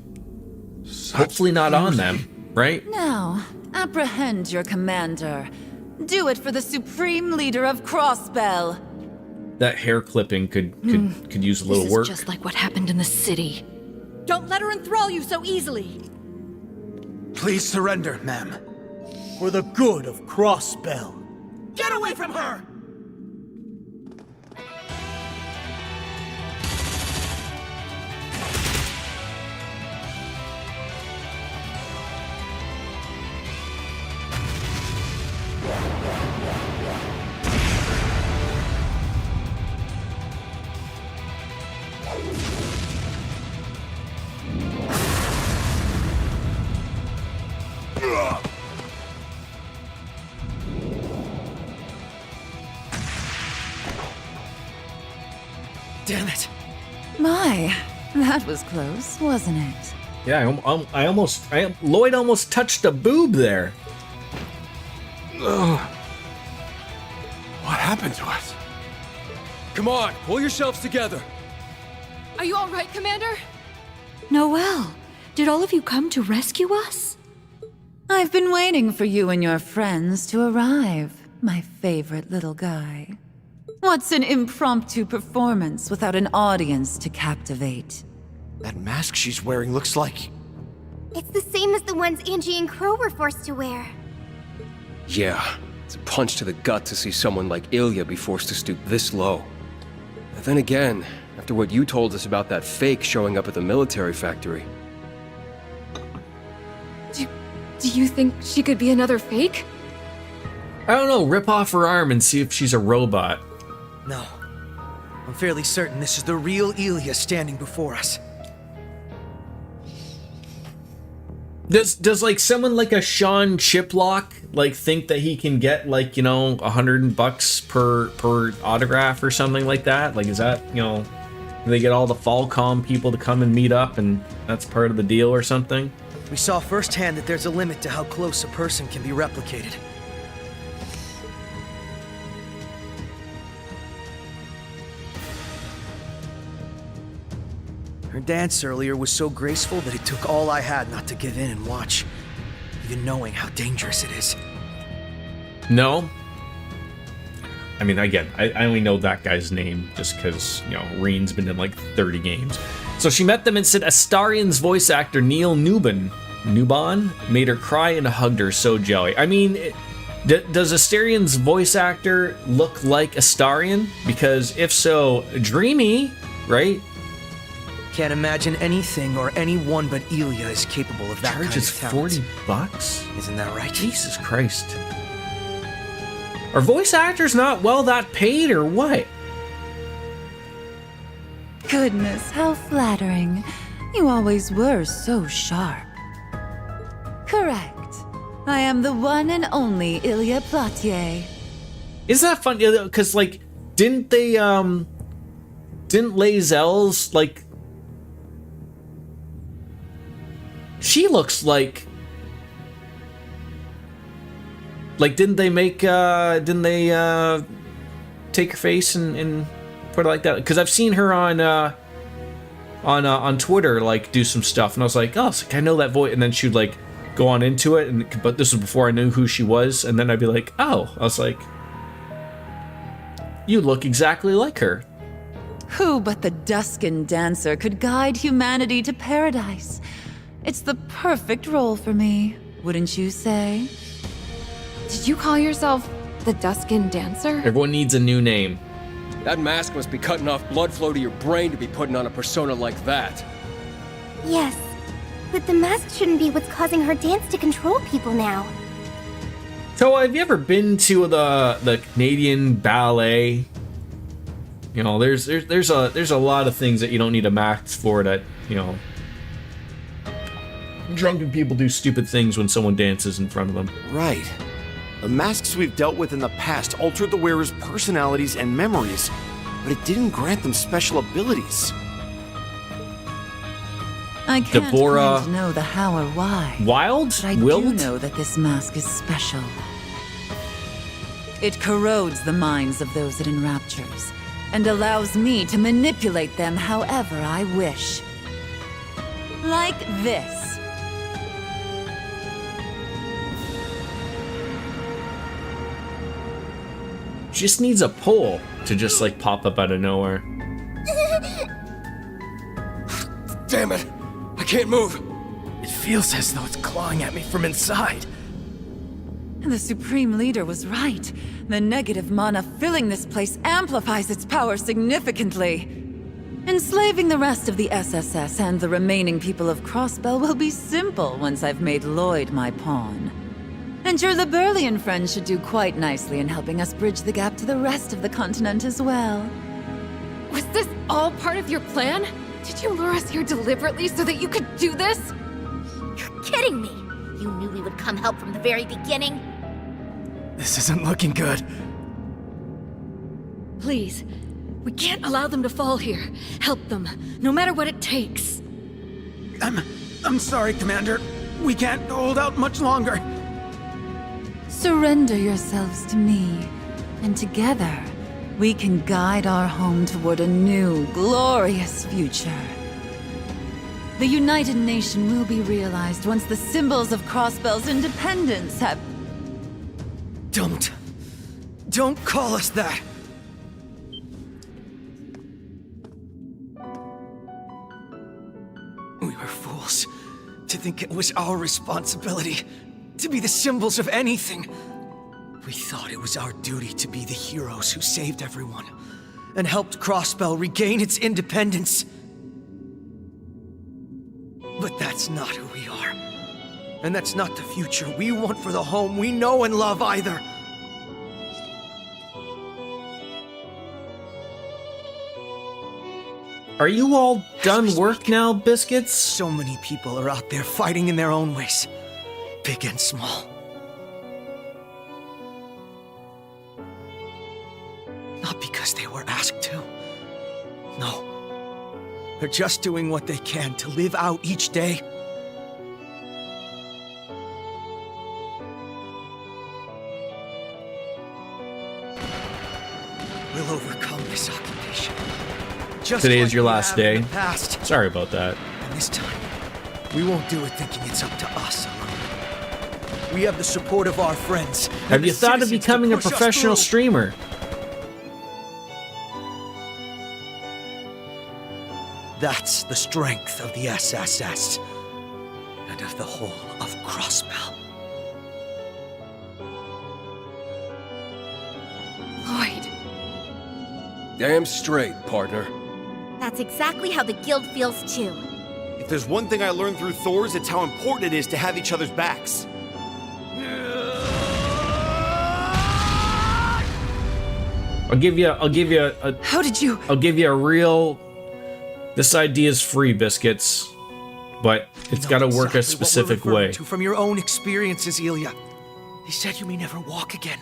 Hopefully not on them, right? Now, apprehend your commander. Do it for the supreme leader of Crossbell. That hair clipping could use a little This work. is just like what happened in the city. Don't let her enthrall you so easily. Please surrender, ma'am. For the good of Crossbell. Get away from her! Damn it. My, that was close, wasn't it? Yeah, Lloyd almost touched a boob there. What happened to us? Come on, pull yourselves together. Are you all right, Commander? Noelle, did all of you come to rescue us? I've been waiting for you and your friends to arrive, my favorite little guy. What's an impromptu performance without an audience to captivate? That mask she's wearing looks like... It's the same as the ones Angie and Crow were forced to wear. Yeah, it's a punch to the gut to see someone like Ilya be forced to stoop this low. But then again, after what you told us about that fake showing up at the military factory. Do you think she could be another fake? I don't know, rip off her arm and see if she's a robot. No. I'm fairly certain this is the real Ilya standing before us. Does like someone like a Sean Chiplock like think that he can get like, you know, $100 per autograph or something like that? Like, is that, you know, do they get all the Falcom people to come and meet up and that's part of the deal or something? We saw firsthand that there's a limit to how close a person can be replicated. Her dance earlier was so graceful that it took all I had not to give in and watch, even knowing how dangerous it is. No. I mean, again, I only know that guy's name just because, you know, Reen's been in like 30 games. So she met them and said Astarion's voice actor Neil Nuban made her cry and hugged her so jelly. I mean, does Astarion's voice actor look like Astarion? Because if so, dreamy, right? Can't imagine anything or anyone but Ilya is capable of that kind of talent. $40? Isn't that right? Jesus Christ. Are voice actors not well that paid or what? Goodness, how flattering. You always were so sharp. Correct. I am the one and only Ilya Platier. Isn't that funny? Because, like, didn't Lae'zel's, like... She looks like... Like, didn't they take her face and put it like that? Because I've seen her on Twitter, like, do some stuff, and I was like, oh, I know that voice, and then she'd, like, go on into it, but this was before I knew who she was, and then I'd be like, oh, I was like, you look exactly like her. Who but the Duskin Dancer could guide humanity to paradise? It's the perfect role for me, wouldn't you say? Did you call yourself the Duskin Dancer? Everyone needs a new name. That mask must be cutting off blood flow to your brain to be putting on a persona like that. Yes, but the mask shouldn't be what's causing her dance to control people now. So, have you ever been to the Canadian ballet? You know, there's a lot of things that you don't need a mask for that, you know, drunken people do stupid things when someone dances in front of them. Right. The masks we've dealt with in the past altered the wearer's personalities and memories, but it didn't grant them special abilities. I can't Deborah claim to know the how or why. Wild? But I do know that this mask is special. It corrodes the minds of those it enraptures, and allows me to manipulate them however I wish. Like this. Just needs a pole to just like pop up out of nowhere. Damn it! I can't move! It feels as though it's clawing at me from inside. The Supreme Leader was right. The negative mana filling this place amplifies its power significantly. Enslaving the rest of the SSS and the remaining people of Crossbell will be simple once I've made Lloyd my pawn. And your Liberlian friends should do quite nicely in helping us bridge the gap to the rest of the continent as well. Was this all part of your plan? Did you lure us here deliberately so that you could do this? You're kidding me! You knew we would come help from the very beginning? This isn't looking good. Please, we can't allow them to fall here. Help them, no matter what it takes. I'm sorry, Commander. We can't hold out much longer. Surrender yourselves to me, and together, we can guide our home toward a new, glorious future. The United Nation will be realized once the symbols of Crossbell's independence have... Don't call us that! We were fools to think it was our responsibility to be the symbols of anything. We thought it was our duty to be the heroes who saved everyone and helped Crossbell regain its independence. But that's not who we are. And that's not the future we want for the home we know and love either. Are you all done work now, Biscuits? So many people are out there fighting in their own ways, big and small. Not because they were asked to. No. They're just doing what they can to live out each day. We'll overcome this occupation. Just Today like is your we last have in day. the past. Sorry about that. And this time, we won't do it thinking it's up to us alone. We have the support of our friends. and Have the you thought of citizens to becoming a push us professional through. streamer? That's the strength of the SSS and of the whole of Crossbell. Lloyd. Damn straight, partner. That's exactly how the guild feels too. If there's one thing I learned through Thor's, it's how important it is to have each other's backs. I'll give you a How did you... I'll give you a real. This idea is free, Biscuits, but it's got to work a Exactly what we're specific referring way. to from your own experiences, Ilya. They said you may never walk again.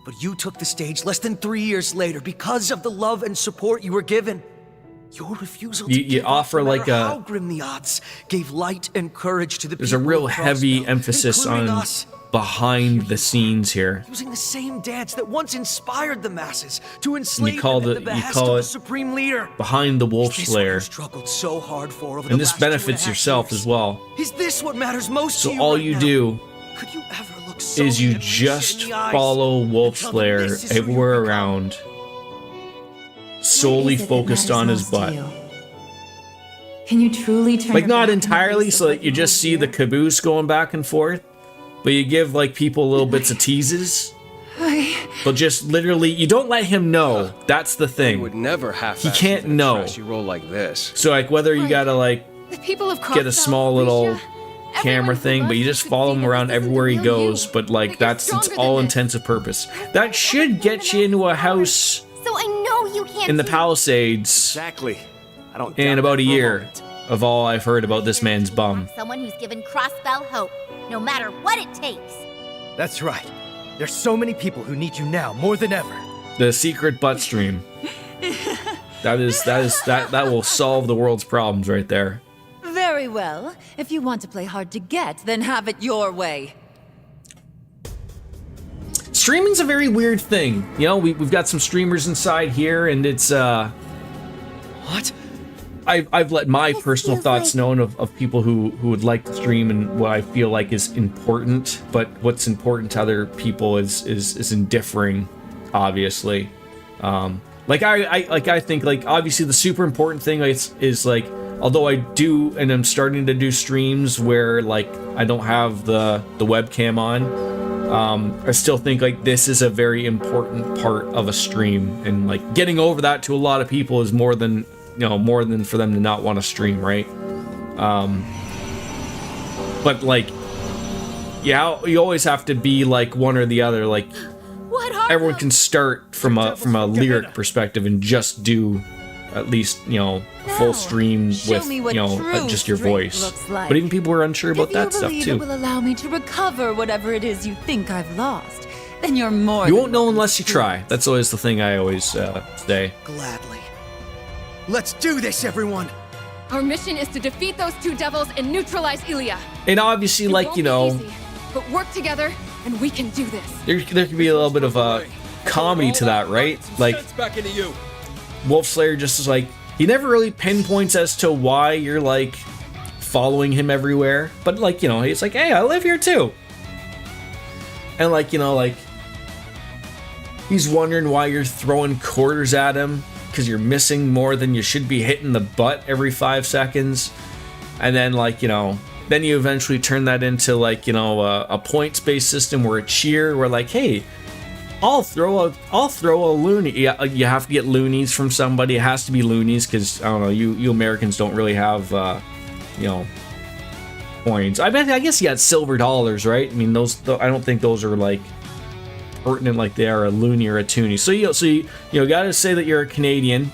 But you took the stage less than 3 years later because of the love and support you were given. Your refusal to You give up, offer no like matter a. how grim the odds, gave light and courage to the There's a people real of heavy Crossbell, emphasis including on us. behind the scenes here. Using the same dance that once inspired the masses to enslave call them it- at the you behest call of it the supreme leader. Behind the Wolf Is this what you Slayer, struggled so hard for over and the this last benefits 2.5 yourself years? as well. Is this what matters most to So you all right you now? do Could you ever look so is you Alicia just in the eyes follow Wolf and tell them Slayer this is who everywhere you've become? around, solely What is it that focused on matters his most to butt. you? Can you truly turn Like your not back and entirely, face so what that you you just hold see the dear? caboose going back and forth, but you give like people little bits of teases. But just literally, you don't let him know. That's the He thing. would never have He can't know. trashy roll like this. So like whether you gotta like The people of get a Crossbell, small little Alicia, camera everyone thing, who but you loves just could follow see him that around this isn't everywhere he the real goes. you, But that like you're that's its stronger all than this. intents and purpose. That should get you into a house So I know you can't in the do- Palisades Exactly. I don't in doubt about that a for year. moment. Of all I've heard about this man's bum. Someone who's given Crossbell hope, no matter what it takes. That's right. There's so many people who need you now more than ever. The secret butt stream. That will solve the world's problems right there. Very well. If you want to play hard to get, then have it your way. Streaming's a very weird thing. You know, we've got some streamers inside here, and it's What? I've let my This personal feels thoughts like- known of people who would like to stream and what I feel like is important, but what's important to other people is indiffering, obviously. Like I think like obviously the super important thing is like, although I do and I'm starting to do streams where like I don't have the webcam on, I still think like this is a very important part of a stream, and like getting over that to a lot of people is more than for them to not want to stream, right? But like, yeah, you always have to be like one or the other. Like What are everyone those? can start from a lyric perspective and just do at least full stream Show with me what true just your strength voice. looks like. But even people are unsure about If that you stuff believe too. it will allow me to recover whatever it is you think I've lost, then you're more You than won't know welcome unless to you prove try. it. That's always the thing I always say. Gladly. Let's do this, everyone! Our mission is to defeat those two devils and neutralize Ilya. And obviously, It like won't you be know, easy, but work together and we can do this. there could be a little bit of a comedy to that, right? Like back into you. Wolf Slayer just is like, he never really pinpoints as to why you're like following him everywhere, but like he's like, hey, I live here too, and like he's wondering why you're throwing quarters at him because you're missing more than you should be hitting the butt every 5 seconds, and then like then you eventually turn that into like a points-based system where a cheer where like, hey, I'll throw a loony. Yeah, you have to get loonies from somebody. It has to be loonies because I don't know. You Americans don't really have coins. I guess you got silver dollars, right? I mean those. I don't think those are like pertinent like they are a loony or a toonie. So you got to say that you're a Canadian,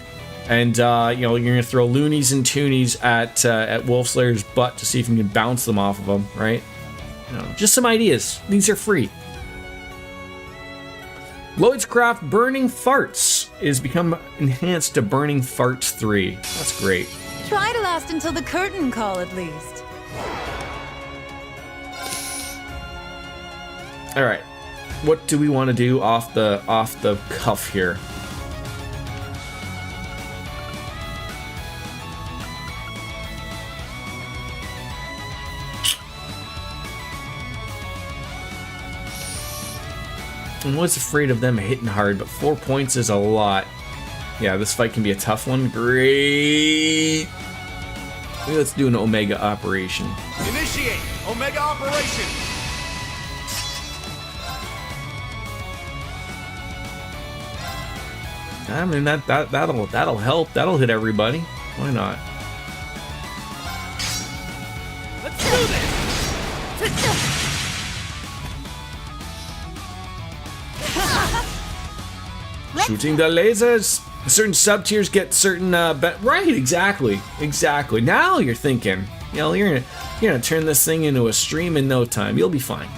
And you know, you're gonna throw loonies and toonies at Wolf Slayer's butt to see if you can bounce them off of him, right? You know, just some ideas. These are free. Lloyd's Craft Burning Farts is become enhanced to Burning Farts 3. That's great. Try to last until the curtain call, at least. All right, what do we want to do off the cuff here? I was afraid of them hitting hard, but 4 points is a lot. Yeah, this fight can be a tough one. Great. Maybe let's do an Omega operation. Initiate Omega operation. I mean that'll help. That'll hit everybody. Why not? Let's do this. Shooting the lasers. Certain sub-tiers get certain right, exactly. Now you're thinking. You know, you're gonna turn this thing into a stream in no time. You'll be fine.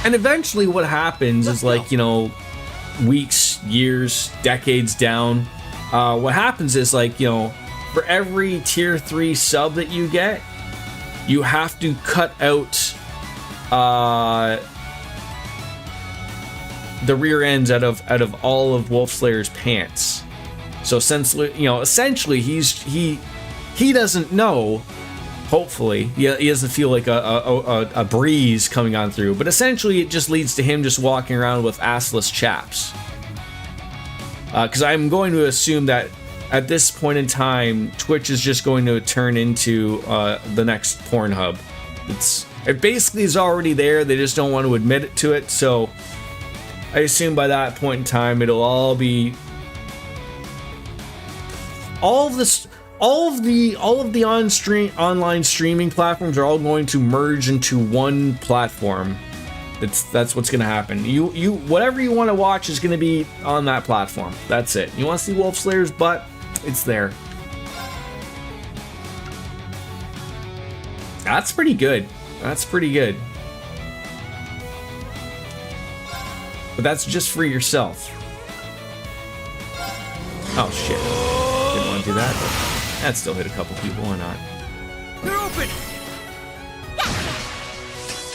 And eventually what happens is, like, you know, weeks, years, decades down, what happens is, like, you know, for every tier 3 sub that you get, you have to cut out the rear ends out of all of Wolf Slayer's pants. So essentially he doesn't know. Hopefully, he doesn't feel like a breeze coming on through. But essentially, it just leads to him just walking around with assless chaps. Because I'm going to assume that at this point in time, Twitch is just going to turn into the next Pornhub. It basically is already there. They just don't want to admit it to it. So I assume by that point in time, it'll all be all of the online streaming platforms are all going to merge into one platform. That's what's going to happen. You whatever you want to watch is going to be on that platform. That's it. You want to see Wolf Slayer's butt? It's there. That's pretty good. But that's just for yourself. Oh shit. Didn't want to do that, but that still hit a couple people, why not? They're open.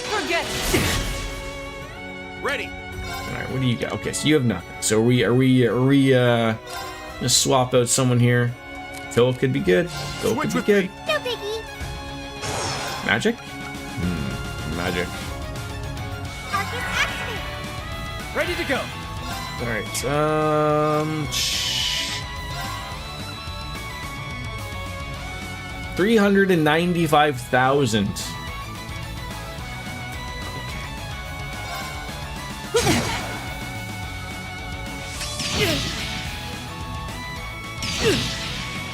Forget. Ready. Alright, what do you got? Okay, so you have nothing. So are we gonna swap out someone here? Phil could be good. Phil could be good. No biggie. Magic? Magic. Arcus activate. Ready to go. Alright, 395,000.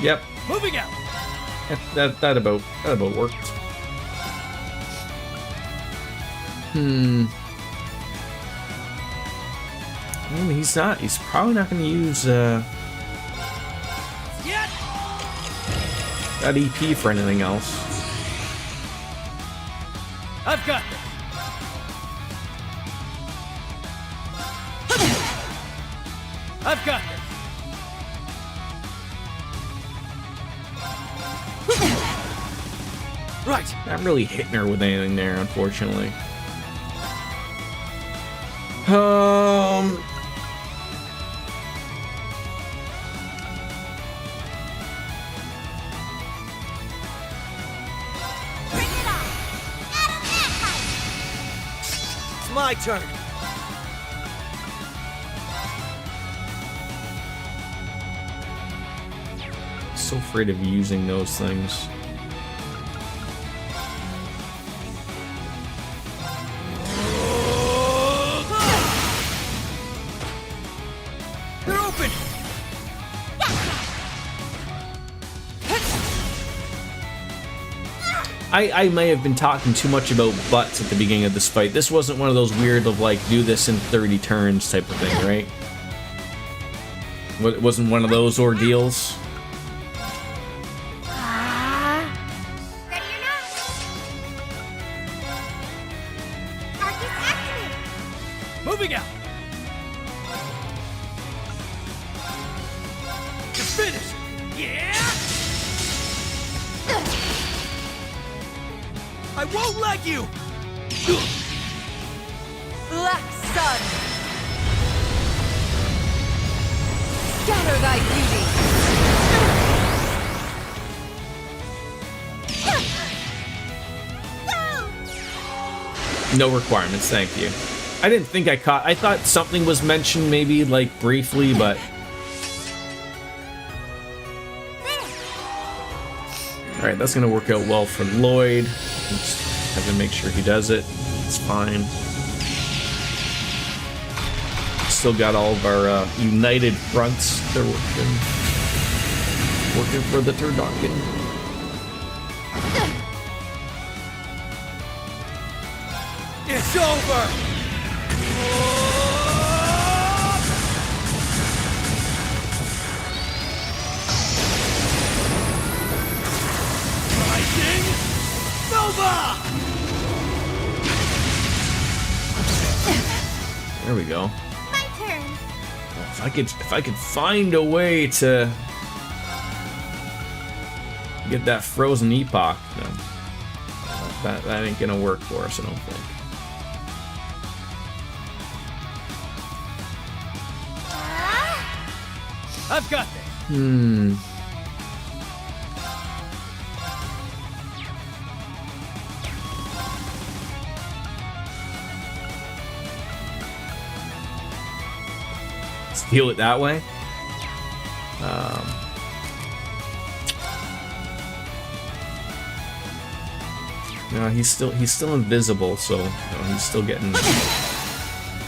Yep. Moving out. That about worked. I mean, he's probably not going to use that EP for anything else. I've got this. I've got this. Right. Not really hitting her with anything there, unfortunately. It's my turn. So afraid of using those things. They're open. I may have been talking too much about butts at the beginning of this fight. This wasn't one of those weird of like do this in 30 turns type of thing, right? It wasn't one of those ordeals. Ready or not? Arcus activate! Moving out. It's finished. Yeah. I won't let you. Black Sun! Scatter thy beauty! No requirements, thank you. I didn't think I caught. I thought something was mentioned, maybe like briefly, but. All right, that's gonna work out well for Lloyd. Just have to make sure he does it. It's fine. Still got all of our united fronts. They're working for the Turducken. It's over. Rising Nova. There we go. My turn. If I could find a way to get that frozen epoch, no, that ain't gonna work for us, I don't think. I've got this. Steal it that way. No, he's still invisible, so you know, he's still getting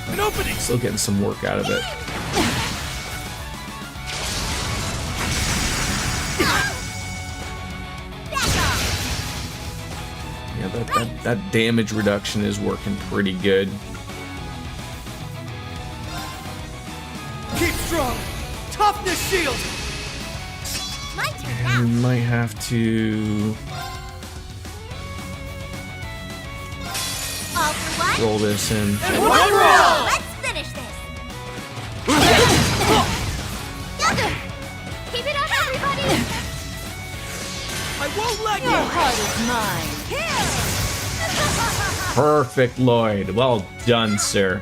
An opening. some work out of it. Yeah, that damage reduction is working pretty good. Keep strong. Toughness shield. My turn We now. might have to All for one. roll this in. And one roll. Let's finish this. Keep it up, everybody. I won't let Your you. heart is mine. Perfect, Lloyd. Well done, sir.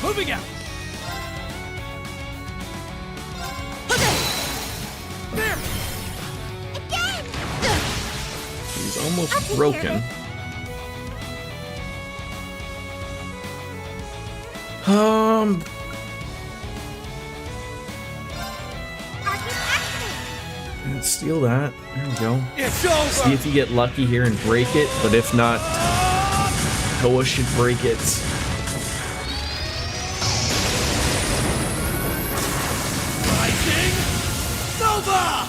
Moving out. There. Again. He's almost broken. Arcus activate. Let's steal that. There we go. It's over. See if you get lucky here and break it, but if not, Toa should break it. Rising Nova.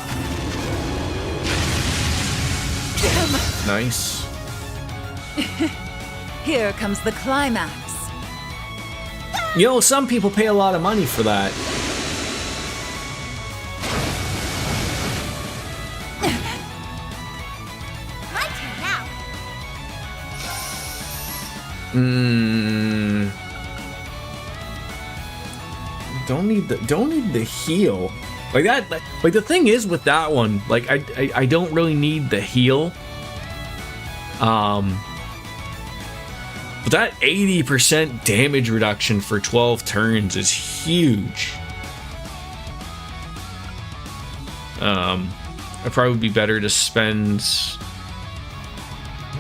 Nice. Here comes the climax. You know, some people pay a lot of money for that. My turn now. Don't need the heal. Like that, like the thing is with that one, like I don't really need the heal. But that 80% damage reduction for 12 turns is huge. It'd probably be better to spend.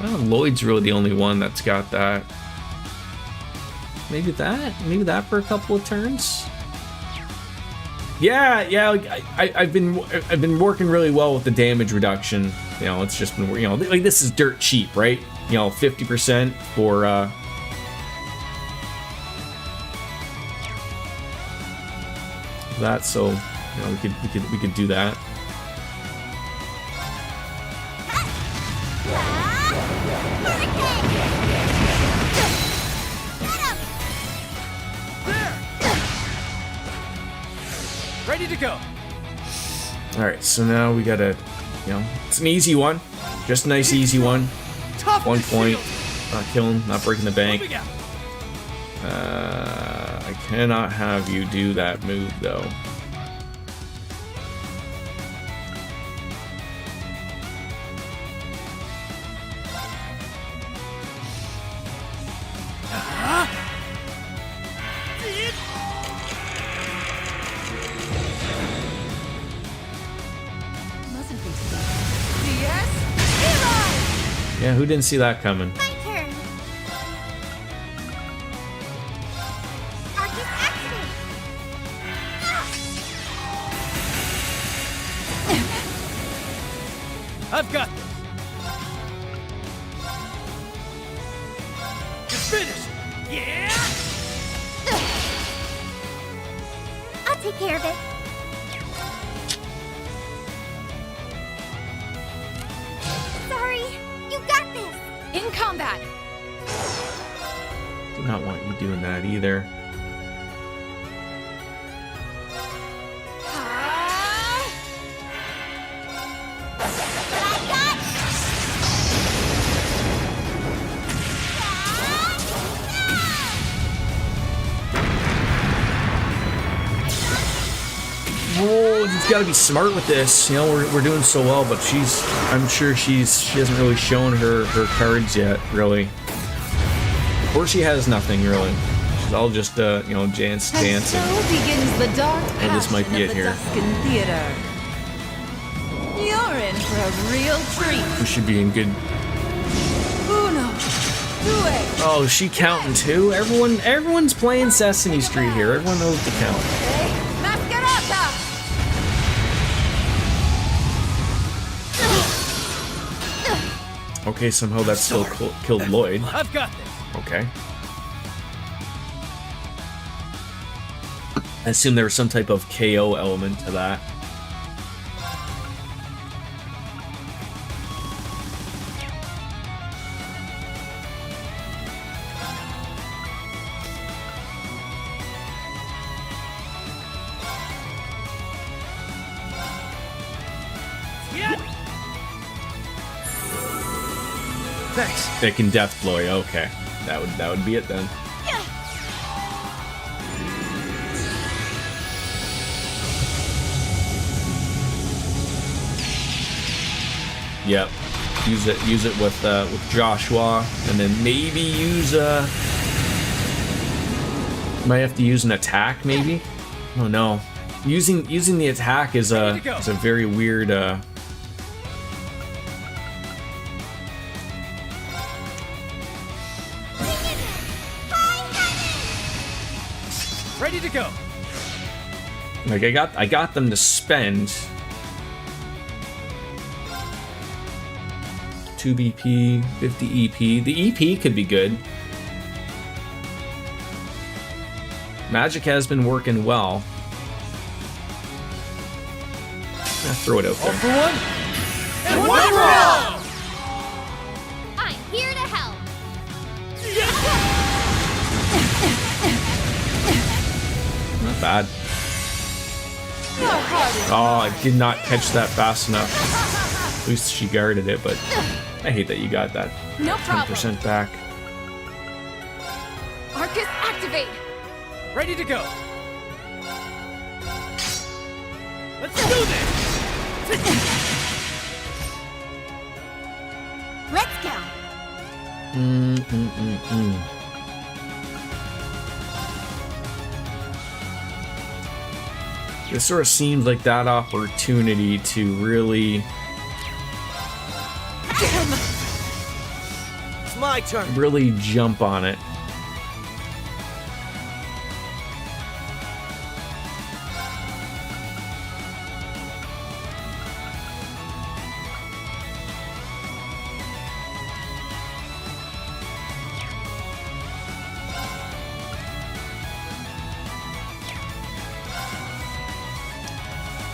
Well, Lloyd's really the only one that's got that. Maybe that for a couple of turns. Yeah. Like, I've been working really well with the damage reduction. You know, it's just been, you know, like this is dirt cheap, right? You know, 50% for for that, so you know, we could do that. Ready to go. All right, so now we gotta, you know, it's an easy one, just a nice easy one. 1 point, not killing, not breaking the bank. I cannot have you do that move though. Yeah, who didn't see that coming? My turn. Arcus activate. I've got this. Just finish. Yeah. I'll take care of it. Sorry, you got this. In combat! Do not want you doing that either. Oh, he's got to be smart with this. You know, we're doing so well, but I'm sure she hasn't really shown her cards yet, really. Or she has nothing, really. She's all just, you know, dancing. And so begins the dark And this might be passion it of here. the Tuscan Theater. You're in for a real treat. We should be in good. Uno, due, Oh, is she counting too? Everyone's playing Sesame Street here. Everyone knows the count. mascherata! Okay, somehow that still killed Lloyd. I've got this. Okay. I assume there was some type of KO element to that. Thanks. Thick Death Blow. Okay, that would be it then. Yep. Use it with Joshua, and then maybe use might have to use an attack, maybe. Oh no, using the attack is a very weird. Ready to go. Like I got them to spend 2 BP, 50 EP. The EP could be good. Magic has been working well. Throw it out All there. for one. And one for all! I'm here to help. Not bad. Oh, I did not catch that fast enough. At least she guarded it, but I hate that you got that No problem. 10% back. Arcus activate! Ready to go. Let's do this. Let's go. This sort of seems like that opportunity to really, It's my turn. really jump on it.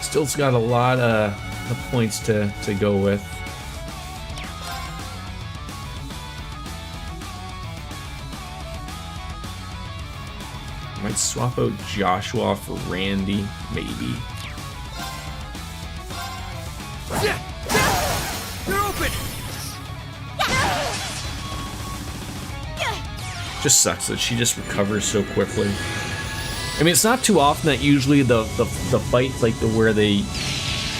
Still's got a lot of points to go with. Might swap out Joshua for Randy, maybe. You're open. Just sucks that she just recovers so quickly. I mean, it's not too often that usually the fights like where they,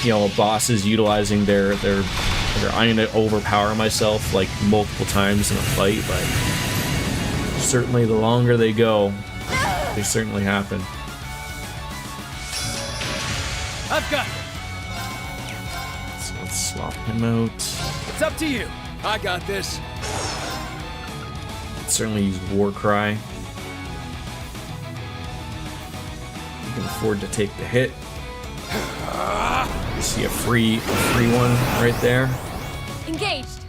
you know, a boss is utilizing their I'm gonna overpower myself like multiple times in a fight, but certainly the longer they go, they certainly happen. I've got it. So let's swap him out. It's up to you. I got this. Certainly use War Cry. You can afford to take the hit. You see a free one right there. Engaged.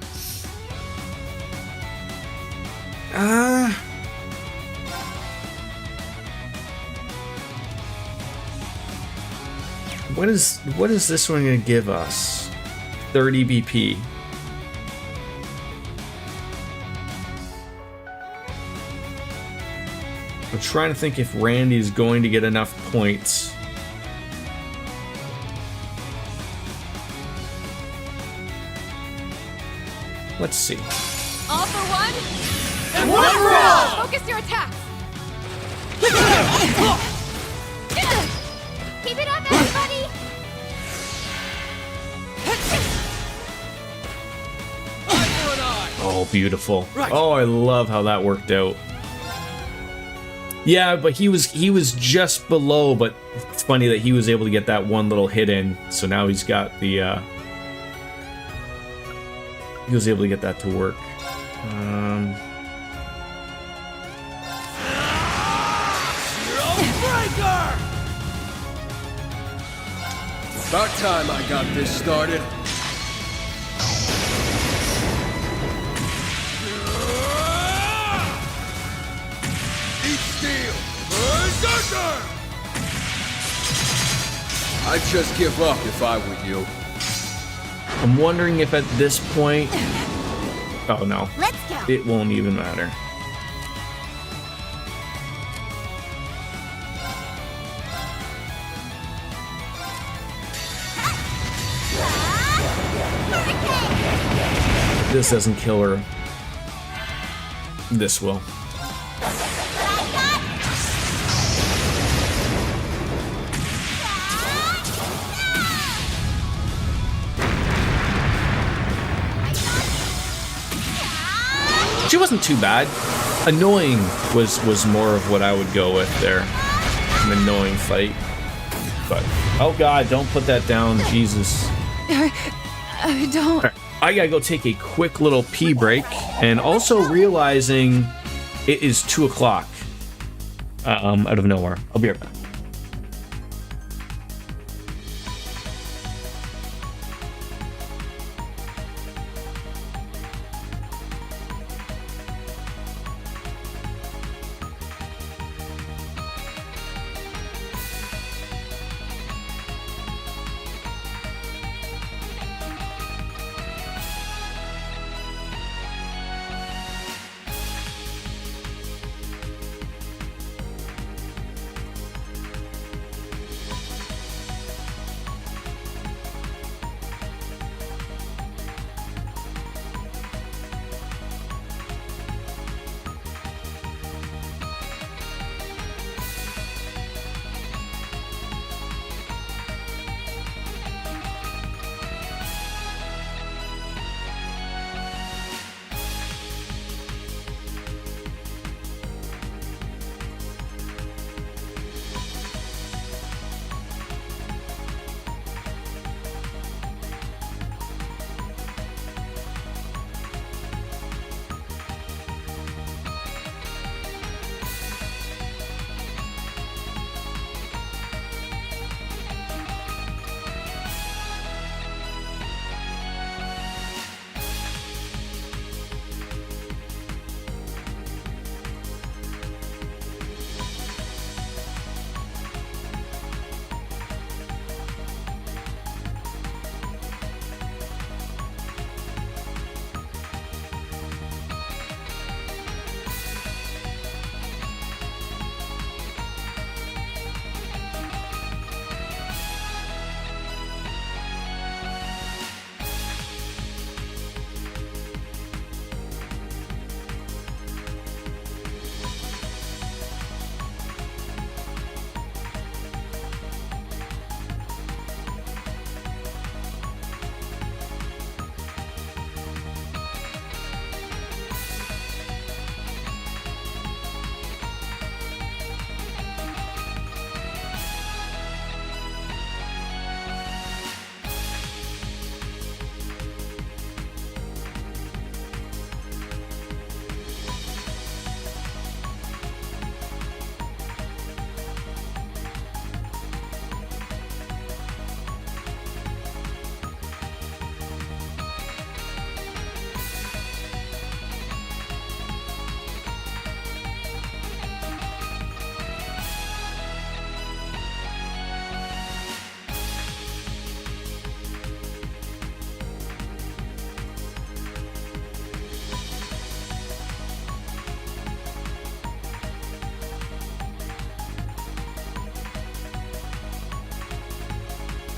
What is this one gonna give us? 30 BP. I'm trying to think if Randy's going to get enough points. Let's see. All for one. And one for all! Focus your attacks. Keep it up, everybody! Eye for an eye. Oh, beautiful. Right. Oh, I love how that worked out. Yeah, but he was just below, but it's funny that he was able to get that one little hit in, so now he's got the he was able to get that to work. Breaker! About time I got this started. Eat steel! Berserker! I'd just give up if I were you. I'm wondering if at this point, oh no, Let's go! it won't even matter. This doesn't kill her. This will. She wasn't too bad. Annoying was more of what I would go with there. An annoying fight. But, oh god, don't put that down, Jesus. I don't... Right, I gotta go take a quick little pee break, and also realizing it is 2 o'clock out of nowhere. I'll be right back.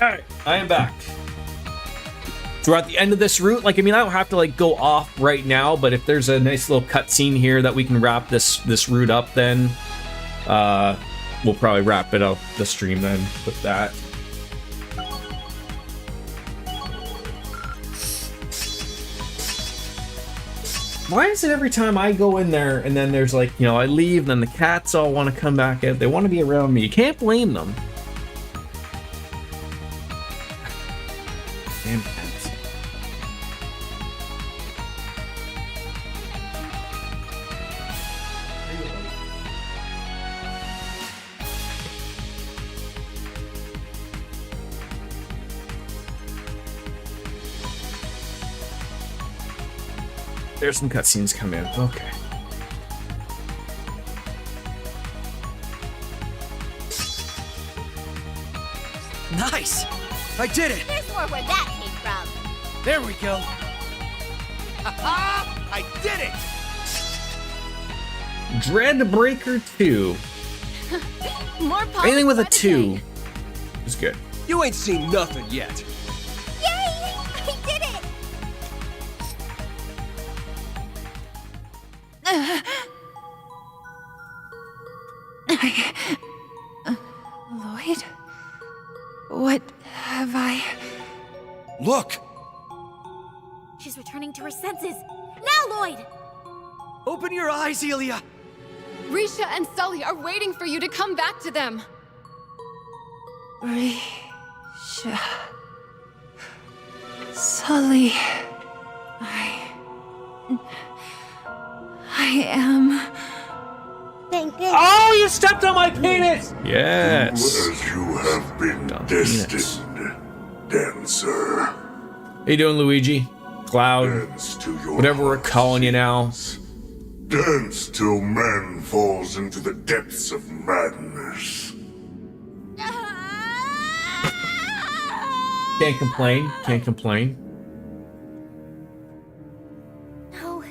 Alright, I am back. So we're at the end of this route. Like, I mean, I don't have to like go off right now, but if there's a nice little cutscene here that we can wrap this route up, then we'll probably wrap it up the stream then with that. Why is it every time I go in there and then there's like, you know, I leave, then the cats all want to come back out. They want to be around me. You can't blame them. Damn cats. There's some cutscenes coming in. Okay. Nice! I did it! There's more where that came from. There we go. Ha-ha! I did it! Dreadbreaker 2. More Anything with a polished 2 is good. You ain't seen nothing yet. Yay! I did it! Lloyd? What have I... Look! She's returning to her senses. Now, Lloyd! Open your eyes, Ilya! Risha and Sully are waiting for you to come back to them. Risha... Sully... I am... Thank goodness. Oh, you stepped on my penis! Yes. As you have been destined, dancer. How you doing, Luigi? Cloud? Dance to your Whatever we're calling you now. Dance till man falls into the depths of madness. Can't complain. Can't complain. No,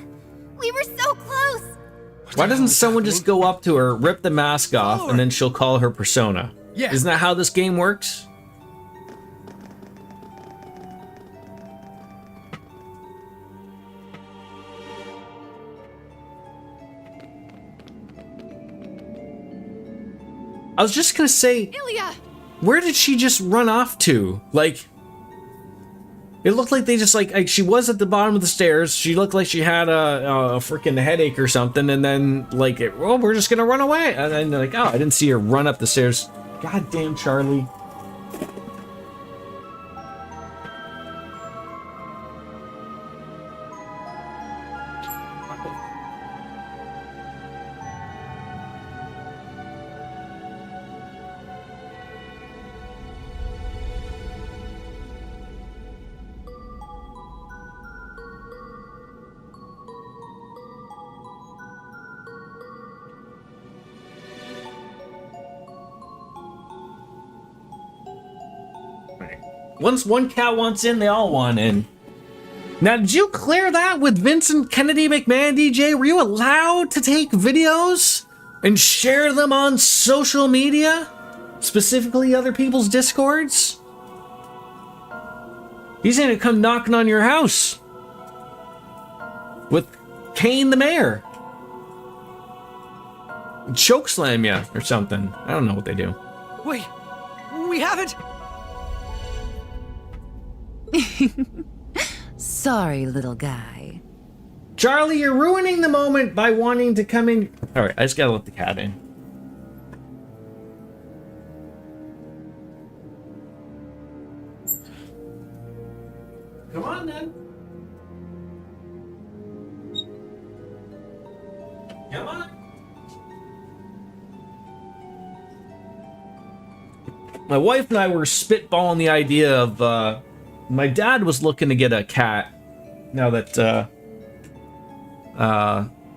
we were so close. Why doesn't someone just go up to her, rip the mask off, and then she'll call her persona? Yeah. Isn't that how this game works? I was just gonna say, Ilya! where did she just run off to? Like, it looked like they just like she was at the bottom of the stairs. She looked like she had a freaking headache or something, and then like, oh, we're just gonna run away. And then like, oh, I didn't see her run up the stairs. God damn, Charlie. Once one cat wants in, they all want in. Now, did you clear that with Vincent Kennedy McMahon, DJ? Were you allowed to take videos and share them on social media? Specifically other people's Discords? He's gonna come knocking on your house with Kane the mayor. Chokeslam ya or something. I don't know what they do. Wait, we haven't... Sorry, little guy. Charlie, you're ruining the moment by wanting to come in. All right, I just gotta let the cat in. Come on, then. Come on. My wife and I were spitballing the idea of, my dad was looking to get a cat now that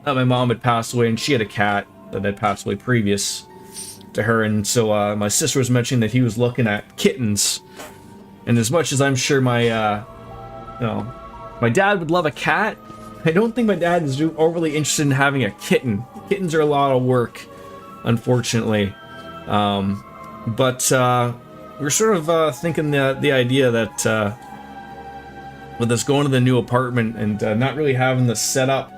my mom had passed away, and she had a cat that had passed away previous to her, and so my sister was mentioning that he was looking at kittens. And as much as I'm sure my my dad would love a cat, I don't think my dad is overly interested in having a kitten. Kittens are a lot of work, unfortunately. But we're sort of thinking the idea that with us going to the new apartment and not really having the setup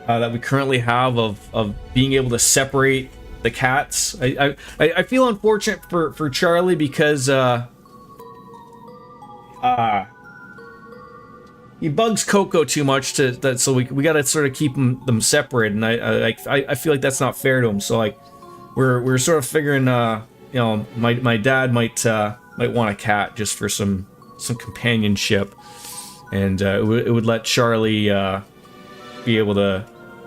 that we currently have of being able to separate the cats. I feel unfortunate for Charlie because he bugs Coco too much so we got to sort of keep them separated, and I feel like that's not fair to him. So like we're sort of figuring you know, my dad might want a cat just for some companionship, and it would let Charlie be able to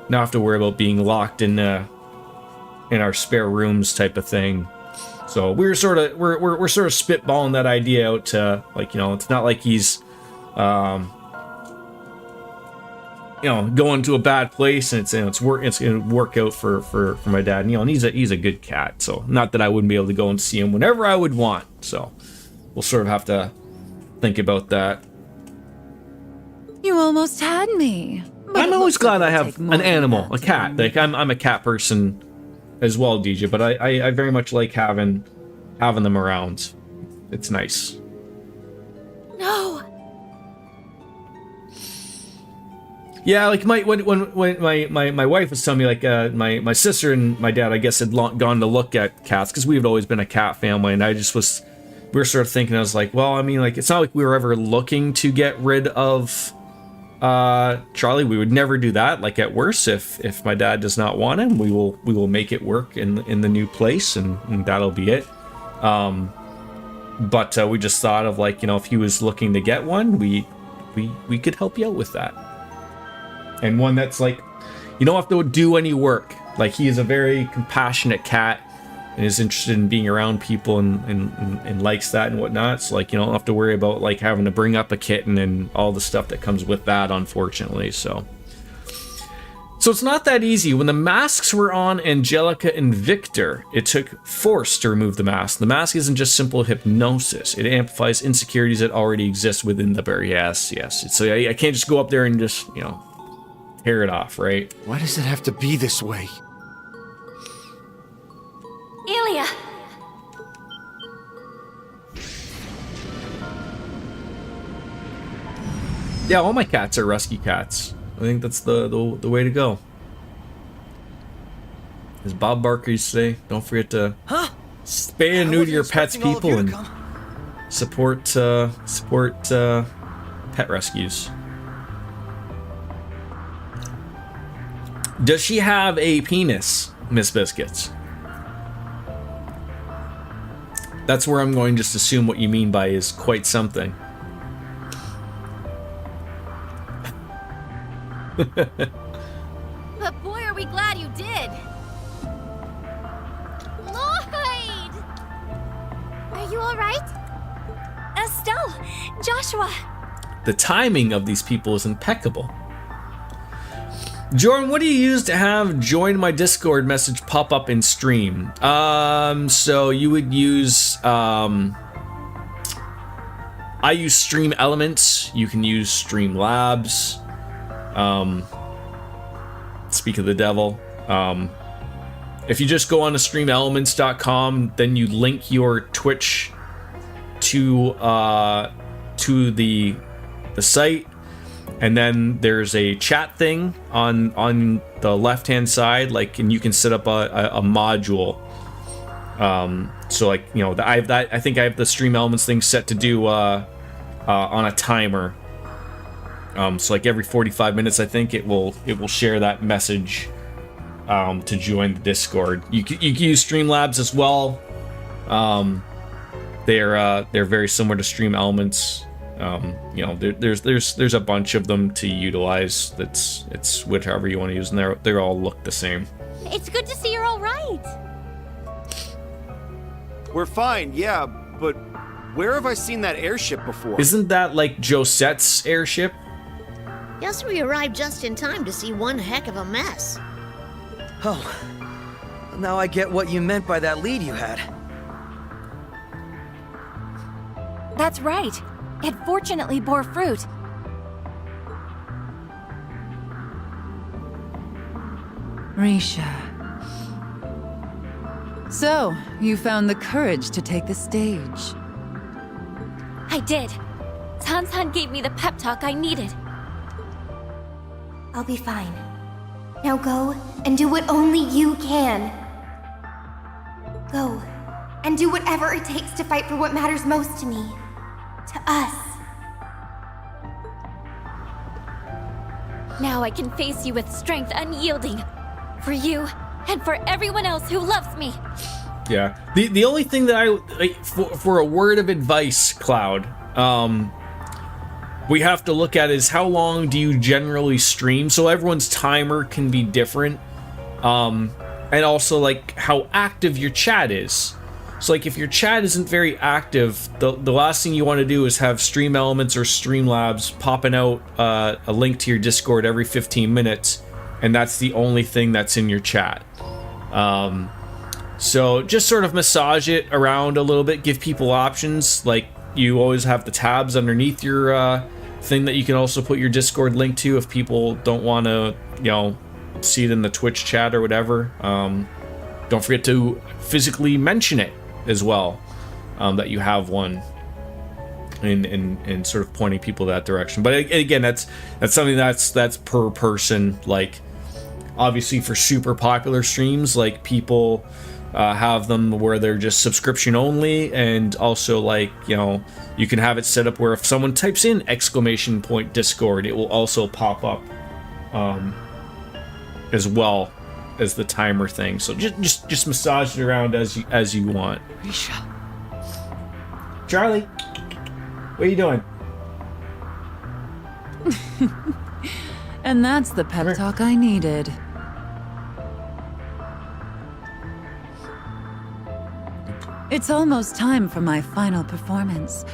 not have to worry about being locked in our spare rooms type of thing. So we're sort of spitballing that idea out to, like, you know, it's not like he's you know, going to a bad place, and it's gonna work out for my dad. And, you know, and he's a good cat, so not that I wouldn't be able to go and see him whenever I would want. So we'll sort of have to think about that. You almost had me. I'm always glad I have an animal, a cat. Like I'm a cat person as well, DJ, but I very much like having them around. It's nice. No. Yeah, like when my wife was telling me, like, my sister and my dad, I guess, had gone to look at cats, because we've always been a cat family, and we were sort of thinking, I was like, well, I mean, like, it's not like we were ever looking to get rid of Charlie. We would never do that. Like, at worst, if my dad does not want him, we will make it work in the new place, and that'll be it. But we just thought of, like, you know, if he was looking to get one, we could help you out with that. And one that's like, you don't have to do any work. Like, he is a very compassionate cat and is interested in being around people and likes that and whatnot. So, like, you don't have to worry about, like, having to bring up a kitten and all the stuff that comes with that, unfortunately. So it's not that easy. When the masks were on Angelica and Victor, it took force to remove the mask. The mask isn't just simple hypnosis. It amplifies insecurities that already exist within the bear. Yes. So I can't just go up there and just, you know, tear it off, right? Why does it have to be this way? Ilya! Yeah, all my cats are rescue cats. I think that's the way to go. As Bob Barker used to say, don't forget to spay and neuter your pets, people, and support pet rescues. Does she have a penis, Miss Biscuits? That's where I'm going to just assume what you mean by is quite something. But boy, are we glad you did! Lloyd! Are you alright? Estelle! Joshua! The timing of these people is impeccable. Jordan, what do you use to have join my Discord message pop up in stream? So you would use, I use Stream Elements. You can use Streamlabs. Speak of the devil. If you just go on to streamelements.com, then you link your Twitch to the site. And then there's a chat thing on the left-hand side, like, and you can set up a module. So, like, you know, I think I have the Stream Elements thing set to do on a timer. So, like, every 45 minutes, I think it will share that message to join the Discord. You can use Streamlabs as well. They're very similar to Stream Elements. You know, there's a bunch of them to utilize. It's whichever you want to use, and they all look the same. It's good to see you're all right. We're fine, yeah, but where have I seen that airship before? Isn't that like Josette's airship? Guess we arrived just in time to see one heck of a mess. Oh, now I get what you meant by that lead you had. That's right. It fortunately bore fruit. Risha. So, you found the courage to take the stage. I did. Tan-san gave me the pep talk I needed. I'll be fine. Now go and do what only you can. Go and do whatever it takes to fight for what matters most to me. To us. Now I can face you with strength unyielding. For you and for everyone else who loves me. Yeah. The only thing that I like, for a word of advice, Cloud, we have to look at is how long do you generally stream? So everyone's timer can be different. And also like how active your chat is. So like if your chat isn't very active, the last thing you want to do is have Stream Elements or Streamlabs popping out a link to your Discord every 15 minutes, and that's the only thing that's in your chat. So just sort of massage it around a little bit, give people options. Like you always have the tabs underneath your thing that you can also put your Discord link to if people don't want to, see it in the Twitch chat or whatever. Don't forget to physically mention it as well, that you have one, and sort of pointing people that direction. But again, that's something that's per person. Like obviously for super popular streams, like people have them where they're just subscription only, and also like you can have it set up where if someone types in !Discord, it will also pop up as well as the timer thing. So just massage it around as you want. Risha. Charlie, what are you doing? And that's the pep talk I needed. It's almost time for my final performance.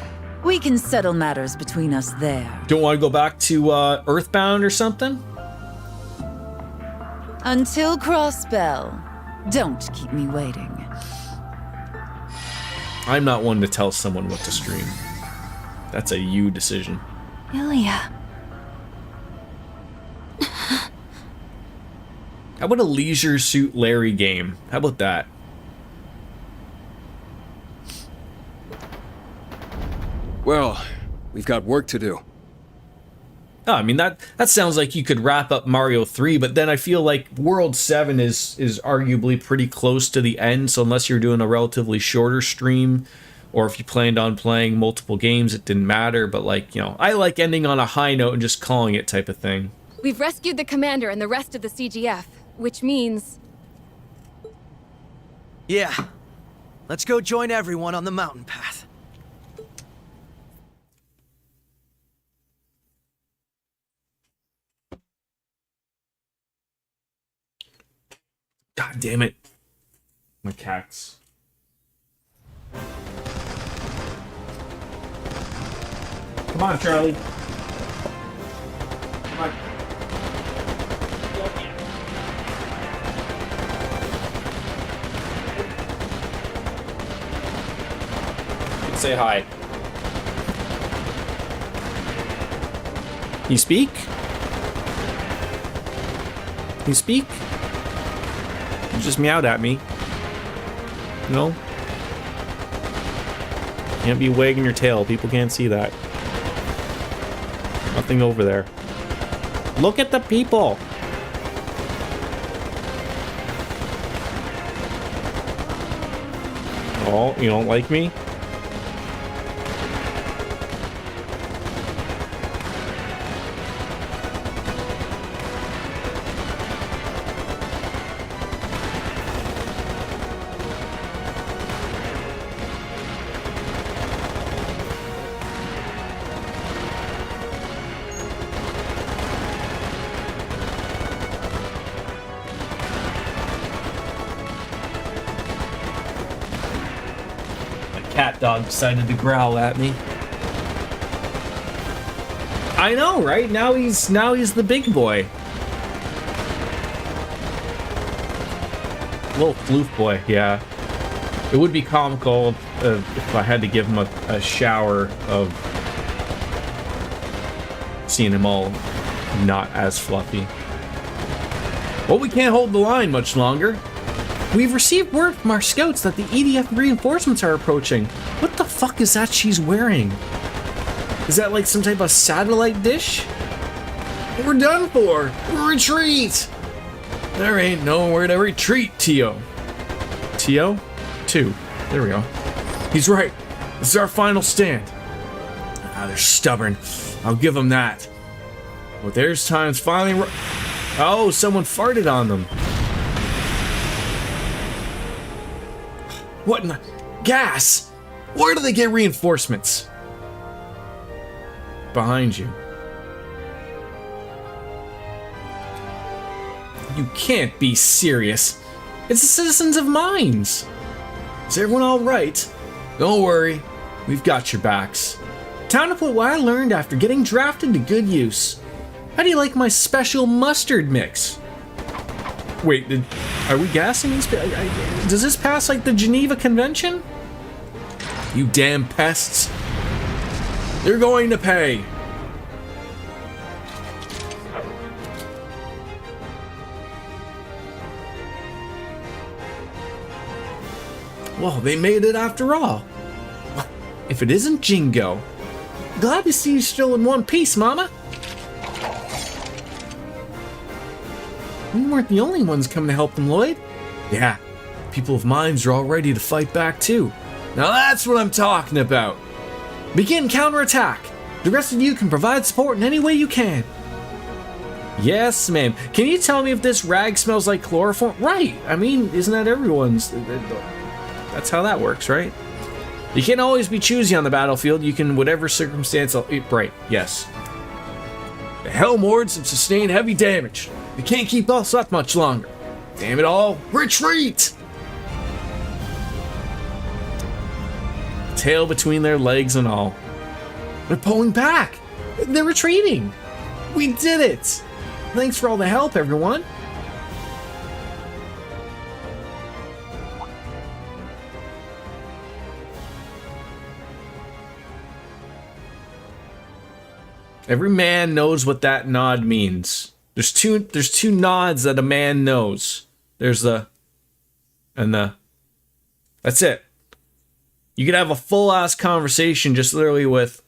We can settle matters between us there. Don't want to go back to Earthbound or something? Until Crossbell. Don't keep me waiting. I'm not one to tell someone what to stream. That's a you decision. Ilya. How about a Leisure Suit Larry game? How about that? Well, we've got work to do. Oh, I mean, that sounds like you could wrap up Mario 3, but then I feel like World 7 is arguably pretty close to the end, so unless you're doing a relatively shorter stream, or if you planned on playing multiple games, it didn't matter, but like, I like ending on a high note and just calling it type of thing. We've rescued the commander and the rest of the CGF, which means... Yeah. Let's go join everyone on the mountain path. God damn it. My cats. Come on, Charlie. Come on. Say hi. You speak? You speak? You just meowed at me. No? Can't be wagging your tail. People can't see that. Nothing over there. Look at the people! Oh, you don't like me? Cat dog decided to growl at me. I know, right? Now he's the big boy. Little floof boy, yeah. It would be comical if I had to give him a shower of seeing him all not as fluffy. Well, we can't hold the line much longer. We've received word from our scouts that the EDF reinforcements are approaching. What the fuck is that she's wearing? Is that like some type of satellite dish? We're done for! Retreat! There ain't nowhere to retreat, Tio. Tio? 2. There we go. He's right. This is our final stand. Ah, they're stubborn. I'll give them that. But there's times finally... Oh, someone farted on them. What in the... Gas! Where do they get reinforcements? Behind you. You can't be serious. It's the citizens of Mines. Is everyone all right? Don't worry. We've got your backs. Time to put what I learned after getting drafted to good use. How do you like my special mustard mix? Wait, are we gassing these? Does this pass like the Geneva Convention? You damn pests. They're going to pay. Well, they made it after all. If it isn't Jingo. Glad to see you still in one piece, Mama. We weren't the only ones coming to help them, Lloyd. Yeah, people of Mines are all ready to fight back too. Now that's what I'm talking about. Begin counterattack. The rest of you can provide support in any way you can. Yes, ma'am. Can you tell me if this rag smells like chloroform? Right. I mean, isn't that everyone's? That's how that works, right? You can't always be choosy on the battlefield. You can, whatever circumstance, right, yes. The Helmords have sustained heavy damage. They can't keep us up much longer. Damn it all, retreat! Tail between their legs and all. They're pulling back. They're retreating. We did it. Thanks for all the help, everyone. Every man knows what that nod means. There's two nods that a man knows. There's the and the. That's it. You could have a full ass conversation just literally with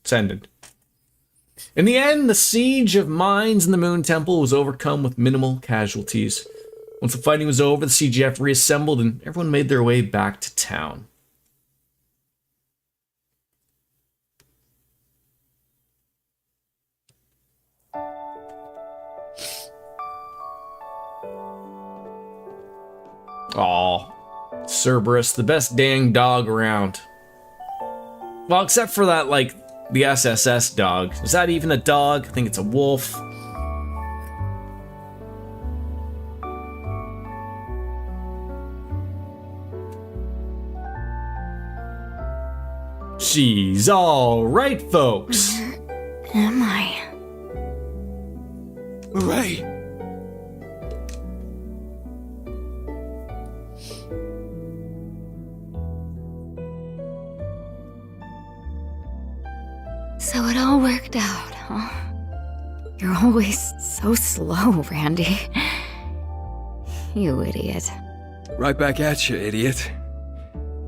sended. In the end, the siege of Mines and the Moon Temple was overcome with minimal casualties. Once the fighting was over, the CGF reassembled and everyone made their way back to town. Aw, Cerberus, the best dang dog around. Well, except for that, like, the SSS dog. Is that even a dog? I think it's a wolf. She's all right, folks. Am I? Ray! So it all worked out, huh? You're always so slow, Randy. You idiot. Right back at you, idiot.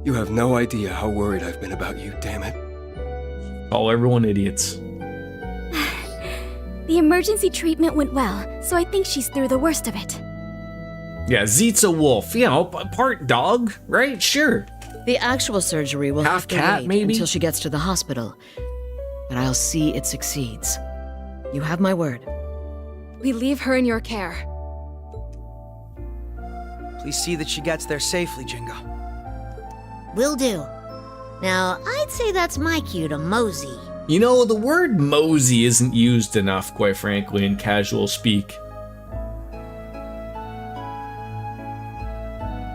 You have no idea how worried I've been about you, damn it. Call everyone idiots. The emergency treatment went well, so I think she's through the worst of it. Yeah, Zeet's a wolf. You know, part dog, right? Sure. The actual surgery will Half have to cat, wait maybe? until she gets to the hospital. But I'll see it succeeds. You have my word. We leave her in your care. Please see that she gets there safely, Jingo. Will do. Now, I'd say that's my cue to mosey. You know, the word mosey isn't used enough, quite frankly, in casual speak.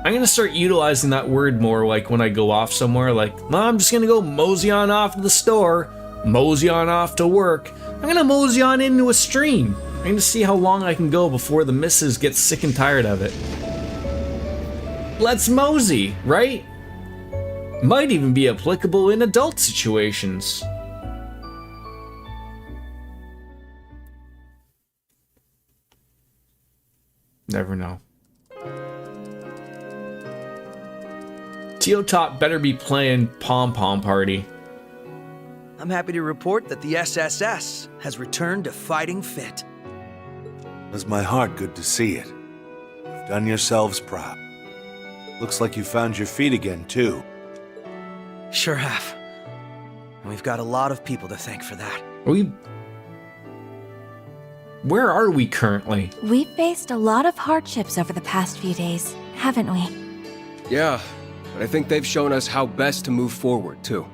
I'm gonna start utilizing that word more, like when I go off somewhere, like, well, I'm just gonna go mosey on off to the store, mosey on off to work. I'm gonna mosey on into a stream. I'm gonna see how long I can go before the missus gets sick and tired of it. Let's mosey, right? Might even be applicable in adult situations. Never know. Geotop better be playing Pom Pom Party. I'm happy to report that the SSS has returned to fighting fit. Does my heart good to see it. You've done yourselves proud. Looks like you found your feet again, too. Sure have. And we've got a lot of people to thank for that. Where are we currently? We've faced a lot of hardships over the past few days, haven't we? Yeah, but I think they've shown us how best to move forward, too.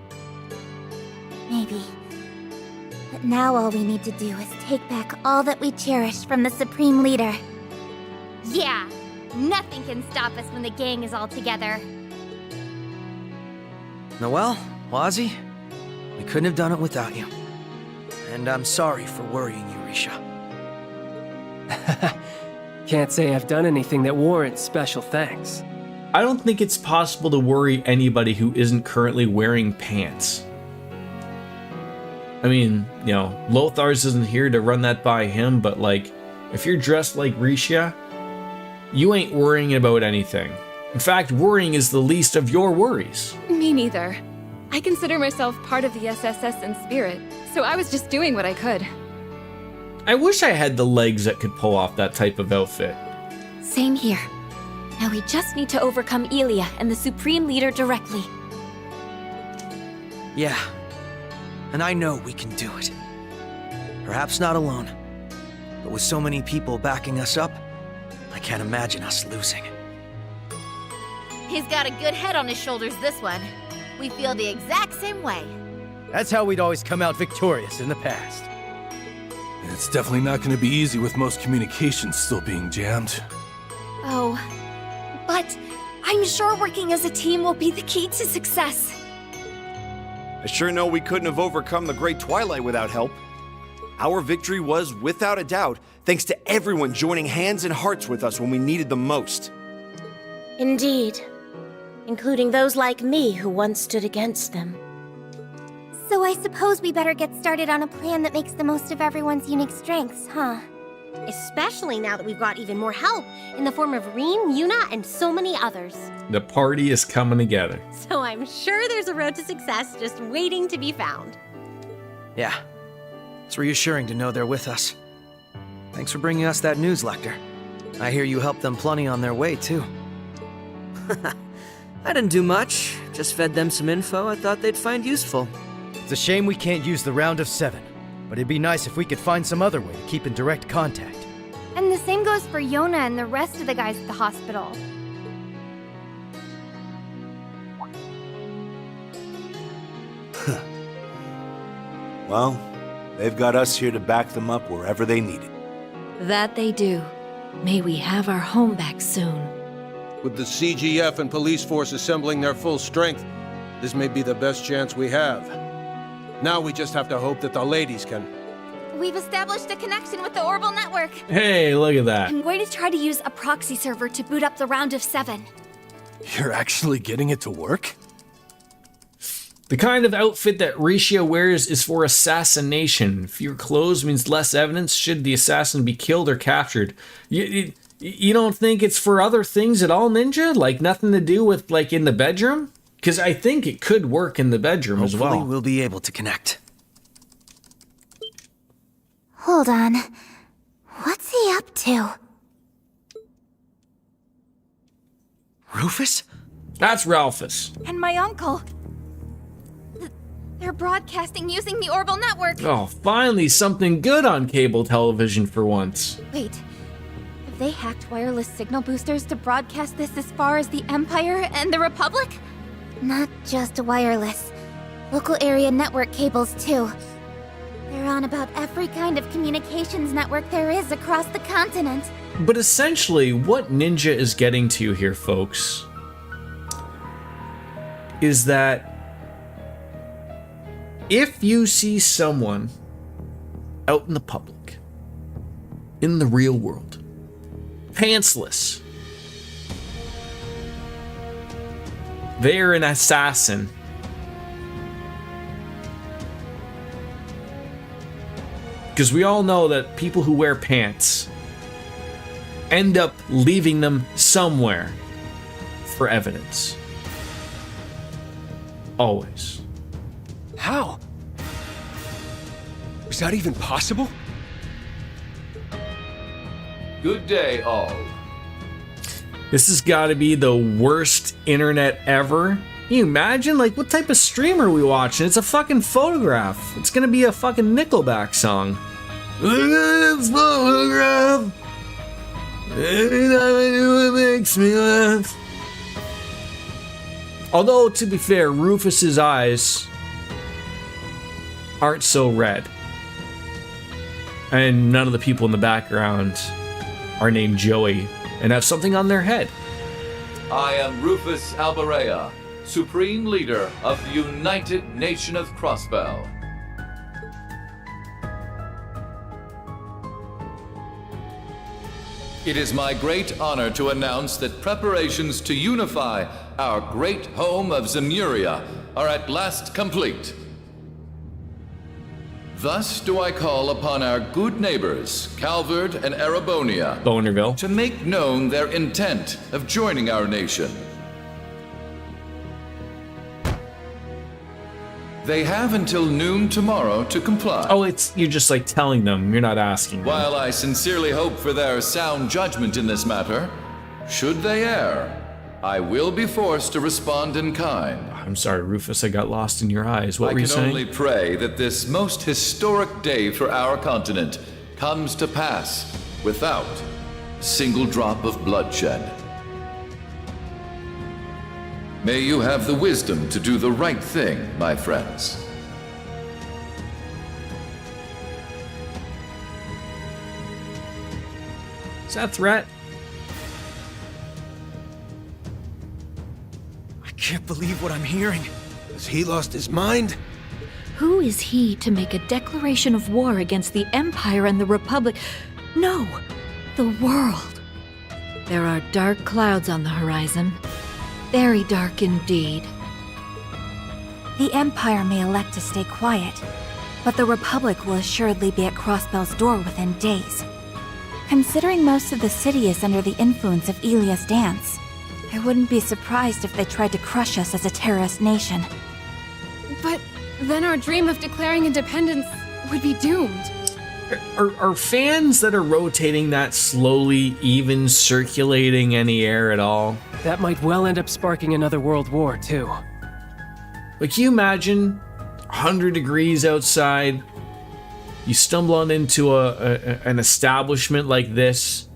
Maybe. But now all we need to do is take back all that we cherished from the Supreme Leader. Yeah, nothing can stop us when the gang is all together. Noelle, Wazzy, we couldn't have done it without you. And I'm sorry for worrying you, Risha. Can't say I've done anything that warrants special thanks. I don't think it's possible to worry anybody who isn't currently wearing pants. I mean, you know, Lothar's isn't here to run that by him, but like, if you're dressed like Risha, you ain't worrying about anything. In fact, worrying is the least of your worries. Me neither. I consider myself part of the SSS in spirit, so I was just doing what I could. I wish I had the legs that could pull off that type of outfit. Same here. Now we just need to overcome Ilya and the Supreme Leader directly. Yeah. And I know we can do it. Perhaps not alone, but with so many people backing us up, I can't imagine us losing. He's got a good head on his shoulders, this one. We feel the exact same way. That's how we'd always come out victorious in the past. It's definitely not going to be easy with most communications still being jammed. Oh, but I'm sure working as a team will be the key to success. I sure know we couldn't have overcome the Great Twilight without help. Our victory was, without a doubt, thanks to everyone joining hands and hearts with us when we needed them most. Indeed. Including those like me who once stood against them. So I suppose we better get started on a plan that makes the most of everyone's unique strengths, huh? Especially now that we've got even more help in the form of Rean, Yuna, and so many others. The party is coming together. So I'm sure there's a road to success just waiting to be found. Yeah. It's reassuring to know they're with us. Thanks for bringing us that news, Lecter. I hear you helped them plenty on their way, too. I didn't do much. Just fed them some info I thought they'd find useful. It's a shame we can't use the round of 7, but it'd be nice if we could find some other way to keep in direct contact. And the same goes for Yona and the rest of the guys at the hospital. Well, they've got us here to back them up wherever they need it. That they do. May we have our home back soon. With the CGF and police force assembling their full strength, this may be the best chance we have. Now we just have to hope that the ladies can... We've established a connection with the Orbital Network. Hey, look at that. I'm going to try to use a proxy server to boot up the round of 7. You're actually getting it to work? The kind of outfit that Risha wears is for assassination. Fewer clothes means less evidence should the assassin be killed or captured. You don't think it's for other things at all, Ninja? Like nothing to do with like in the bedroom? Because I think it could work in the bedroom as well. Hopefully we'll be able to connect. Hold on. What's he up to? Rufus? That's Ralphus. And my uncle. They're broadcasting using the Orbital Network. Oh, finally something good on cable television for once. Wait. Have they hacked wireless signal boosters to broadcast this as far as the Empire and the Republic? Not just wireless. Local area network cables, too. They're on about every kind of communications network there is across the continent. But essentially, what Ninja is getting to here, folks, is that if you see someone out in the public, in the real world, pantsless, they're an assassin. Because we all know that people who wear pants end up leaving them somewhere for evidence. Always. How? Was that even possible? Good day, all. This has got to be the worst internet ever. Can you imagine? Like, what type of stream are we watching? It's a fucking photograph. It's gonna be a fucking Nickelback song. Look at this photograph. Every time I do it makes me laugh. Although, to be fair, Rufus's eyes aren't so red. And none of the people in the background are named Joey and have something on their head. I am Rufus Albarea, Supreme Leader of the United Nation of Crossbell. It is my great honor to announce that preparations to unify our great home of Zemuria are at last complete. Thus do I call upon our good neighbors, Calvard and Erebonia, Bonerville, to make known their intent of joining our nation. They have until noon tomorrow to comply. Oh, you're just like telling them, you're not asking them. While I sincerely hope for their sound judgment in this matter, should they err, I will be forced to respond in kind. I'm sorry, Rufus, I got lost in your eyes. What were you saying? I can only pray that this most historic day for our continent comes to pass without a single drop of bloodshed. May you have the wisdom to do the right thing, my friends. Is that a threat? I can't believe what I'm hearing. Has he lost his mind? Who is he to make a declaration of war against the Empire and the Republic? No, the world. There are dark clouds on the horizon. Very dark indeed. The Empire may elect to stay quiet, but the Republic will assuredly be at Crossbell's door within days. Considering most of the city is under the influence of Ilia's dance, I wouldn't be surprised if they tried to crush us as a terrorist nation. But then our dream of declaring independence would be doomed. Are fans that are rotating that slowly even circulating any air at all? That might well end up sparking another world war, too. Like, can you imagine 100 degrees outside? You stumble on into an establishment like this,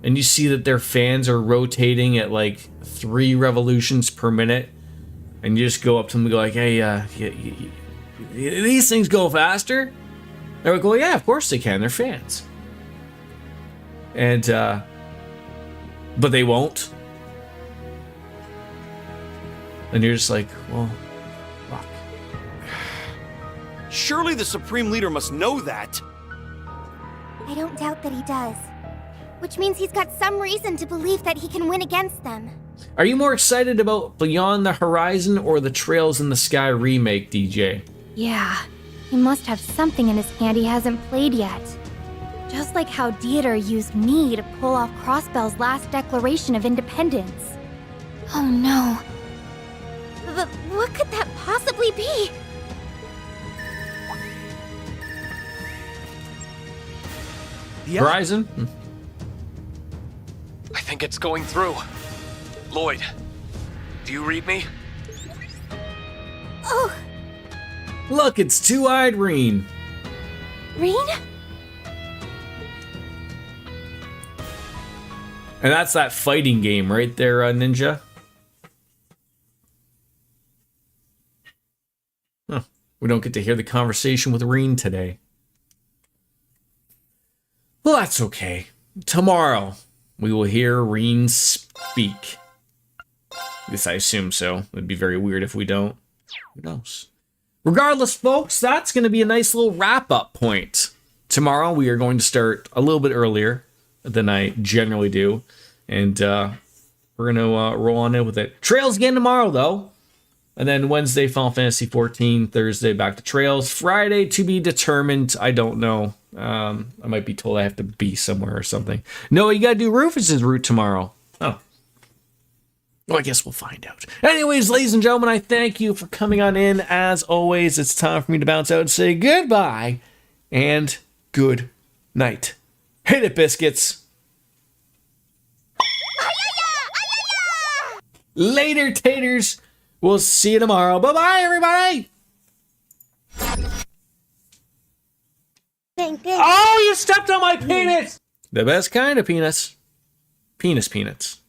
and you see that their fans are rotating at like 3 revolutions per minute, and you just go up to them and go like, hey, these things go faster? They would go, yeah, of course they can. They're fans. And, but they won't. And you're just like, well, fuck. Surely the Supreme Leader must know that. I don't doubt that he does. Which means he's got some reason to believe that he can win against them. Are you more excited about Beyond the Horizon or the Trails in the Sky remake, DJ? Yeah, he must have something in his hand he hasn't played yet. Just like how Dieter used me to pull off Crossbell's last declaration of independence. Oh no. What could that possibly be? Horizon? I think it's going through. Lloyd, do you read me? Oh, Look, it's Two-Eyed Reen. Reen? And that's that fighting game right there, Ninja. Huh. We don't get to hear the conversation with Reen today. Well, that's okay. Tomorrow, we will hear Reen speak. At least I assume so. It'd be very weird if we don't. Who knows? Regardless, folks, that's going to be a nice little wrap-up point. Tomorrow, we are going to start a little bit earlier than I generally do. And we're going to roll on in with it. Trails again tomorrow, though. And then Wednesday, Final Fantasy 14. Thursday, back to Trails. Friday, to be determined. I don't know. I might be told I have to be somewhere or something. No, you got to do Rufus's route tomorrow. Oh. Well, I guess we'll find out. Anyways, ladies and gentlemen, I thank you for coming on in. As always, it's time for me to bounce out and say goodbye and good night. Hit it, biscuits. Later, taters. We'll see you tomorrow. Bye-bye, everybody. Oh, you stepped on my penis. The best kind of penis. Penis peanuts.